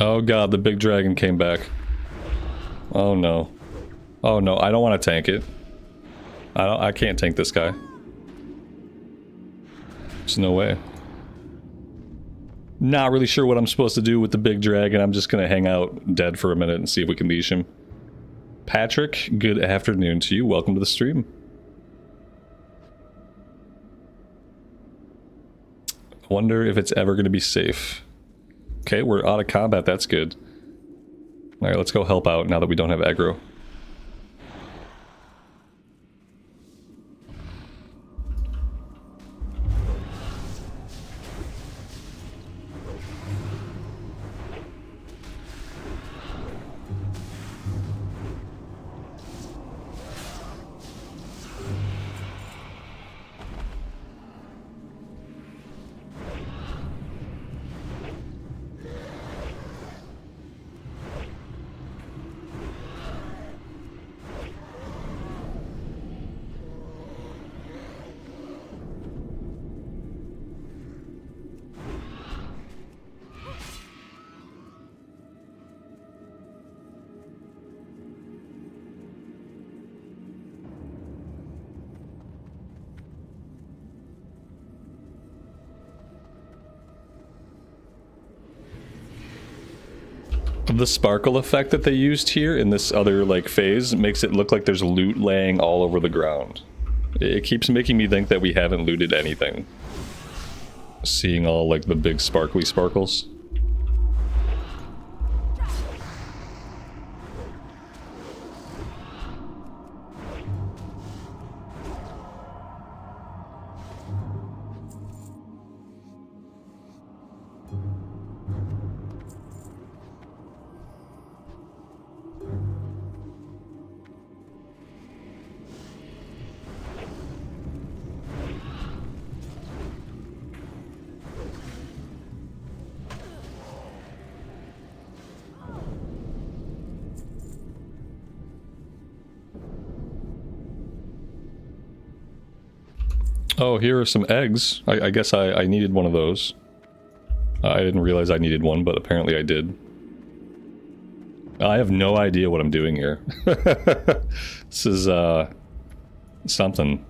Oh god, the big dragon came back. Oh no. Oh no, I don't want to tank it. I can't tank this guy. There's no way. Not really sure what I'm supposed to do with the big dragon. I'm just gonna hang out dead for a minute and see if we can leash him. Patrick, good afternoon to you. Welcome to the stream. Wonder if it's ever gonna be safe. Okay, we're out of combat, that's good. Alright, let's go help out now that we don't have aggro. The sparkle effect that they used here in this other like phase makes it look like there's loot laying all over the ground. It keeps making me think that we haven't looted anything. Seeing all like the big sparkly sparkles. Oh, here are some eggs. I guess I needed one of those. I didn't realize I needed one, but apparently I did. I have no idea what I'm doing here. This is, something.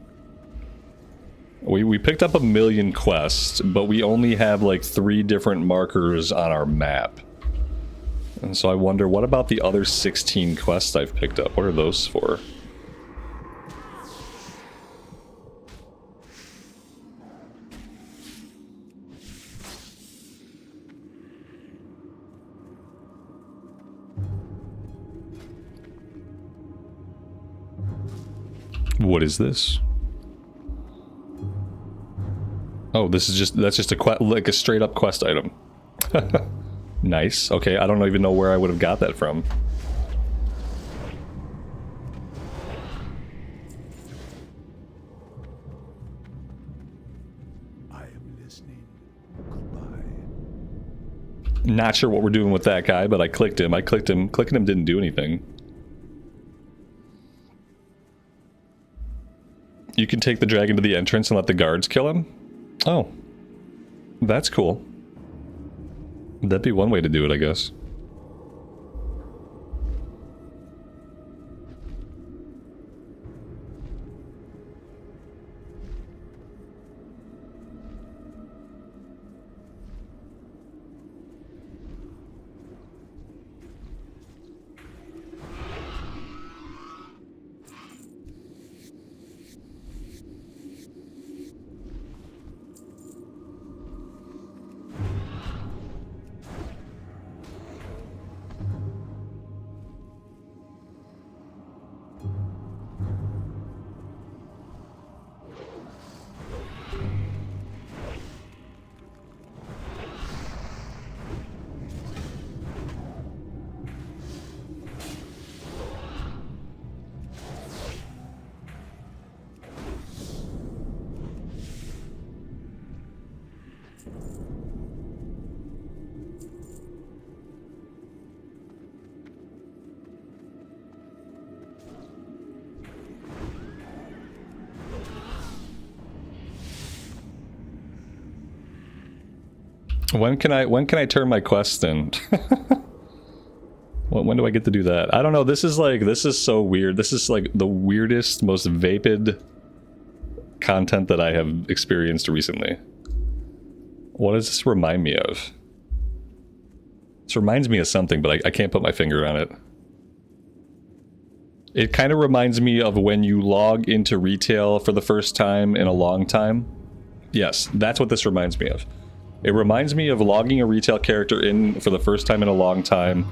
We picked up 1,000,000 quests, but we only have like 3 different markers on our map. And so I wonder, what about the other 16 quests I've picked up? What are those for? What is this? Oh, this is just, that's just a like a straight up quest item. Nice. Okay, I don't even know where I would have got that from. I am listening. Goodbye. Not sure what we're doing with that guy, but I clicked him. Clicking him didn't do anything. You can take the dragon to the entrance and let the guards kill him? Oh. That's cool. That'd be one way to do it, I guess. When can I turn my quest in? When do I get to do that? I don't know. This is so weird. This is like the weirdest, most vapid content that I have experienced recently. What does this remind me of? This reminds me of something, but I can't put my finger on it. It kind of reminds me of when you log into retail for the first time in a long time. Yes, that's what this reminds me of. It reminds me of logging a retail character in for the first time in a long time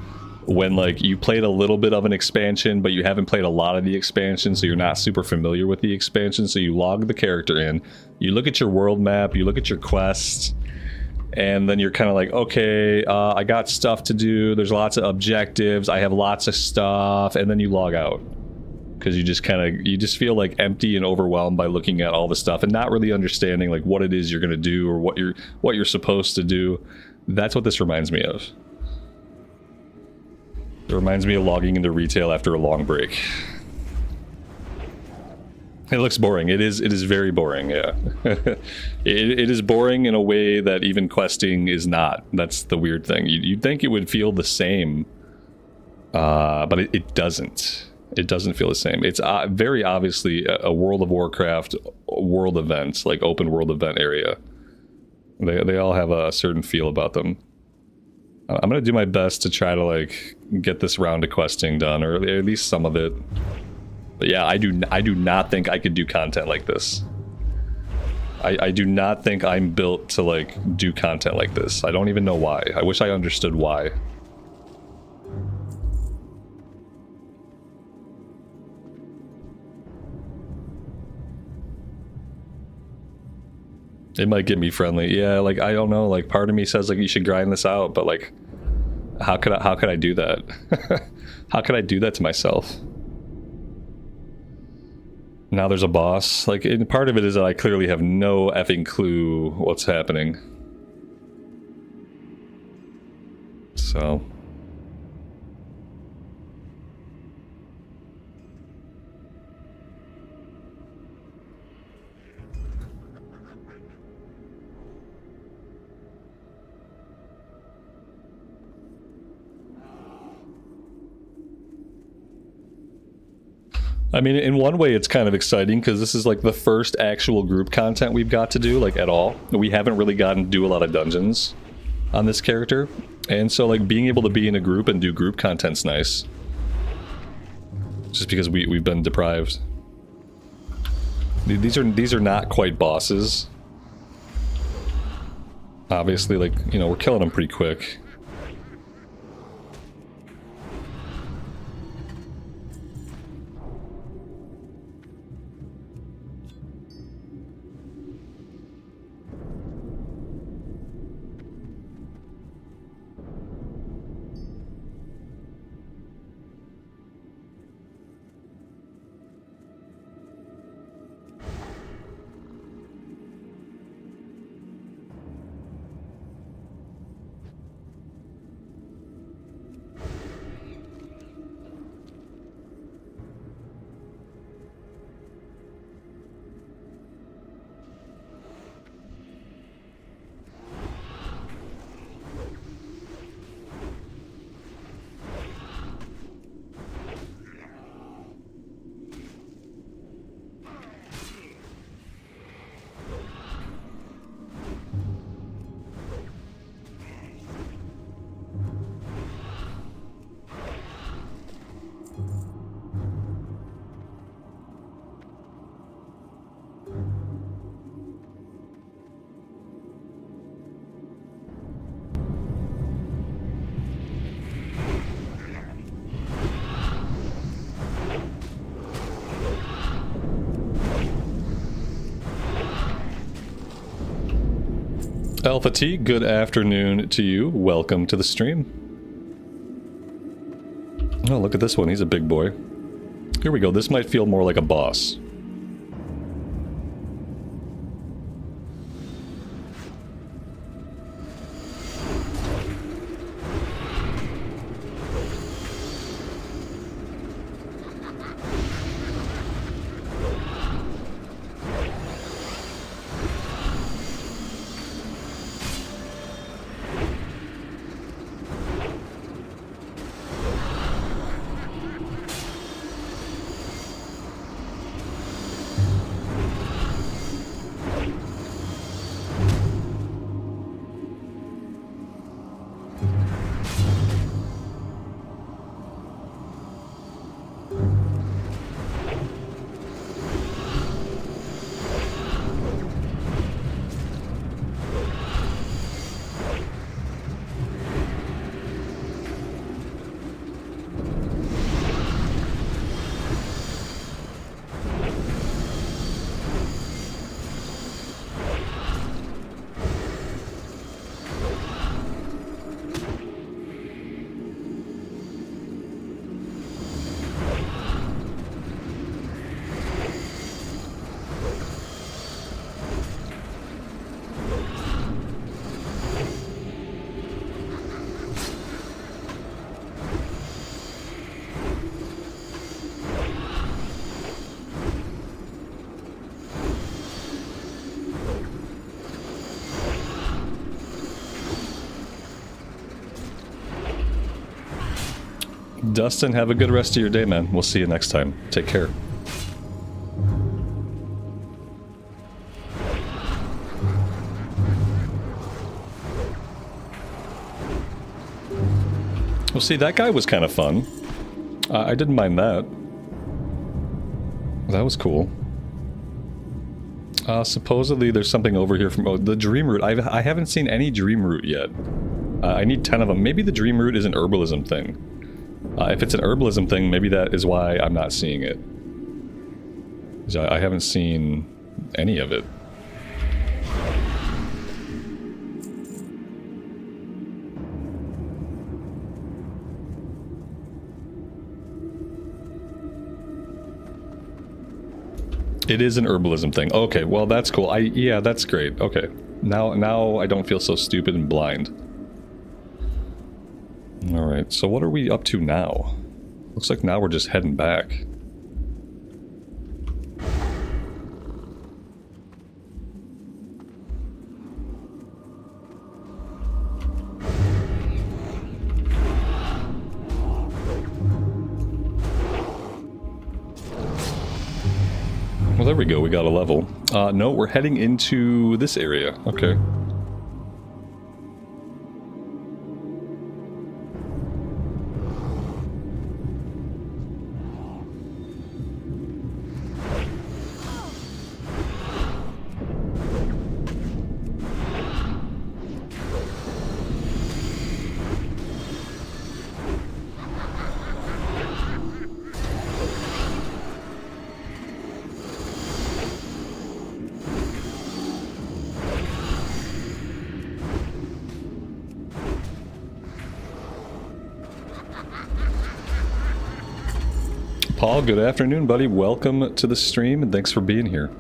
when like you played a little bit of an expansion, but you haven't played a lot of the expansion, so you're not super familiar with the expansion, so you log the character in, you look at your world map, you look at your quests, and then you're kind of like, okay, I got stuff to do, there's lots of objectives, I have lots of stuff, and then you log out. Because you just feel like empty and overwhelmed by looking at all the stuff and not really understanding like what it is you're gonna do or what you're supposed to do. That's what this reminds me of. It reminds me of logging into retail after a long break. It looks boring. It is very boring, yeah. it is boring in a way that even questing is not. That's the weird thing. You'd think it would feel the same, but it doesn't. It doesn't feel the same. It's very obviously a World of Warcraft world event, like open world event area. They all have a certain feel about them. I'm gonna do my best to try to like get this round of questing done, or at least some of it. But yeah, I do not think I could do content like this. I do not think I'm built to like do content like this. I don't even know why. I wish I understood why. It might get me friendly. Yeah, like I don't know, like part of me says like you should grind this out, but like how could I do that? How could I do that to myself? Now there's a boss. Like, and part of it is that I clearly have no effing clue what's happening. So. I mean, in one way it's kind of exciting because this is like the first actual group content we've got to do, like at all. We haven't really gotten to do a lot of dungeons on this character. And so like being able to be in a group and do group content's nice. Just because we've been deprived. These are not quite bosses. Obviously, like, you know, we're killing them pretty quick. Alpha T, good afternoon to you. Welcome to the stream. Oh, look at this one. He's a big boy. Here we go. This might feel more like a boss. Dustin, have a good rest of your day, man. We'll see you next time. Take care. Well, see, that guy was kind of fun. I didn't mind that. That was cool. Supposedly there's something over here from the dream root. I haven't seen any dream root yet. I need 10 of them. Maybe the dream root is an herbalism thing. If it's an herbalism thing, maybe that is why I'm not seeing it. 'Cause I haven't seen any of it. It is an herbalism thing. Okay, well that's cool. Yeah, that's great. Okay. Now I don't feel so stupid and blind. Alright, so what are we up to now? Looks like now we're just heading back. Well, there we go, we got a level. No, we're heading into this area. Okay. Paul, good afternoon, buddy. Welcome to the stream, and thanks for being here.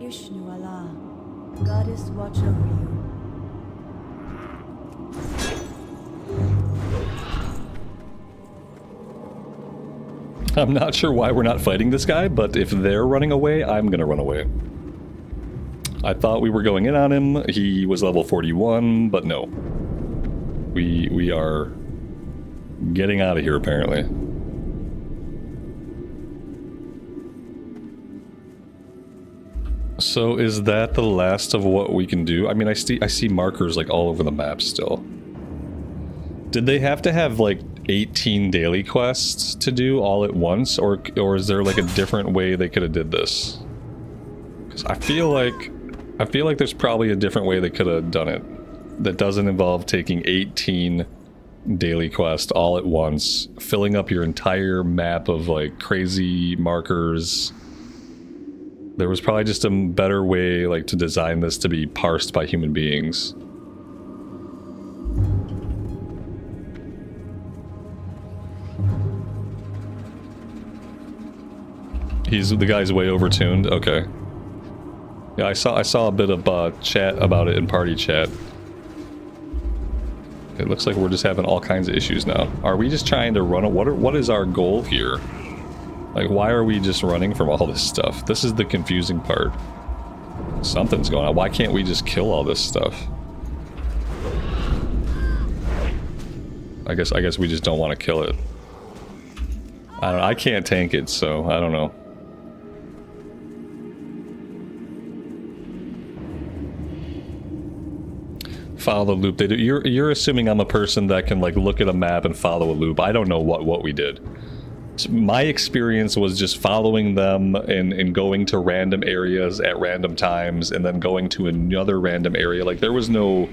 Ishnu Allah, Goddess watch over you. I'm not sure why we're not fighting this guy, but if they're running away, I'm gonna run away. I thought we were going in on him. He was level 41, but no. We are getting out of here, apparently. So is that the last of what we can do? I mean, I see markers like all over the map still. Did they have to have like 18 daily quests to do all at once, or is there like a different way they could have did this? Because I feel like there's probably a different way they could have done it that doesn't involve taking 18 daily quests all at once, filling up your entire map of like crazy markers. There was probably just a better way like to design this to be parsed by human beings. The guy's way overtuned. Okay. Yeah, I saw a bit of chat about it in party chat. It looks like we're just having all kinds of issues now. Are we just trying to run? What is our goal here? Like, why are we just running from all this stuff? This is the confusing part. Something's going on. Why can't we just kill all this stuff? I guess we just don't want to kill it. I don't know. I can't tank it, so I don't know. Follow the loop. They do. You're assuming I'm a person that can like look at a map and follow a loop. I don't know what we did. So my experience was just following them and going to random areas at random times, and then going to another random area. Like there was no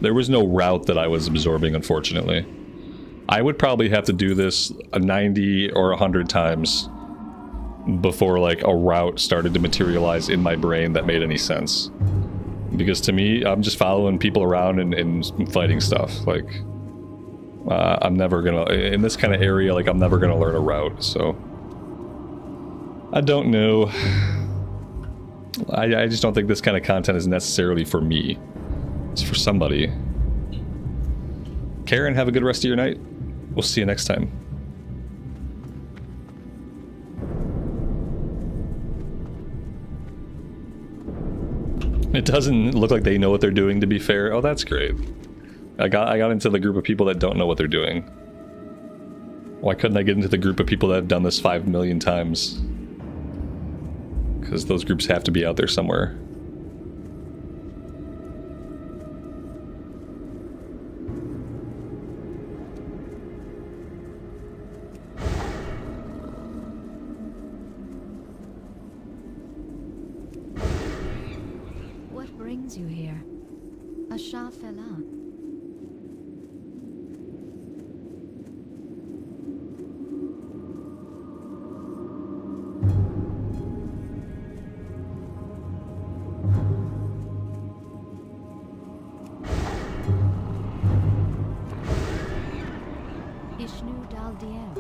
route that I was absorbing, unfortunately. I would probably have to do this 90 or 100 times before like a route started to materialize in my brain that made any sense. Because to me, I'm just following people around and fighting stuff. Like, I'm never gonna, in this kind of area, like I'm never gonna learn a route, so. I don't know. I just don't think this kind of content is necessarily for me. It's for somebody. Karen, have a good rest of your night. We'll see you next time. It doesn't look like they know what they're doing, to be fair. Oh, that's great. I got into the group of people that don't know what they're doing. Why couldn't I get into the group of people that have done this 5 million times? Because those groups have to be out there somewhere. What brings you here? A Shah Fela. Ishnu Dal Diem.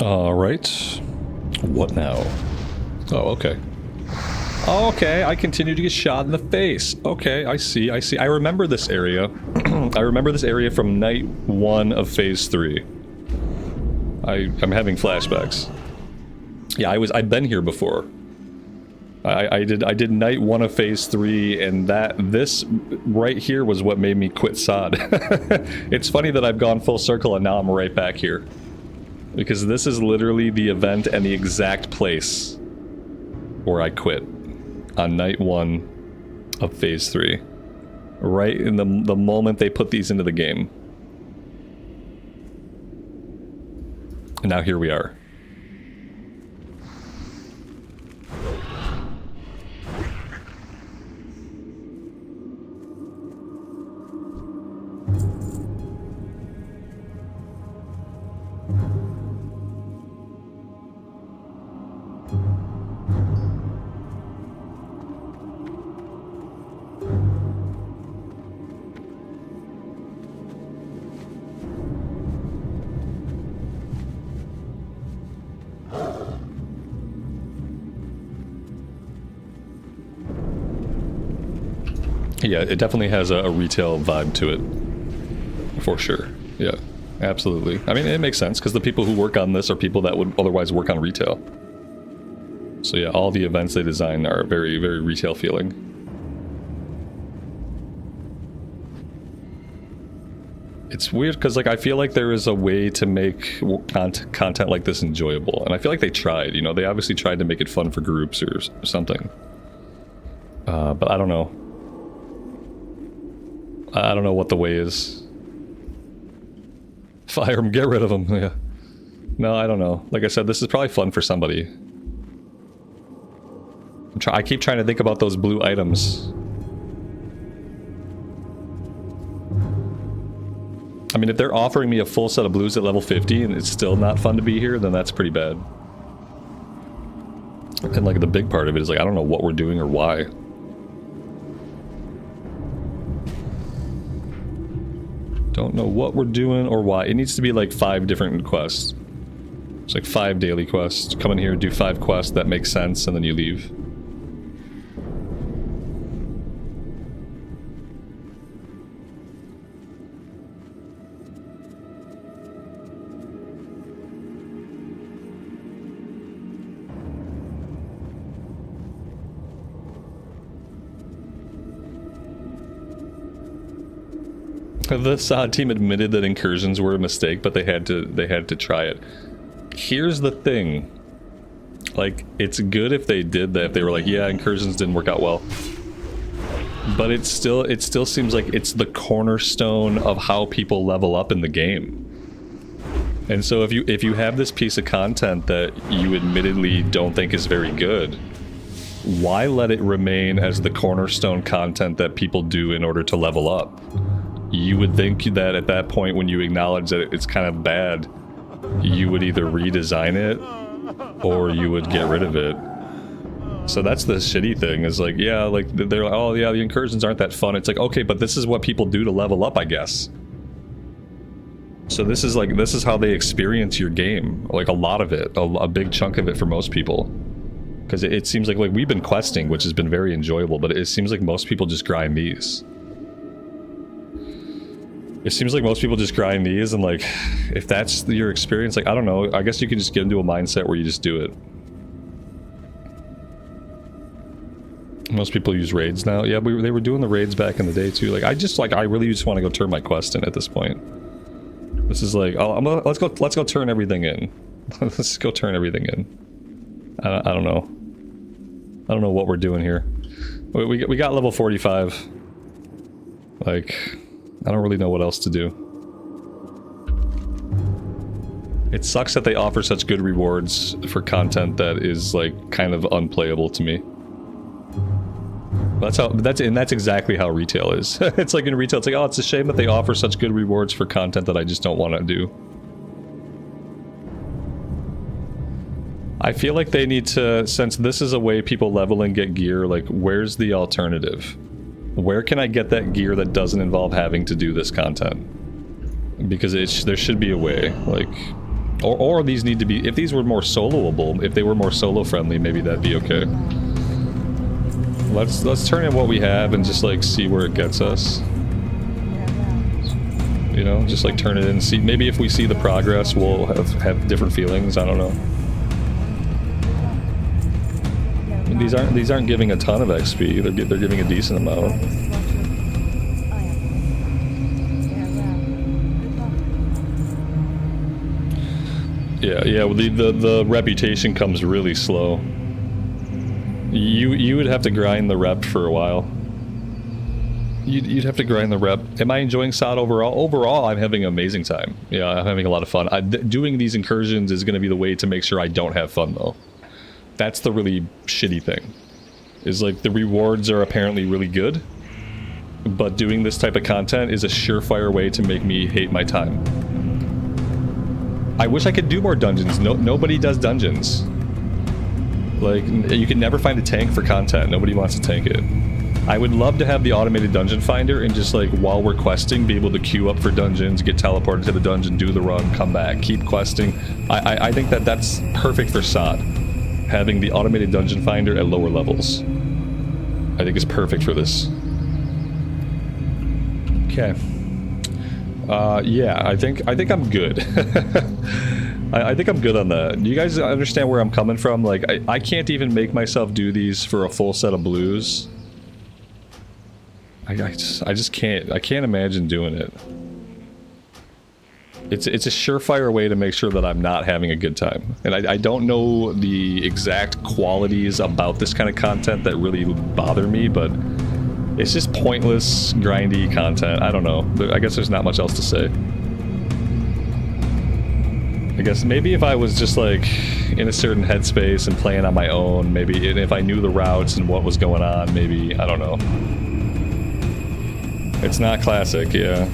Alright. What now? Oh, okay. Okay, I continue to get shot in the face. Okay, I see. I remember this area. I remember this area from night 1 of phase 3. I'm having flashbacks. Yeah, I'd been here before. I did night 1 of phase 3, and this right here was what made me quit SOD. It's funny that I've gone full circle and now I'm right back here. Because this is literally the event and the exact place where I quit on night 1 of phase 3. Right in the moment they put these into the game. And now here we are. Yeah, it definitely has a retail vibe to it. For sure. Yeah, absolutely. I mean, it makes sense, because the people who work on this are people that would otherwise work on retail. So yeah, all the events they design are very, very retail feeling. It's weird, because like I feel like there is a way to make content like this enjoyable. And I feel like they tried, you know, they obviously tried to make it fun for groups or something. But I don't know. I don't know what the way is. Fire him, get rid of him, yeah. No, I don't know. Like I said, this is probably fun for somebody. I keep trying to think about those blue items. I mean, if they're offering me a full set of blues at level 50 and it's still not fun to be here, then that's pretty bad. And like the big part of it is like, I don't know what we're doing or why. Don't know what we're doing or why. It needs to be like 5 different quests. It's like 5 daily quests. Come in here, do 5 quests that make sense, and then you leave. The SOD team admitted that incursions were a mistake, but they had to try it. Here's the thing. Like, it's good if they did that, if they were like, yeah, incursions didn't work out well. But it still seems like it's the cornerstone of how people level up in the game. And so if you have this piece of content that you admittedly don't think is very good, why let it remain as the cornerstone content that people do in order to level up? You would think that at that point, when you acknowledge that it's kind of bad, you would either redesign it or you would get rid of it. So that's the shitty thing, is like, yeah, like they're like, oh yeah, the incursions aren't that fun. It's like, okay, but this is what people do to level up, I guess. So this is how they experience your game, like a lot of it, a big chunk of it for most people. Because it seems like we've been questing, which has been very enjoyable, but it seems like most people just grind these. It seems like most people just grind these, and like, if that's your experience, like, I don't know, I guess you can just get into a mindset where you just do it. Most people use raids now. Yeah, they were doing the raids back in the day too. Like, I really just want to go turn my quest in at this point. This is like, oh, let's go turn everything in. Let's go turn everything in. I don't know. I don't know what we're doing here. We got level 45. Like, I don't really know what else to do. It sucks that they offer such good rewards for content that is like kind of unplayable to me. That's exactly how retail is. It's like in retail, it's like, oh, it's a shame that they offer such good rewards for content that I just don't want to do. I feel like they need to, since this is a way people level and get gear, like, where's the alternative? Where can I get that gear that doesn't involve having to do this content? Because there should be a way, like, or these need to be, if these were more soloable, if they were more solo friendly, maybe that'd be okay. Let's turn in what we have and just like see where it gets us. You know, just like turn it in and see. Maybe if we see the progress, we'll have different feelings. I don't know. I mean, these aren't giving a ton of XP. They're giving a decent amount. Yeah. Well, the reputation comes really slow. You would have to grind the rep for a while. You'd have to grind the rep. Am I enjoying SOD overall? Overall, I'm having an amazing time. Yeah, I'm having a lot of fun. Doing these incursions is going to be the way to make sure I don't have fun, though. That's the really shitty thing. Is like, the rewards are apparently really good, but doing this type of content is a surefire way to make me hate my time. I wish I could do more dungeons. Nobody does dungeons. Like, you can never find a tank for content. Nobody wants to tank it. I would love to have the automated dungeon finder and just like, while we're questing, be able to queue up for dungeons, get teleported to the dungeon, do the run, come back, keep questing. I think that's perfect for SOD. Having the automated dungeon finder at lower levels, I think is perfect for this. Okay. Yeah, I think I'm good. I think I'm good on that. Do you guys understand where I'm coming from? Like, I can't even make myself do these for a full set of blues. I just can't. I can't imagine doing it. It's a surefire way to make sure that I'm not having a good time. And I don't know the exact qualities about this kind of content that really bother me, but it's just pointless, grindy content. I don't know. I guess there's not much else to say. I guess maybe if I was just like in a certain headspace and playing on my own, maybe, and if I knew the routes and what was going on, maybe, I don't know. It's not classic, yeah.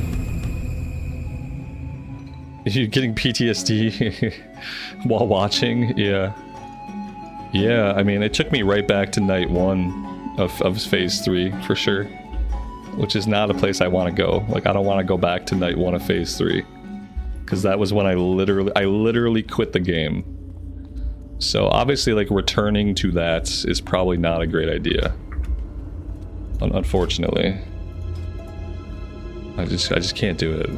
You're getting PTSD while watching? Yeah. Yeah, I mean, it took me right back to night 1 of phase 3, for sure. Which is not a place I want to go. Like, I don't want to go back to night 1 of phase 3. Because that was when I literally quit the game. So obviously, like, returning to that is probably not a great idea. Unfortunately. I just can't do it.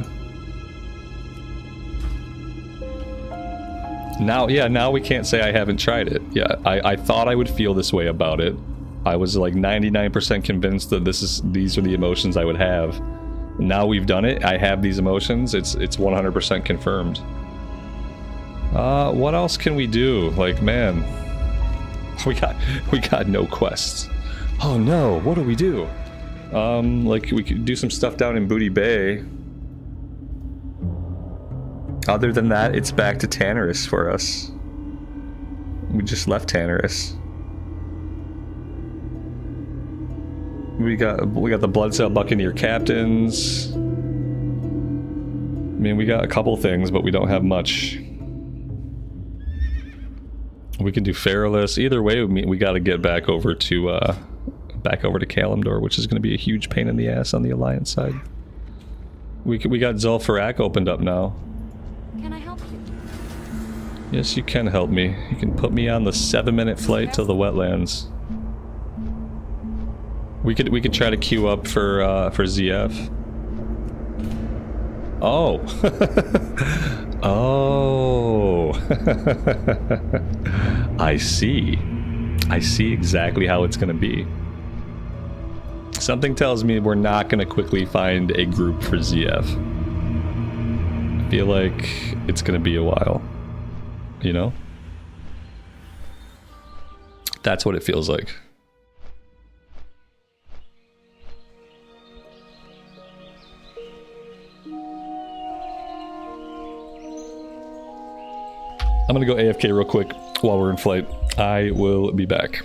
Now, yeah, now we can't say I haven't tried it. Yeah, I thought I would feel this way about it. I was like 99% convinced that these are the emotions I would have Now we've done it. I have these emotions. It's 100% confirmed. What else can we do? Like, man, we got no quests. Oh no, what do we do? Like we could do some stuff down in Booty Bay. Other than that, it's back to Tanaris for us. We just left Tanaris. We got the Bloodsail Buccaneer captains. I mean, we got a couple things, but we don't have much. We can do Feralus. Either way, we got to get back over to Kalimdor, which is going to be a huge pain in the ass on the Alliance side. We got Zul'Farrak opened up now. Can I help you? Yes, you can help me. You can put me on the 7-minute flight to the wetlands. We could try to queue up for ZF. Oh. Oh. I see. I see exactly how it's gonna be. Something tells me we're not gonna quickly find a group for ZF. I feel like it's gonna be a while. You know? That's what it feels like. I'm gonna go AFK real quick while we're in flight. I will be back.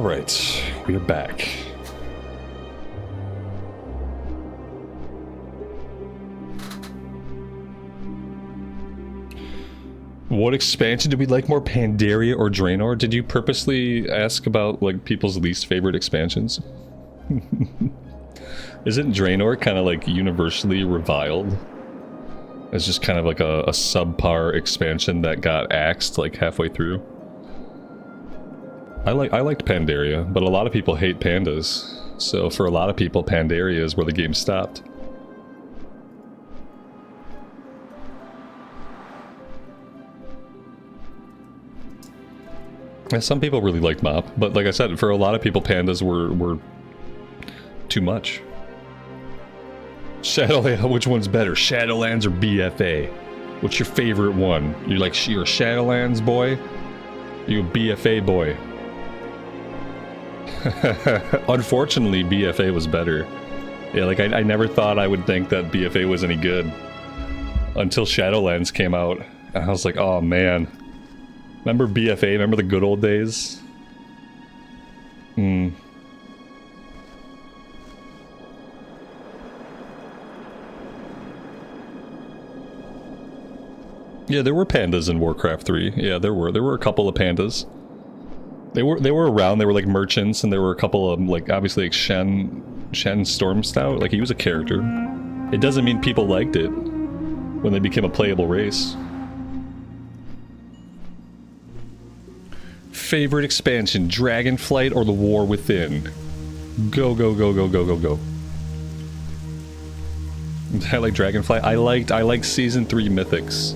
Alright, we are back. What expansion do we like more, Pandaria or Draenor? Did you purposely ask about like people's least favorite expansions? Isn't Draenor kind of like universally reviled? It's just kind of like a subpar expansion that got axed like halfway through. I liked Pandaria, but a lot of people hate pandas. So for a lot of people, Pandaria is where the game stopped. And some people really liked Mop, but like I said, for a lot of people, pandas were too much. Shadowlands, which one's better, Shadowlands or BFA? What's your favorite one? You're like, you're a Shadowlands boy? You a BFA boy? Unfortunately, BFA was better. Yeah, like I never thought I would think that BFA was any good until Shadowlands came out. And I was like, oh man. Remember BFA? Remember the good old days? Hmm. Yeah, there were pandas in Warcraft 3. Yeah, there were a couple of pandas. They were around. They were like merchants, and there were a couple of like obviously like Shen Stormstout. Like he was a character. It doesn't mean people liked it when they became a playable race. Favorite expansion, Dragonflight or the War Within? Go, go, go, go, go, go, go. I like Dragonflight. I liked Season 3 Mythics.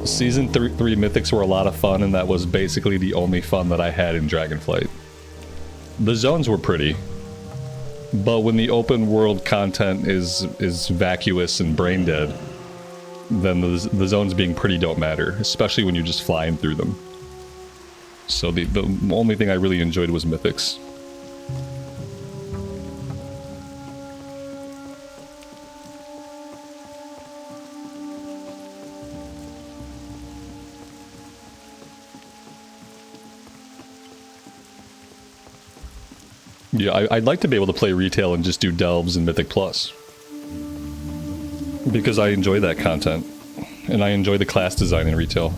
Season 3 Mythics were a lot of fun, and that was basically the only fun that I had in Dragonflight. The zones were pretty, but when the open world content is vacuous and brain dead, then the zones being pretty don't matter, especially when you're just flying through them. So the only thing I really enjoyed was Mythics. Yeah, I'd like to be able to play retail and just do delves in Mythic Plus. Because I enjoy that content. And I enjoy the class design in retail.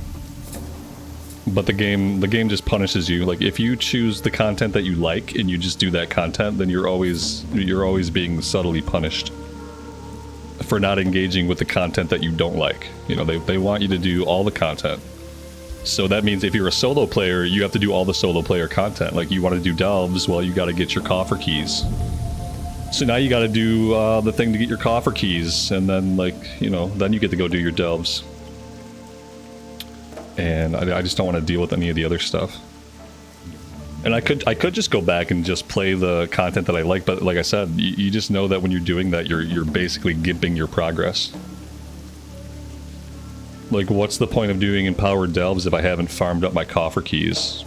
But the game just punishes you. Like, if you choose the content that you like and you just do that content, then you're always being subtly punished for not engaging with the content that you don't like. You know, they want you to do all the content. So that means if you're a solo player, you have to do all the solo player content. Like, you want to do delves, well, you got to get your coffer keys. So now you got to do the thing to get your coffer keys, and then, like, you know, then you get to go do your delves. And I just don't want to deal with any of the other stuff. And I could just go back and just play the content that I like, but like I said, you just know that when you're doing that, you're basically gimping your progress. Like, what's the point of doing empowered delves if I haven't farmed up my coffer keys?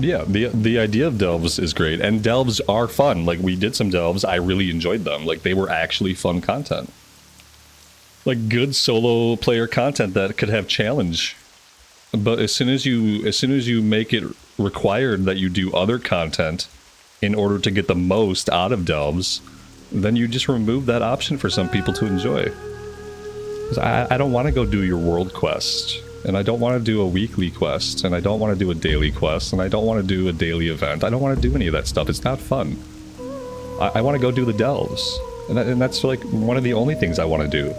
Yeah, the idea of delves is great, and delves are fun. Like, we did some delves, I really enjoyed them. Like, they were actually fun content. Like, good solo player content that could have challenge. But as soon as you make it required that you do other content in order to get the most out of delves, then you just remove that option for some people to enjoy. 'Cause I don't want to go do your world quest. And I don't want to do a weekly quest, and I don't want to do a daily quest, and I don't want to do a daily event. I don't want to do any of that stuff. It's not fun. I want to go do the delves. And that's like one of the only things I want to do.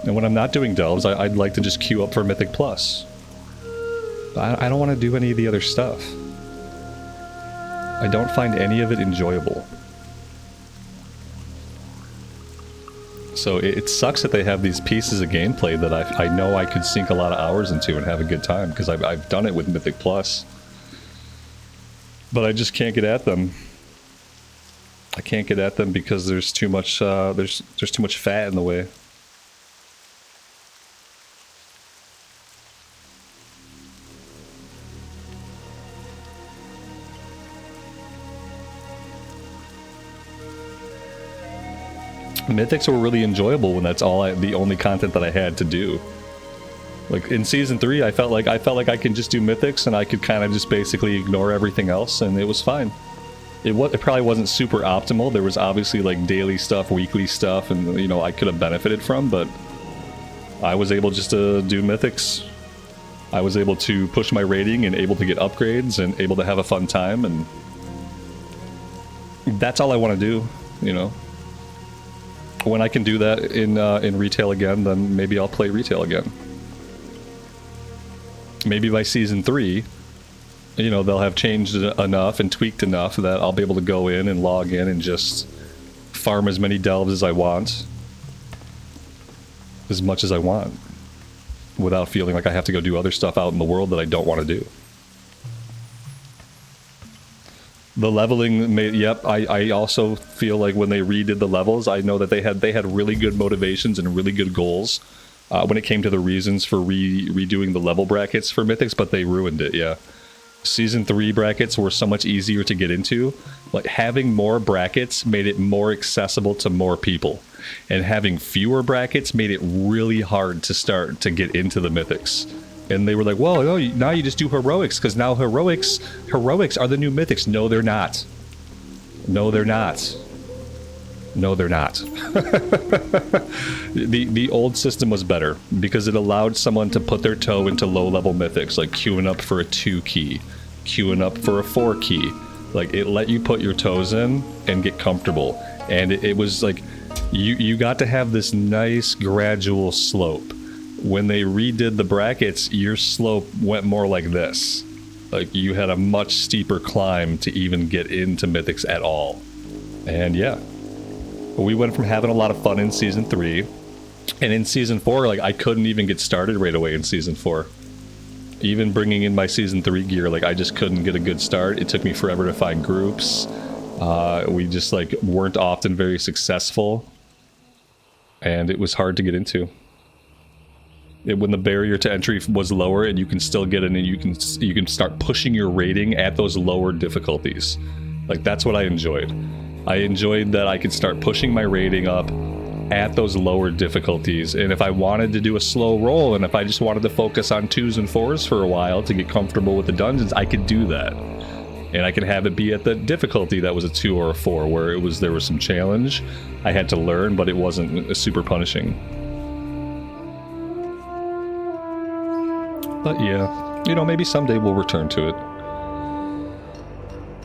And when I'm not doing delves, I'd like to just queue up for Mythic Plus. I don't want to do any of the other stuff. I don't find any of it enjoyable. So it sucks that they have these pieces of gameplay that I know I could sink a lot of hours into and have a good time, because I've done it with Mythic Plus. But I just can't get at them. I can't get at them because there's too much there's too much fat in the way. Mythics were really enjoyable when that's the only content that I had to do. Like in season 3, I felt like I could just do mythics and I could kind of just basically ignore everything else, and it was fine. It probably wasn't super optimal. There was obviously like daily stuff, weekly stuff, and you know, I could have benefited from, but I was able just to do mythics. I was able to push my rating and able to get upgrades and able to have a fun time, and that's all I want to do, you know. When I can do that in retail again, then maybe I'll play retail again. Maybe by season 3, you know, they'll have changed enough and tweaked enough that I'll be able to go in and log in and just farm as many delves as I want. As much as I want. Without feeling like I have to go do other stuff out in the world that I don't want to do. The leveling made, yep, I also feel like when they redid the levels, I know that they had really good motivations and really good goals when it came to the reasons for redoing the level brackets for Mythics, but they ruined it, yeah. Season 3 brackets were so much easier to get into. Like, having more brackets made it more accessible to more people. And having fewer brackets made it really hard to start to get into the Mythics. And they were like, well, no, now you just do heroics, because now heroics are the new mythics. No, they're not. No, they're not. No, they're not. The old system was better, because it allowed someone to put their toe into low-level mythics, like queuing up for a 2 key, queuing up for a 4 key. Like, it let you put your toes in and get comfortable. And it was like, you got to have this nice gradual slope. When they redid the brackets, your slope went more like this. Like, you had a much steeper climb to even get into Mythics at all. And yeah. We went from having a lot of fun in Season 3, and in Season 4, like, I couldn't even get started right away in Season 4. Even bringing in my Season 3 gear, like, I just couldn't get a good start. It took me forever to find groups. We just, like, weren't often very successful. And it was hard to get into. When the barrier to entry was lower and you can still get in and you can start pushing your rating at those lower difficulties. Like, that's what I enjoyed. I enjoyed that I could start pushing my rating up at those lower difficulties, and if I wanted to do a slow roll and if I just wanted to focus on 2s and 4s for a while to get comfortable with the dungeons, I could do that. And I could have it be at the difficulty that was a 2 or a 4, where there was some challenge I had to learn, but it wasn't super punishing. But yeah, you know, maybe someday we'll return to it.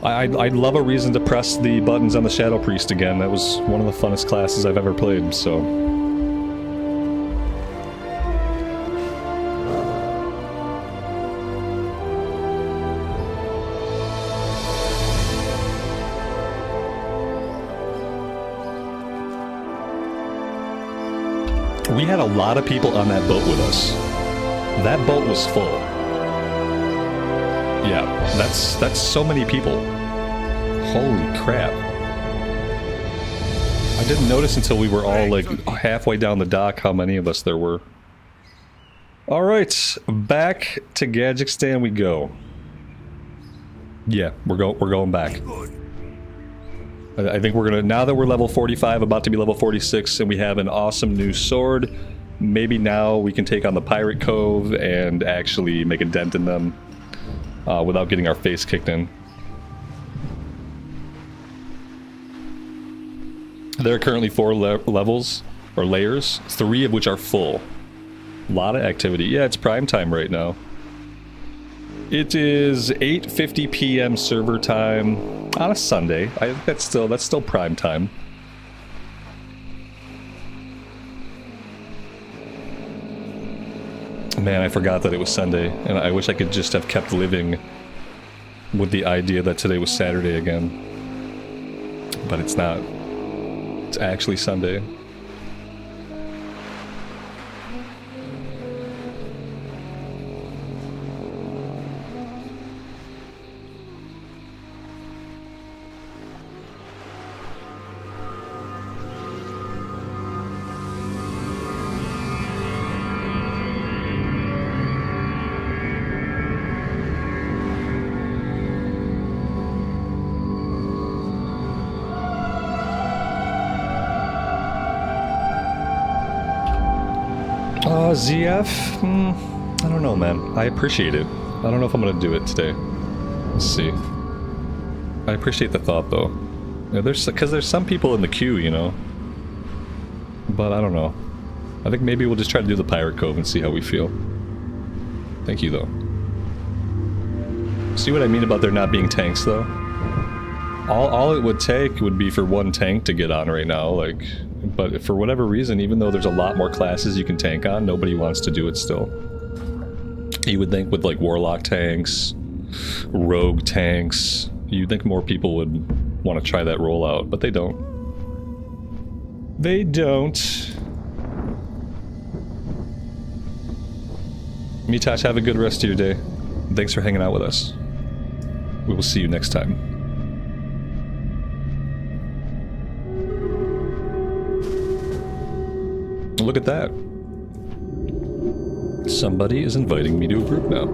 I'd love a reason to press the buttons on the Shadow Priest again. That was one of the funnest classes I've ever played, so... We had a lot of people on that boat with us. That boat was full. Yeah, that's so many people. Holy crap. I didn't notice until we were all like halfway down the dock how many of us there were. Alright, back to Gadgetzan we go. Yeah, we're going back. I think we're gonna, now that we're level 45, about to be level 46, and we have an awesome new sword, maybe now we can take on the Pirate Cove and actually make a dent in them without getting our face kicked in. There are currently 4 levels, or layers, 3 of which are full. A lot of activity. Yeah, it's prime time right now. It is 8:50 p.m. server time on a Sunday. That's still prime time. Man, I forgot that it was Sunday, and I wish I could just have kept living with the idea that today was Saturday again. But it's not. It's actually Sunday. ZF? I don't know, man. I appreciate it. I don't know if I'm gonna do it today. Let's see. I appreciate the thought, though. Yeah, because there's some people in the queue, you know. But I don't know. I think maybe we'll just try to do the Pirate Cove and see how we feel. Thank you, though. See what I mean about there not being tanks, though? All it would take would be for one tank to get on right now, like... But for whatever reason, even though there's a lot more classes you can tank on, nobody wants to do it still. You would think with, like, Warlock tanks, Rogue tanks, you'd think more people would want to try that rollout, but they don't. They don't. Mitash, have a good rest of your day. Thanks for hanging out with us. We will see you next time. Look at that. Somebody is inviting me to a group now.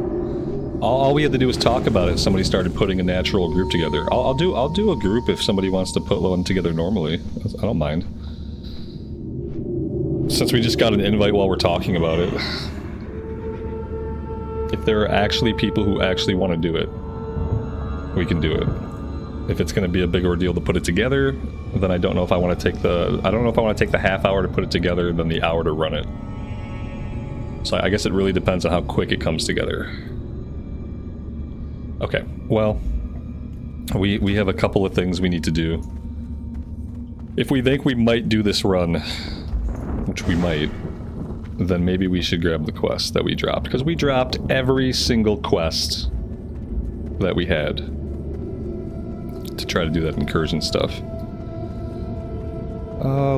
All we had to do was talk about it. Somebody started putting a natural group together. I'll do a group if somebody wants to put one together normally. I don't mind. Since we just got an invite while we're talking about it. If there are actually people who actually want to do it, we can do it. If it's going to be a big ordeal to put it together, then I don't know if I want to take the half hour to put it together and then the hour to run it. So I guess it really depends on how quick it comes together. Okay, well, we have a couple of things we need to do. If we think we might do this run, which we might, then maybe we should grab the quest that we dropped, because we dropped every single quest that we had to try to do that incursion stuff.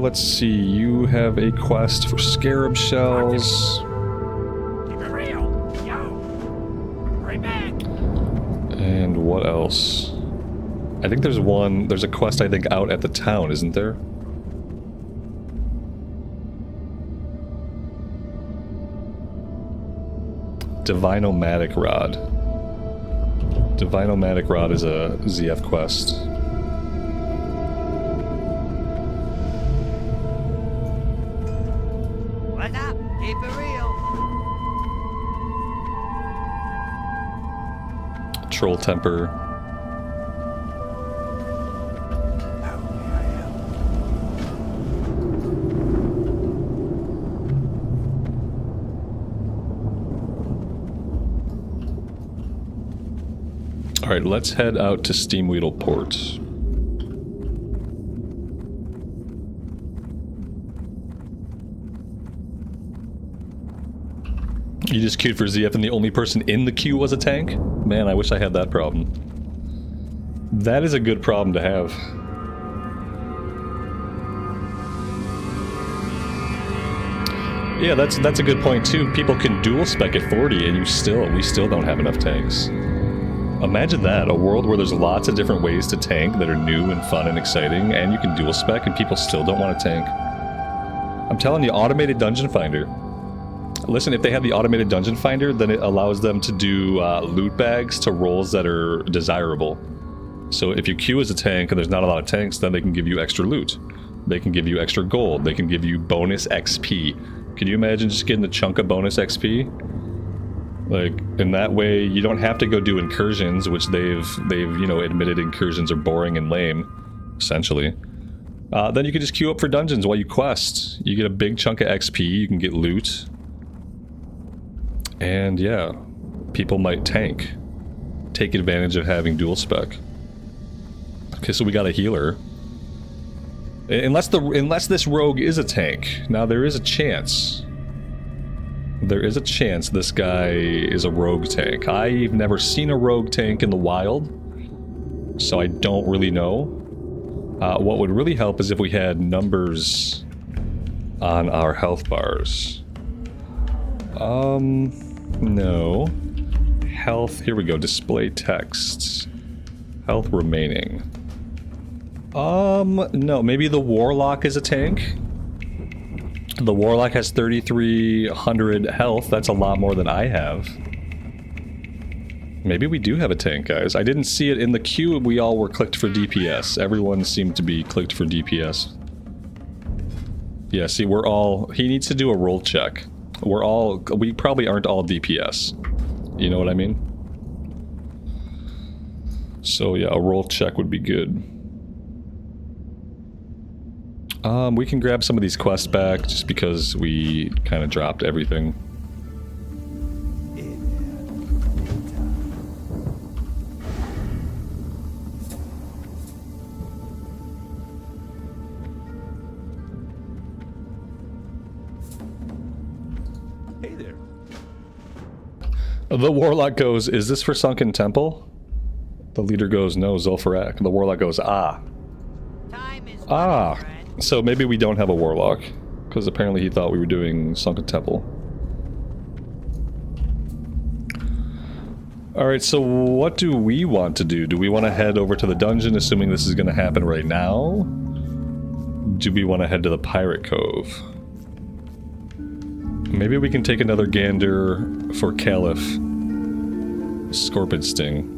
Let's see, you have a quest for scarab shells. Keep it real, yo. Right back. And what else? I think there's a quest I think out at the town, isn't there? Divinomatic Rod. Divinomatic Rod is a ZF quest. What's up? Keep it real. Troll Temper. How may I help? Alright, let's head out to Steamweedle Port. You just queued for ZF and the only person in the queue was a tank? Man, I wish I had that problem. That is a good problem to have. Yeah, that's a good point too. People can dual spec at 40 and we still don't have enough tanks. Imagine that, a world where there's lots of different ways to tank that are new and fun and exciting, and you can dual spec and people still don't want to tank. I'm telling you, automated dungeon finder. Listen, if they have the automated dungeon finder, then it allows them to do loot bags to roles that are desirable. So if you queue as a tank and there's not a lot of tanks, then they can give you extra loot. They can give you extra gold. They can give you bonus XP. Can you imagine just getting a chunk of bonus XP? Like, in that way, you don't have to go do incursions, which they've you know, admitted incursions are boring and lame, essentially. Then you can just queue up for dungeons while you quest. You get a big chunk of XP, you can get loot. And yeah, people might tank. Take advantage of having dual spec. Okay, so we got a healer. Unless this rogue is a tank. Now there is a chance. There is a chance this guy is a rogue tank. I've never seen a rogue tank in the wild, so I don't really know. What would really help is if we had numbers on our health bars. No. Health, here we go, display text. Health remaining. No, maybe the Warlock is a tank? The Warlock has 3,300 health, that's a lot more than I have. Maybe we do have a tank, guys. I didn't see it in the queue, we all were clicked for DPS. Everyone seemed to be clicked for DPS. Yeah, see, we're all... He needs to do a roll check. We probably aren't all DPS. You know what I mean? So yeah, a roll check would be good. We can grab some of these quests back just because we kind of dropped everything. Hey there. The Warlock goes, is this for Sunken Temple? The leader goes, no, Zul'Farrak. The Warlock goes, ah. Time is Ah. money, friend. So maybe we don't have a Warlock. Because apparently he thought we were doing Sunken Temple. Alright, so what do we want to do? Do we want to head over to the dungeon, assuming this is going to happen right now? Do we want to head to the Pirate Cove? Maybe we can take another gander for Caliph. Scorpion Sting.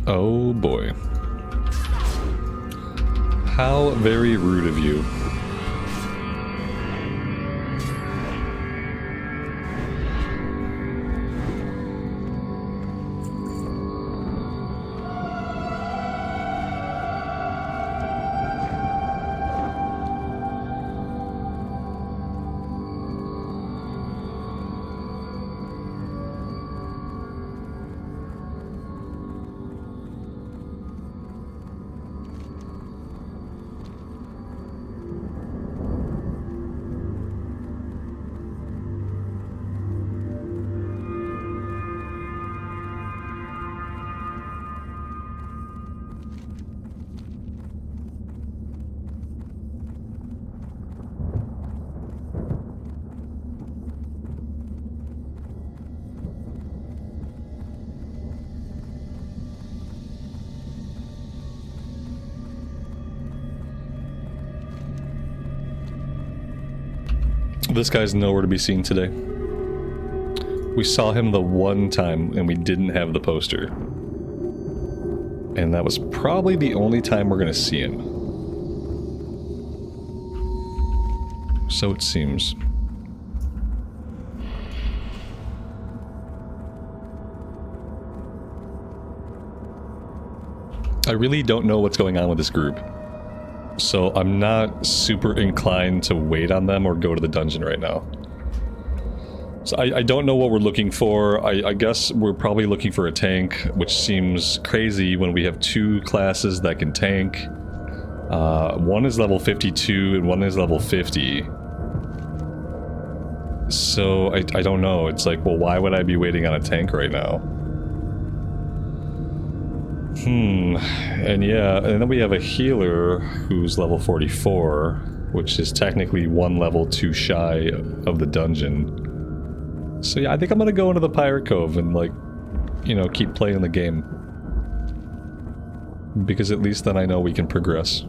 Oh boy. How very rude of you. This guy's nowhere to be seen today. We saw him the one time and we didn't have the poster. And that was probably the only time we're gonna see him. So it seems. I really don't know what's going on with this group. So I'm not super inclined to wait on them or go to the dungeon right now. So I don't know what we're looking for. I guess we're probably looking for a tank, which seems crazy when we have two classes that can tank. One is level 52 and one is level 50. So I don't know. It's like, well, why would I be waiting on a tank right now? And yeah, and then we have a healer who's level 44, which is technically one level too shy of the dungeon. So yeah, I think I'm gonna go into the Pirate Cove and, like, you know, keep playing the game. Because at least then I know we can progress.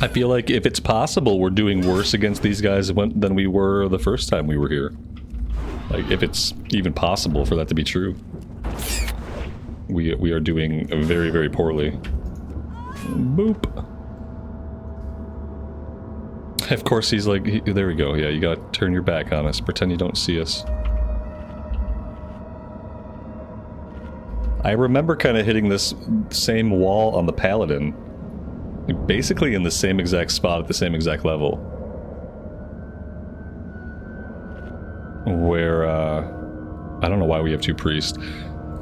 I feel like if it's possible, we're doing worse against these guys than we were the first time we were here. Like, if it's even possible for that to be true. We are doing very, very poorly. Boop. Of course he's like, there we go, yeah, you gotta turn your back on us, pretend you don't see us. I remember kind of hitting this same wall on the Paladin, basically in the same exact spot at the same exact level. Where, I don't know why we have 2 priests,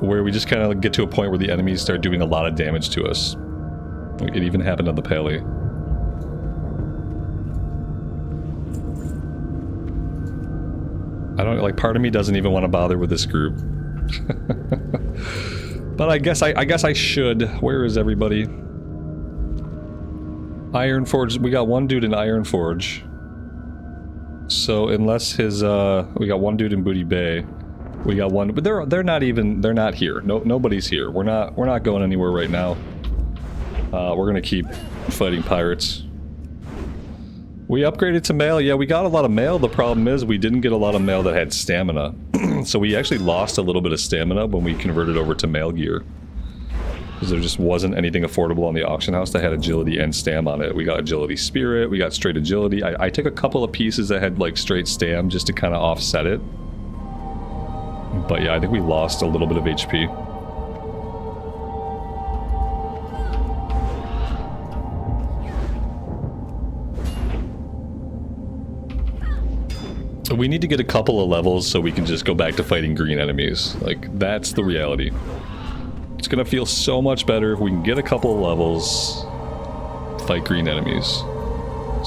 where we just kind of get to a point where the enemies start doing a lot of damage to us. It even happened on the Pally. I don't, like, part of me doesn't even want to bother with this group. But I guess I should. Where is everybody? Ironforge, we got one dude in Ironforge. So unless his we got one dude in Booty Bay. We got one, but they're not here. Nobody's here. We're not going anywhere right now. We're gonna keep fighting pirates. We upgraded to mail. Yeah, we got a lot of mail. The problem is we didn't get a lot of mail that had stamina. So we actually lost a little bit of stamina when we converted over to mail gear. Because there just wasn't anything affordable on the auction house that had agility and stam on it. We got agility spirit, we got straight agility. I took a couple of pieces that had like straight stam just to kind of offset it. But yeah, I think we lost a little bit of HP. We need to get a couple of levels so we can just go back to fighting green enemies. Like, that's the reality. It's gonna feel so much better if we can get a couple of levels, fight green enemies.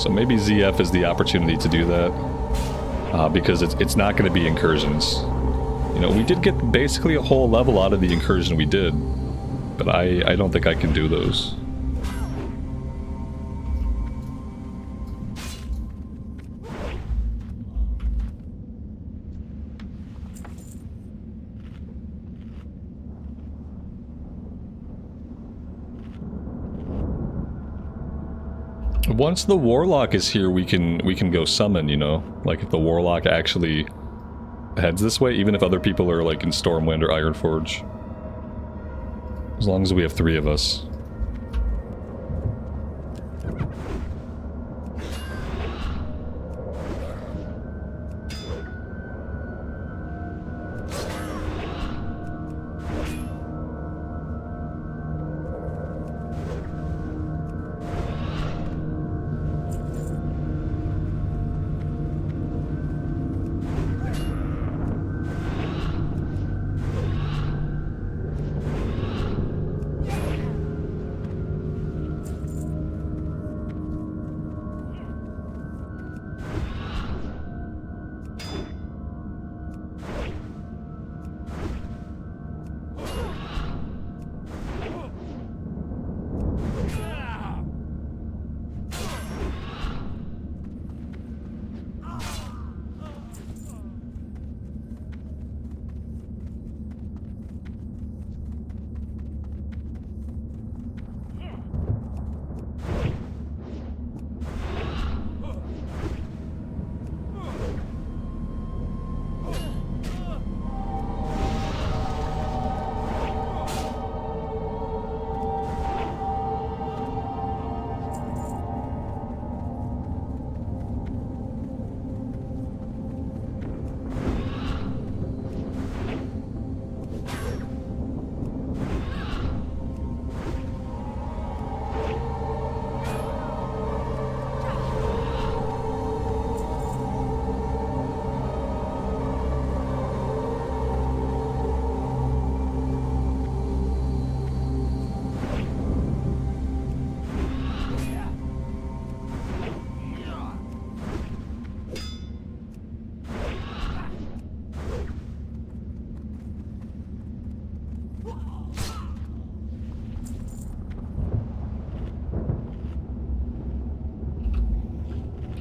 So maybe ZF is the opportunity to do that. Because it's not gonna be incursions. You know, we did get basically a whole level out of the incursion we did. But I don't think I can do those. Once the Warlock is here, we can go summon, you know? Like, if the Warlock actually heads this way, even if other people are, like, in Stormwind or Ironforge. As long as we have 3 of us.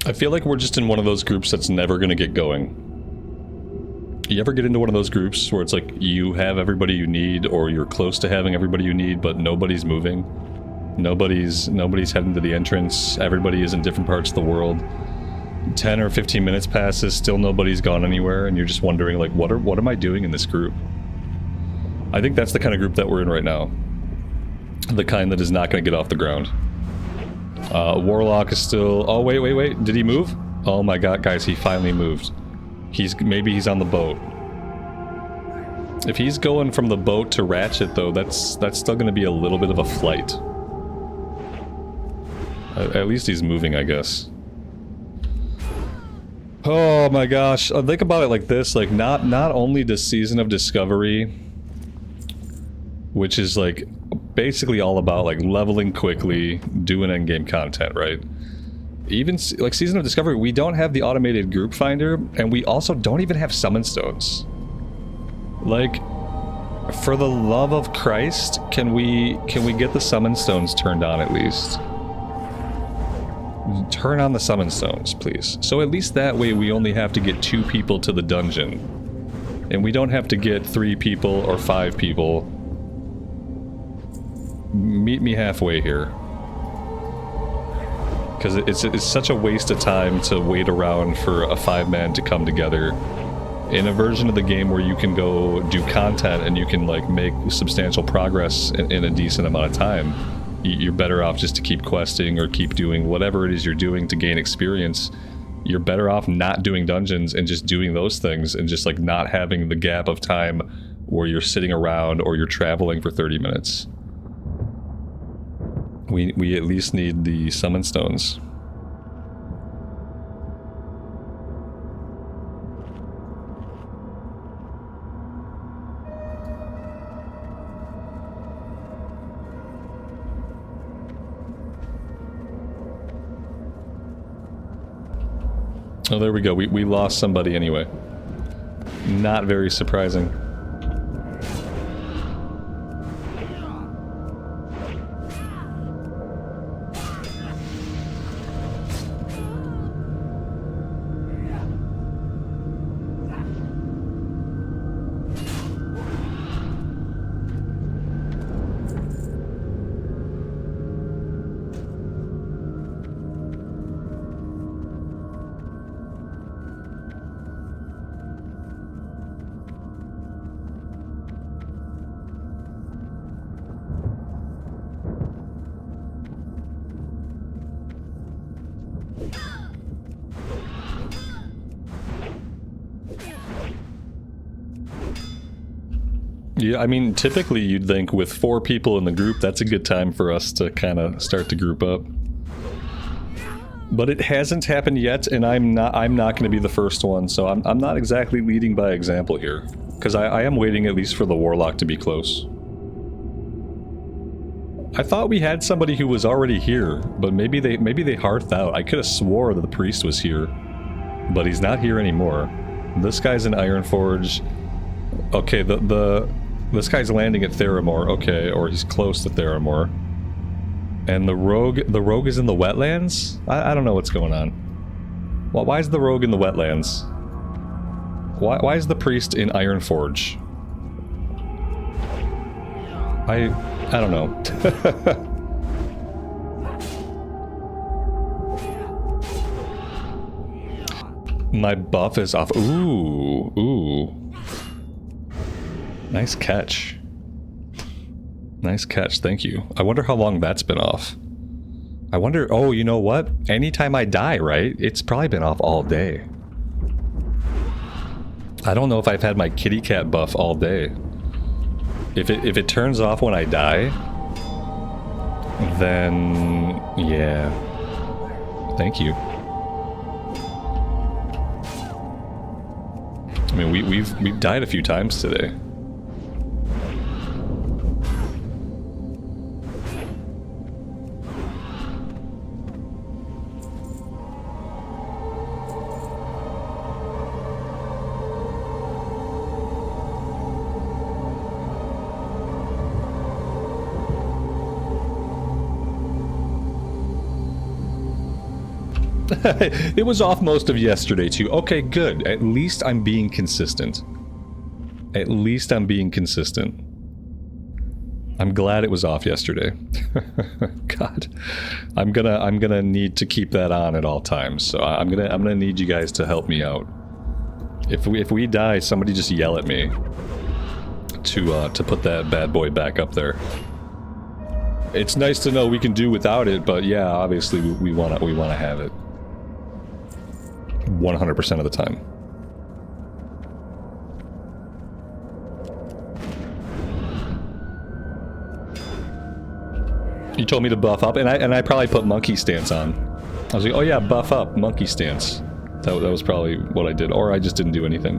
I feel like we're just in one of those groups that's never gonna get going. You ever get into one of those groups where it's like you have everybody you need, or you're close to having everybody you need, but nobody's moving? Nobody's heading to the entrance. Everybody is in different parts of the world. 10 or 15 minutes passes, still nobody's gone anywhere, and you're just wondering, like, what am I doing in this group? I think that's the kind of group that we're in right now. The kind that is not going to get off the ground. Warlock is still... Oh, wait. Did he move? Oh my god, guys, he finally moved. Maybe he's on the boat. If he's going from the boat to Ratchet, though, that's still going to be a little bit of a flight. At least he's moving, I guess. Oh my gosh, think about it like this, like, not only does Season of Discovery, which is, like, basically all about, like, leveling quickly, doing endgame content, right? Even, like, Season of Discovery, we don't have the automated group finder, and we also don't even have summon stones. Like, for the love of Christ, can we get the summon stones turned on at least? Turn on the summon stones, please. So at least that way we only have to get 2 people to the dungeon. And we don't have to get 3 people or 5 people. Meet me halfway here. Because it's such a waste of time to wait around for a 5-man to come together. In a version of the game where you can go do content and you can, like, make substantial progress in a decent amount of time, you're better off just to keep questing or keep doing whatever it is you're doing to gain experience. You're better off not doing dungeons and just doing those things and just, like, not having the gap of time where you're sitting around or you're traveling for 30 minutes. We at least need the summon stones. Oh, there we go. We lost somebody anyway. Not very surprising. Yeah, I mean, typically you'd think with 4 people in the group, that's a good time for us to kind of start to group up. But it hasn't happened yet, and I'm not going to be the first one, so I'm not exactly leading by example here. Because I am waiting at least for the Warlock to be close. I thought we had somebody who was already here, but maybe they hearthed out. I could have swore that the priest was here, but he's not here anymore. This guy's in Ironforge. Okay, this guy's landing at Theramore, okay, or he's close to Theramore. And the rogue is in the wetlands? I don't know what's going on. Well, why is the rogue in the wetlands? Why is the priest in Ironforge? I don't know. My buff is off. Ooh. Nice catch. Nice catch, thank you. I wonder how long that's been off. I wonder, oh, you know what? Anytime I die, right? It's probably been off all day. I don't know if I've had my kitty cat buff all day. If it turns off when I die, then yeah. Thank you. I mean, we've died a few times today. It was off most of yesterday too. Okay, good. At least I'm being consistent. At least I'm being consistent. I'm glad it was off yesterday. God, I'm gonna need to keep that on at all times. So I'm gonna need you guys to help me out. If we die, somebody just yell at me to put that bad boy back up there. It's nice to know we can do without it, but yeah, obviously we wanna have it 100% of the time. You told me to buff up, and I probably put monkey stance on. I was like, oh yeah, buff up, monkey stance. That was probably what I did, or I just didn't do anything.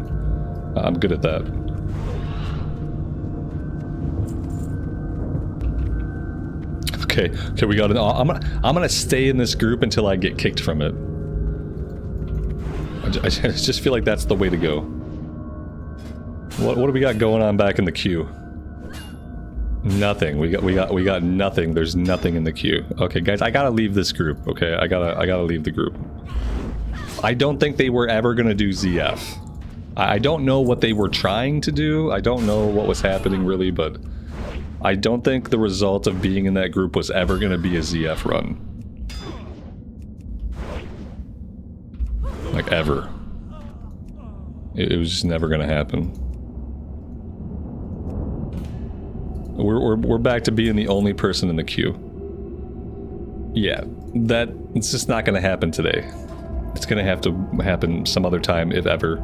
I'm good at that. Okay, we got an. I'm gonna stay in this group until I get kicked from it. I just feel like that's the way to go. What do we got going on back in the queue? Nothing. We got nothing. There's nothing in the queue. Okay, guys, I gotta leave this group. Okay, I gotta leave the group. I don't think they were ever gonna do ZF. I don't know what they were trying to do. I don't know what was happening really, but I don't think the result of being in that group was ever gonna be a ZF run. Like ever. It was just never gonna happen. We're back to being the only person in the queue. Yeah, it's just not gonna happen today. It's gonna have to happen some other time, if ever.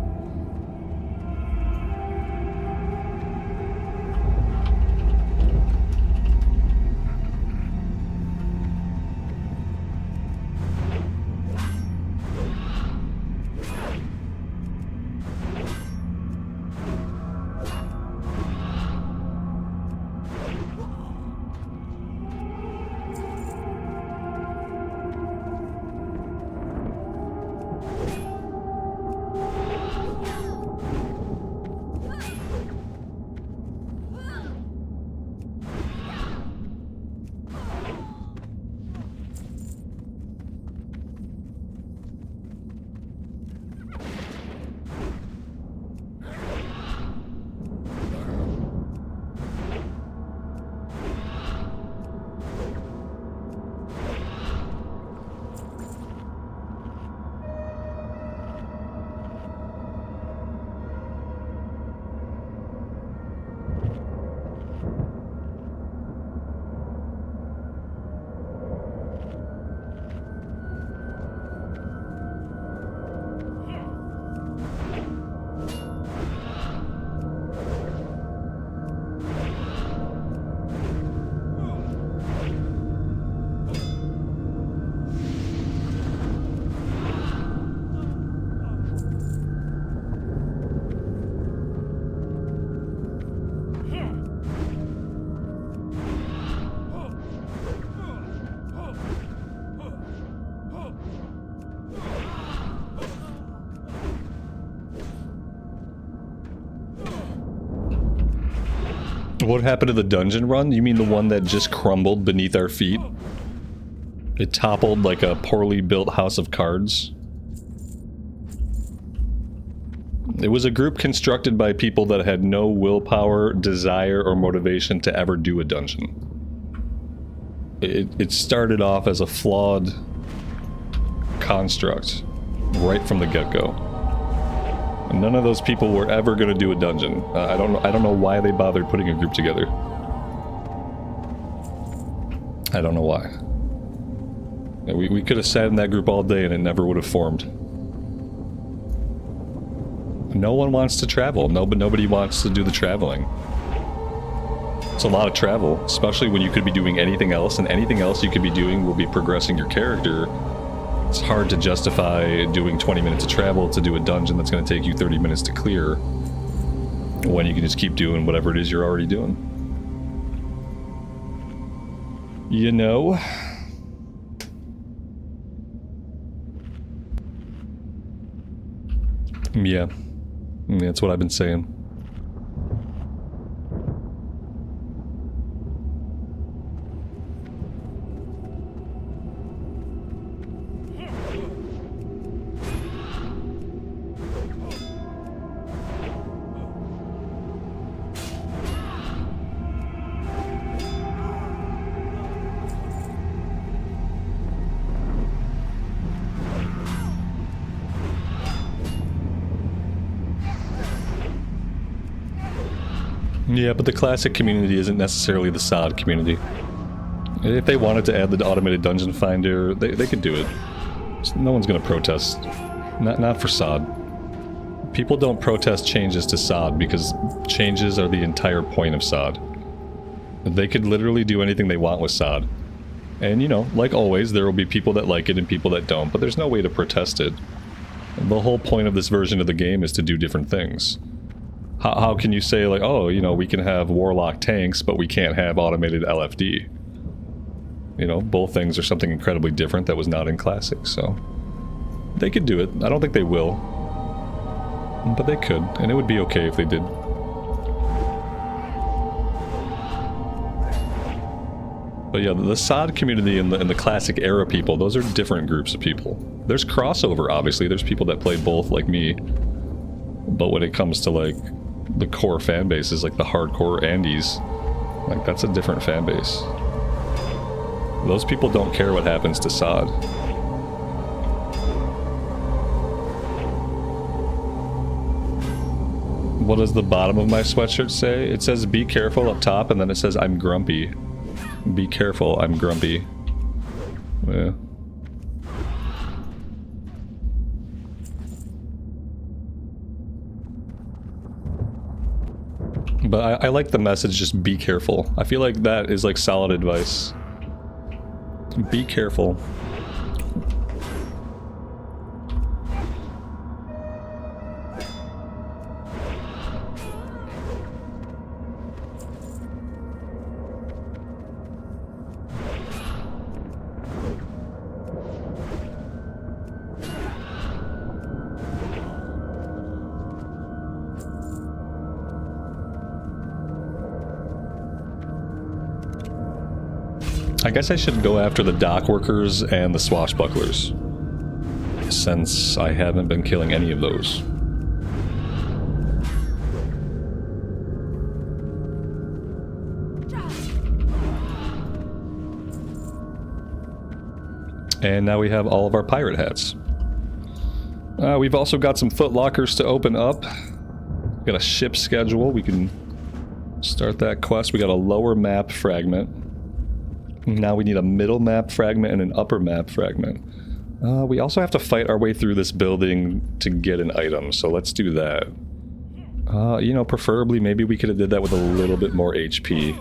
What happened to the dungeon run? You mean the one that just crumbled beneath our feet? It toppled like a poorly built house of cards. It was a group constructed by people that had no willpower, desire, or motivation to ever do a dungeon. It started off as a flawed construct right from the get-go. None of those people were ever going to do a dungeon. I don't know why they bothered putting a group together. I don't know why. We could have sat in that group all day and it never would have formed. No one wants to travel. Nobody wants to do the traveling. It's a lot of travel, especially when you could be doing anything else, and anything else you could be doing will be progressing your character. It's hard to justify doing 20 minutes of travel to do a dungeon that's going to take you 30 minutes to clear when you can just keep doing whatever it is you're already doing. You know? Yeah. That's what I've been saying. Yeah, but the classic community isn't necessarily the sod community. If they wanted to add the automated dungeon finder, they could do it. No one's gonna protest. Not for sod. People don't protest changes to sod because changes are the entire point of sod. They could literally do anything they want with sod. And, you know, like always, there will be people that like it and people that don't, but there's no way to protest it. The whole point of this version of the game is to do different things. How can you say, like, oh, you know, we can have Warlock tanks, but we can't have automated LFD? You know, both things are something incredibly different that was not in Classic, so... They could do it. I don't think they will. But they could, and it would be okay if they did. But yeah, the sod community and the classic era people, those are different groups of people. There's crossover, obviously. There's people that play both, like me. But when it comes to, like, the core fan bases, like the hardcore Andes, like, that's a different fan base. Those people don't care what happens to sod. What does the bottom of my sweatshirt say? It says, be careful up top, and then it says, I'm grumpy. Be careful, I'm grumpy. Yeah. But I like the message, just be careful. I feel like that is like solid advice. Be careful. I guess I should go after the dock workers and the swashbucklers, since I haven't been killing any of those. And now we have all of our pirate hats. We've also got some foot lockers to open up. Got a ship schedule. We can start that quest. We got a lower map fragment. Now we need a middle map fragment and an upper map fragment. We also have to fight our way through this building to get an item, so let's do that. You know, preferably maybe we could have did that with a little bit more HP.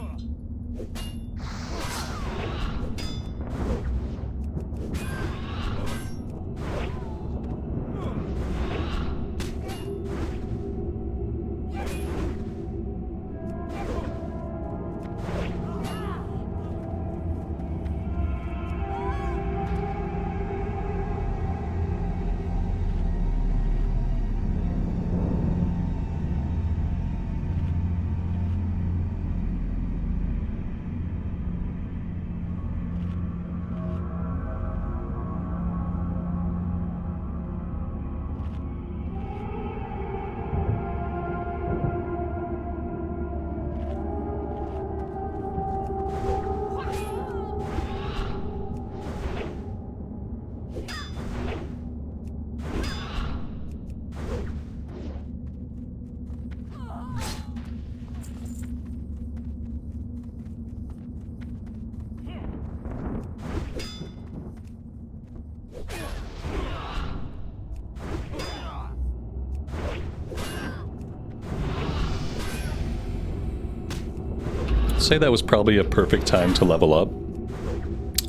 Say that was probably a perfect time to level up,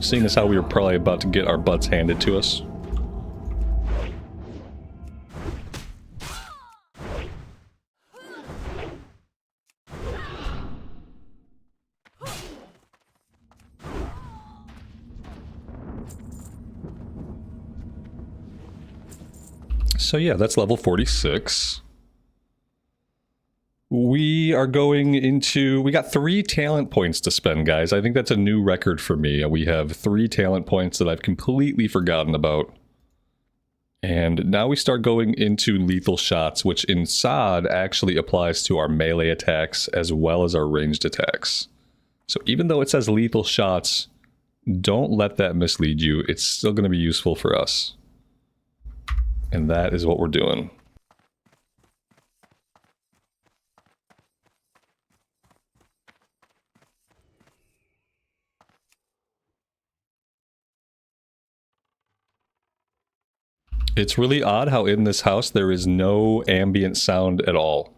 seeing as how we were probably about to get our butts handed to us. So yeah, that's level 46. We are going into... We got 3 talent points to spend, guys. I think that's a new record for me. We have 3 talent points that I've completely forgotten about. And now we start going into lethal shots, which in SOD actually applies to our melee attacks as well as our ranged attacks. So even though it says lethal shots, don't let that mislead you. It's still going to be useful for us. And that is what we're doing. It's really odd how in this house there is no ambient sound at all.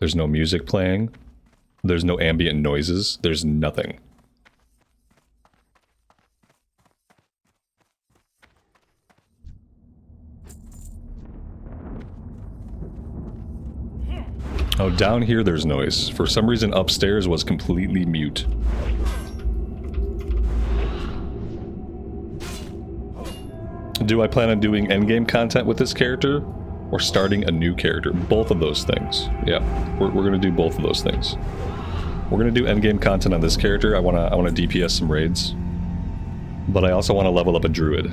There's no music playing. There's no ambient noises. There's nothing. Oh, down here there's noise. For some reason upstairs was completely mute. Do I plan on doing endgame content with this character? Or starting a new character? Both of those things. Yeah, we're gonna do both of those things. We're gonna do endgame content on this character. I wanna DPS some raids. But I also wanna level up a druid.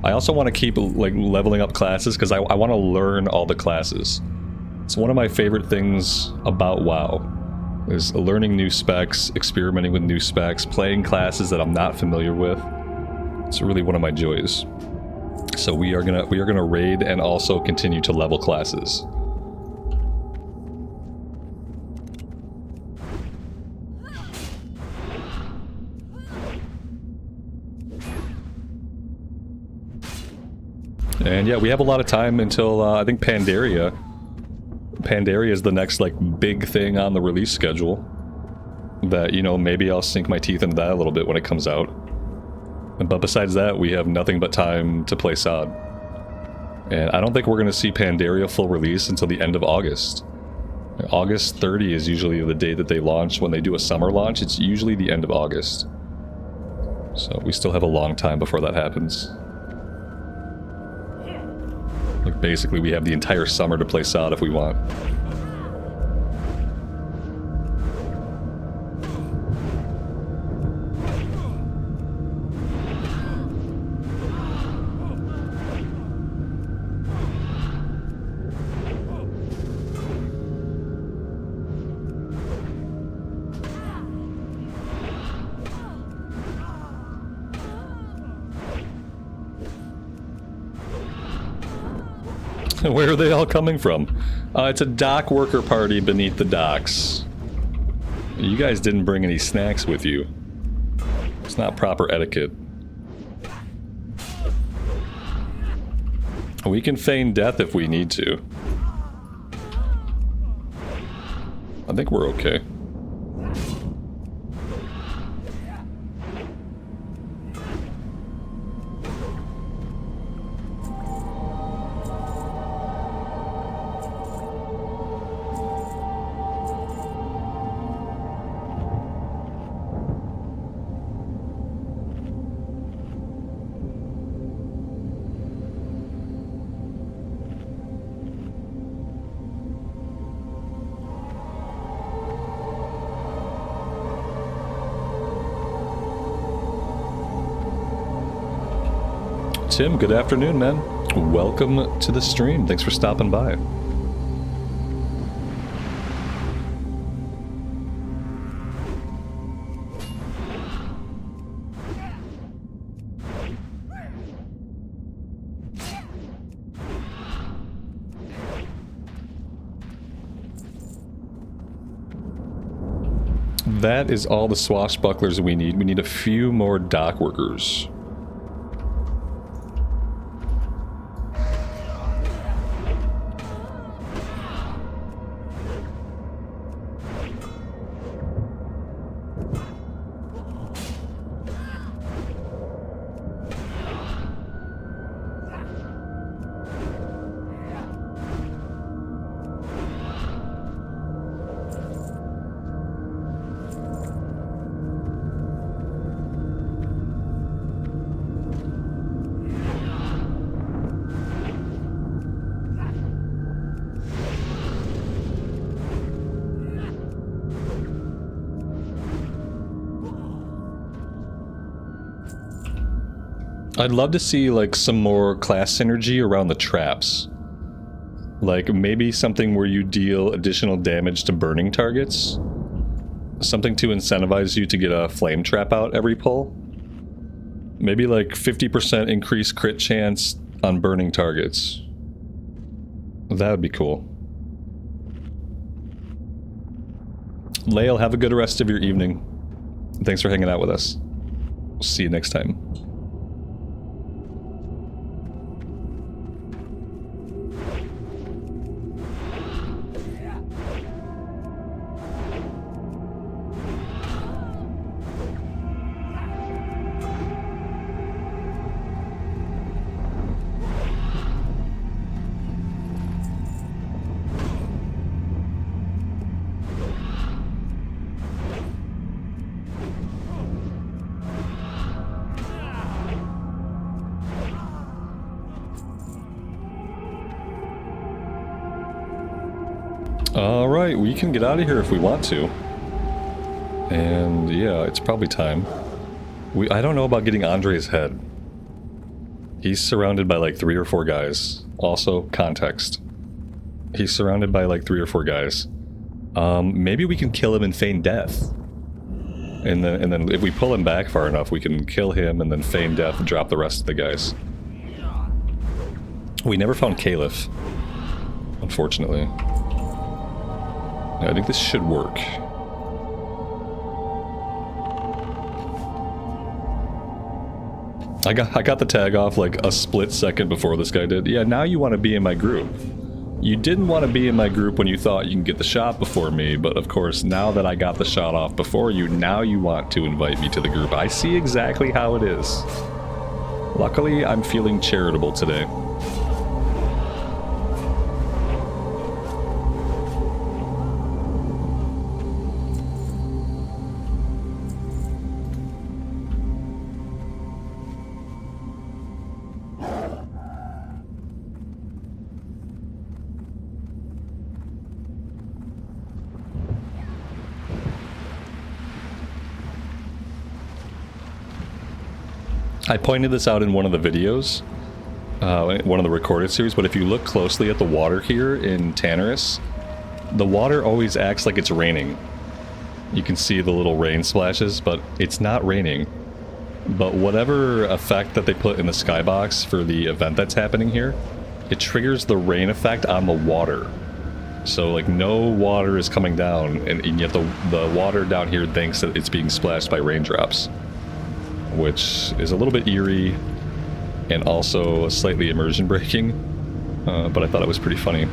I also wanna keep like leveling up classes because I wanna learn all the classes. It's one of my favorite things about WoW, is learning new specs, experimenting with new specs, playing classes that I'm not familiar with. It's really one of my joys. So we are gonna raid and also continue to level classes. And yeah, we have a lot of time until I think Pandaria. Pandaria is the next like big thing on the release schedule that, you know, maybe I'll sink my teeth into that a little bit when it comes out. But besides that, we have nothing but time to play SOD. And I don't think we're going to see Pandaria full release until the end of August. August 30 is usually the date that they launch. When they do a summer launch, it's usually the end of August. So we still have a long time before that happens. Like basically we have the entire summer to play SOD if we want. Where are they all coming from? It's a dock worker party beneath the docks. You guys didn't bring any snacks with you. It's not proper etiquette. We can feign death if we need to. I think we're okay. Tim, good afternoon, man. Welcome to the stream. Thanks for stopping by. That is all the swashbucklers we need. We need a few more dock workers. I'd love to see like some more class synergy around the traps. Like maybe something where you deal additional damage to burning targets. Something to incentivize you to get a flame trap out every pull. Maybe like 50% increased crit chance on burning targets. That would be cool. Lael, have a good rest of your evening. Thanks for hanging out with us. We'll see you next time. Alright, we can get out of here if we want to. And yeah, it's probably time. I don't know about getting Andre's head. He's surrounded by like 3 or 4 guys. Also, context. He's surrounded by like 3 or 4 guys. Maybe we can kill him and feign death. And then if we pull him back far enough, we can kill him and then feign death and drop the rest of the guys. We never found Caliph, unfortunately. I think this should work. I got the tag off like a split second before this guy did. Yeah, now you want to be in my group. You didn't want to be in my group when you thought you can get the shot before me, but of course, now that I got the shot off before you, now you want to invite me to the group. I see exactly how it is. Luckily, I'm feeling charitable today. I pointed this out in one of the videos, one of the recorded series, but if you look closely at the water here in Tanaris, the water always acts like it's raining. You can see the little rain splashes, but it's not raining. But whatever effect that they put in the skybox for the event that's happening here, it triggers the rain effect on the water. So like no water is coming down, and yet the water down here thinks that it's being splashed by raindrops. Which is a little bit eerie and also slightly immersion breaking, but I thought it was pretty funny.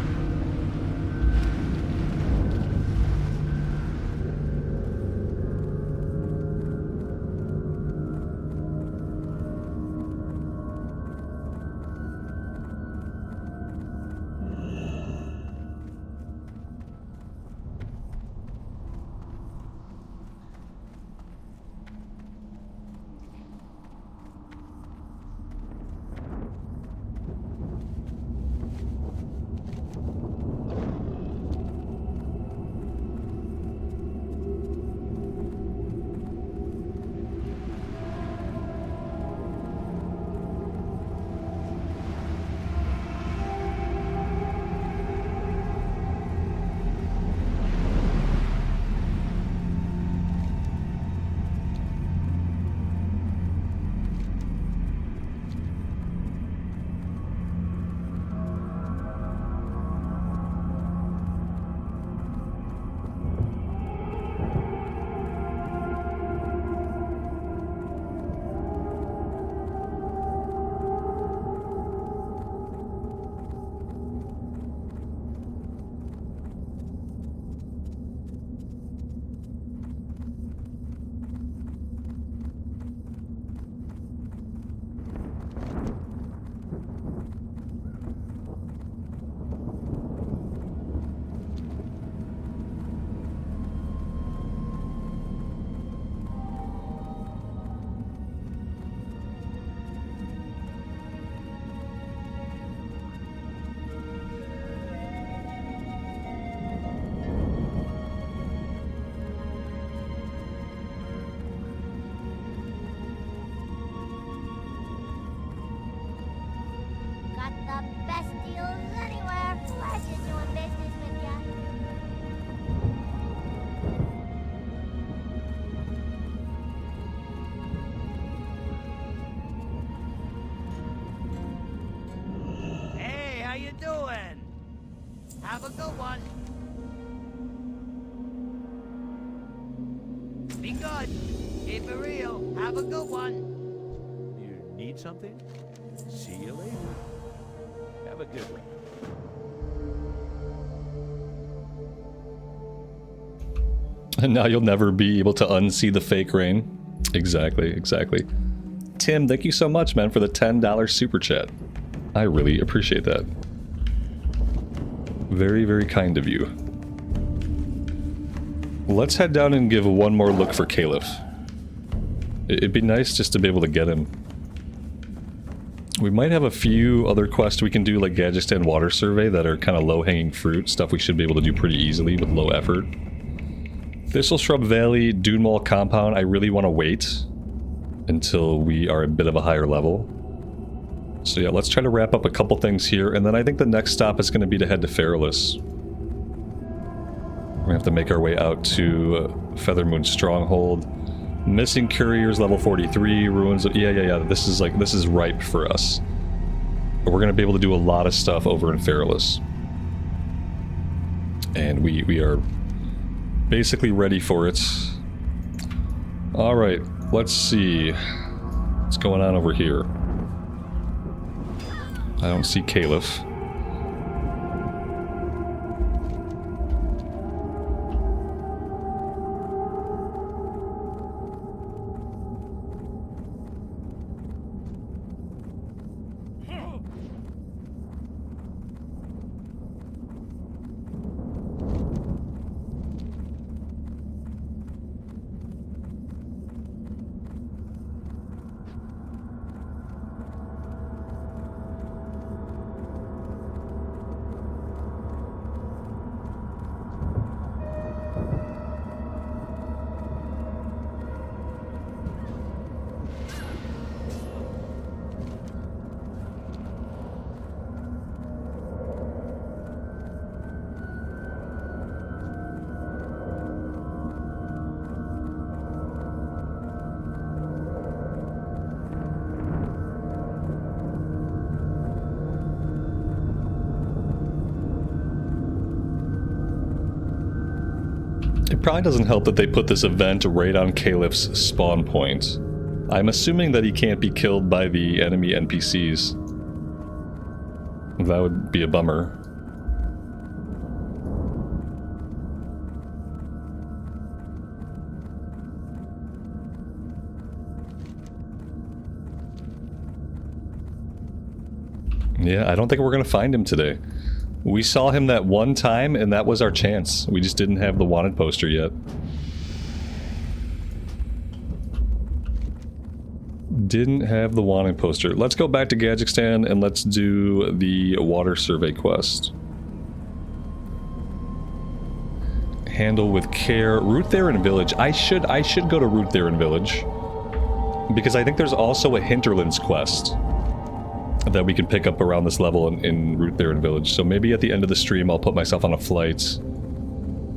Have a good one. Be good. Keep it real. Have a good one. You need something? See you later. Have a good one. And now you'll never be able to unsee the fake rain. Exactly, exactly. Tim, thank you so much, man, for the $10 super chat. I really appreciate that. Very, very kind of you. Let's head down and give one more look for Caliph. It'd be nice just to be able to get him. We might have a few other quests we can do, like Gadgetzan Water Survey, that are kind of low-hanging fruit, stuff we should be able to do pretty easily with low effort. Thistle Shrub Valley, Dune Mall Compound, I really want to wait until we are a bit of a higher level. So yeah, let's try to wrap up a couple things here, and then I think the next stop is going to be to head to Feralus. We're going to have to make our way out to Feathermoon Stronghold. Missing Couriers, level 43, Ruins of... Yeah, this is ripe for us. But we're going to be able to do a lot of stuff over in Feralus. And we are basically ready for it. Alright, let's see what's going on over here. I don't see Caliph. It probably doesn't help that they put this event right on Caliph's spawn point. I'm assuming that he can't be killed by the enemy NPCs. That would be a bummer. Yeah, I don't think we're gonna find him today. We saw him that one time, and that was our chance. We just didn't have the wanted poster yet. Didn't have the wanted poster. Let's go back to Gadgetzan and let's do the water survey quest. Handle with care. Root Theron Village. I should go to Root Theron Village. Because I think there's also a Hinterlands quest that we can pick up around this level in Root Theron Village. So maybe at the end of the stream I'll put myself on a flight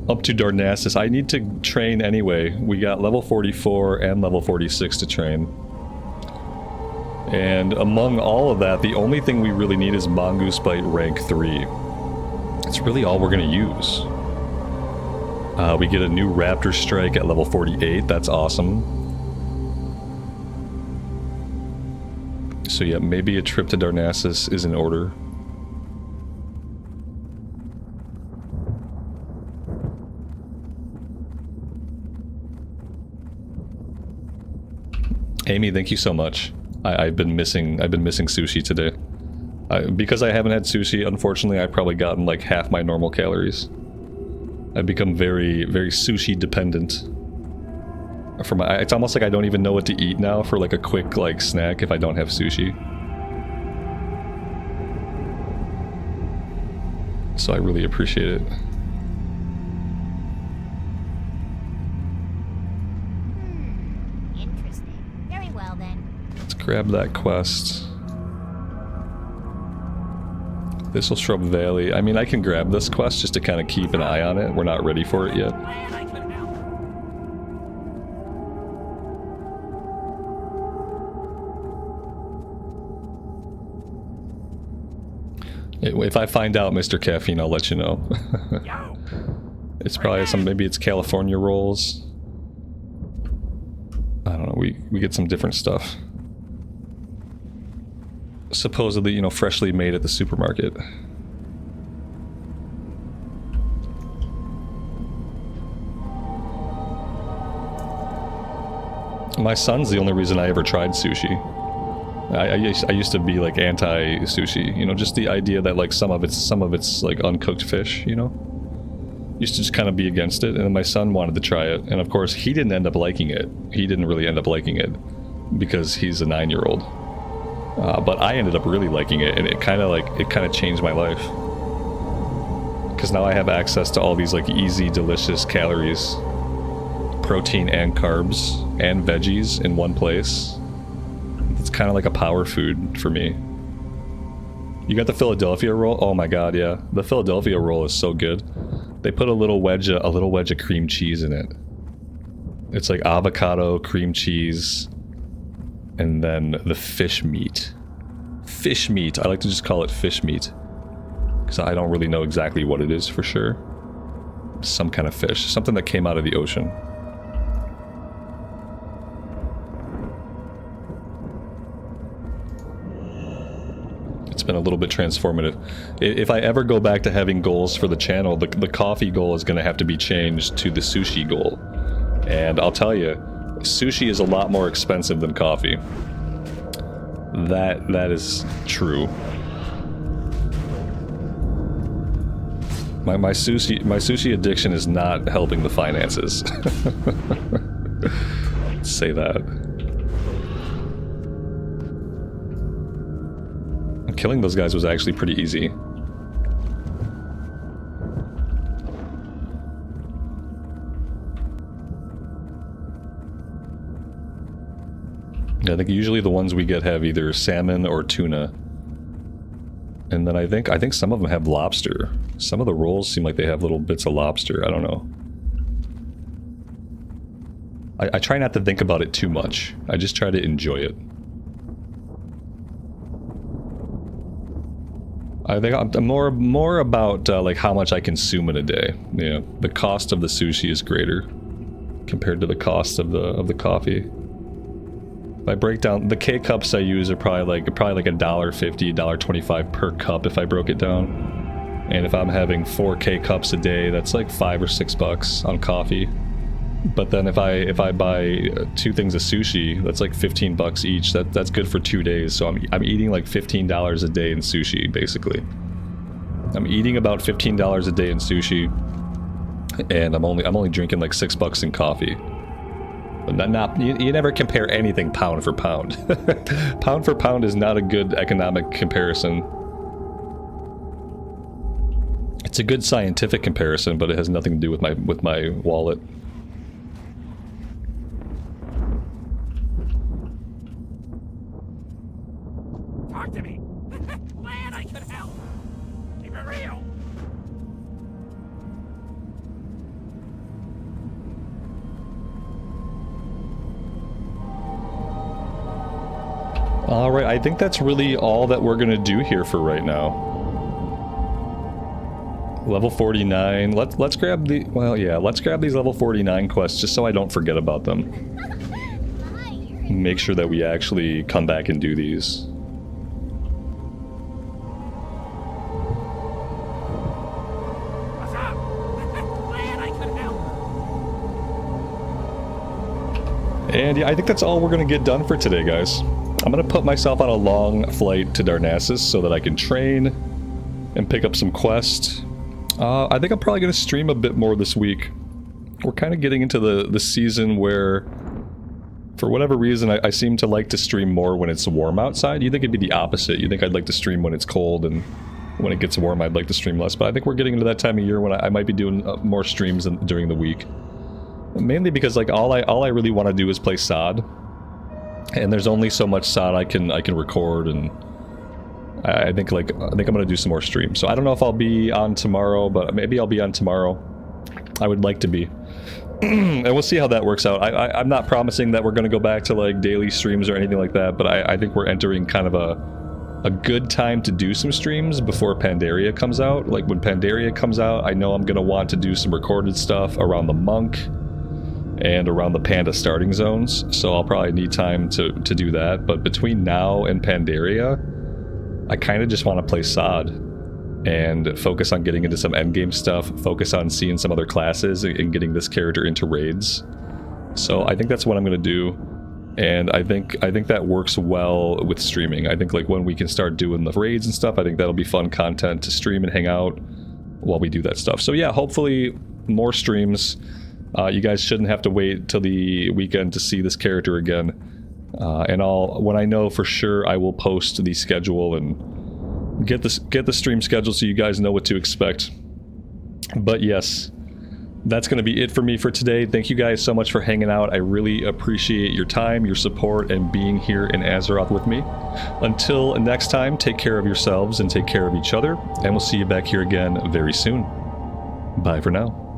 up to Darnassus. I need to train anyway. We got level 44 and level 46 to train. And among all of that, the only thing we really need is Mongoose Bite rank 3. That's really all we're going to use. We get a new Raptor Strike at level 48. That's awesome. So yeah, maybe a trip to Darnassus is in order. Amy, thank you so much. I've been missing sushi today. Because I haven't had sushi, unfortunately, I've probably gotten like half my normal calories. I've become very, very sushi dependent. It's almost like I don't even know what to eat now for like a quick like snack if I don't have sushi. So I really appreciate it. Interesting. Very well then. Let's grab that quest. Thistle Shrub Valley. I mean, I can grab this quest just to kind of keep an eye on it. We're not ready for it yet. Glad I could help. If I find out, Mr. Caffeine, I'll let you know. Yo! It's probably some, maybe it's California rolls. I don't know, we get some different stuff. Supposedly, you know, freshly made at the supermarket. My son's the only reason I ever tried sushi. I used to be like anti-sushi, you know, just the idea that like some of it's like uncooked fish, you know? Used to just kind of be against it, and then my son wanted to try it, and of course he didn't end up liking it. He didn't really end up liking it because he's a 9-year-old. But I ended up really liking it, and it kind of changed my life. Because now I have access to all these like easy, delicious calories, protein and carbs and veggies in one place. It's kind of like a power food for me. You got the Philadelphia roll? Oh my god, yeah. The Philadelphia roll is so good. They put a little wedge of cream cheese in it. It's like avocado, cream cheese, and then the fish meat. Fish meat. I like to just call it fish meat. Because I don't really know exactly what it is for sure. Some kind of fish. Something that came out of the ocean. It's been a little bit transformative. If I ever go back to having goals for the channel, the coffee goal is going to have to be changed to the sushi goal. And I'll tell you, sushi is a lot more expensive than coffee. That is true. My sushi addiction is not helping the finances. Say that. Killing those guys was actually pretty easy. I think usually the ones we get have either salmon or tuna. And then I think some of them have lobster. Some of the rolls seem like they have little bits of lobster. I don't know. I try not to think about it too much. I just try to enjoy it. I think I'm more about like how much I consume in a day. Yeah, the cost of the sushi is greater compared to the cost of the coffee. If I break down the K cups I use are probably like $1.50, $1.25 per cup if I broke it down. And if I'm having 4 K cups a day, that's like $5 or $6 on coffee. But then if I buy 2 things of sushi, that's like $15 each. That's good for 2 days. So I'm eating like $15 a day in sushi, basically. I'm eating about $15 a day in sushi, and I'm only drinking like $6 in coffee. But you never compare anything pound for pound. Pound for pound is not a good economic comparison. It's a good scientific comparison, but it has nothing to do with my wallet. Talk to me. Glad I could help. Keep it real. Alright, I think that's really all that we're gonna do here for right now. Level 49. Let's grab the... Well, yeah, let's grab these level 49 quests just so I don't forget about them. Make sure that we actually come back and do these. What's up? Glad I could help. And yeah, I think that's all we're gonna get done for today, guys. I'm gonna put myself on a long flight to Darnassus so that I can train and pick up some quests. I think I'm probably gonna stream a bit more this week. We're kind of getting into the season where, for whatever reason, I seem to like to stream more when it's warm outside. You think it'd be the opposite. You think I'd like to stream when it's cold, and when it gets warm I'd like to stream less. But I think we're getting into that time of year when I might be doing more streams during the week. Mainly because like all I really want to do is play SOD. And there's only so much SOD I can record, and I think I'm gonna do some more streams. So I don't know if I'll be on tomorrow, but maybe I'll be on tomorrow. I would like to be. And we'll see how that works out. I'm not promising that we're gonna go back to like daily streams or anything like that, but I think we're entering kind of a good time to do some streams before Pandaria comes out. Like when Pandaria comes out, I know I'm gonna want to do some recorded stuff around the monk and around the panda starting zones, so I'll probably need time to do that. But between now and Pandaria, I kind of just want to play SOD and focus on getting into some endgame stuff, focus on seeing some other classes and getting this character into raids. So I think that's what I'm going to do, and I think that works well with streaming. I think like when we can start doing the raids and stuff, I think that'll be fun content to stream and hang out while we do that stuff. So yeah, hopefully more streams. You guys shouldn't have to wait till the weekend to see this character again. And when I know for sure, I will post the schedule and get the stream schedule so you guys know what to expect. But yes, that's going to be it for me for today. Thank you guys so much for hanging out. I really appreciate your time, your support, and being here in Azeroth with me. Until next time, take care of yourselves and take care of each other, and we'll see you back here again very soon. Bye for now.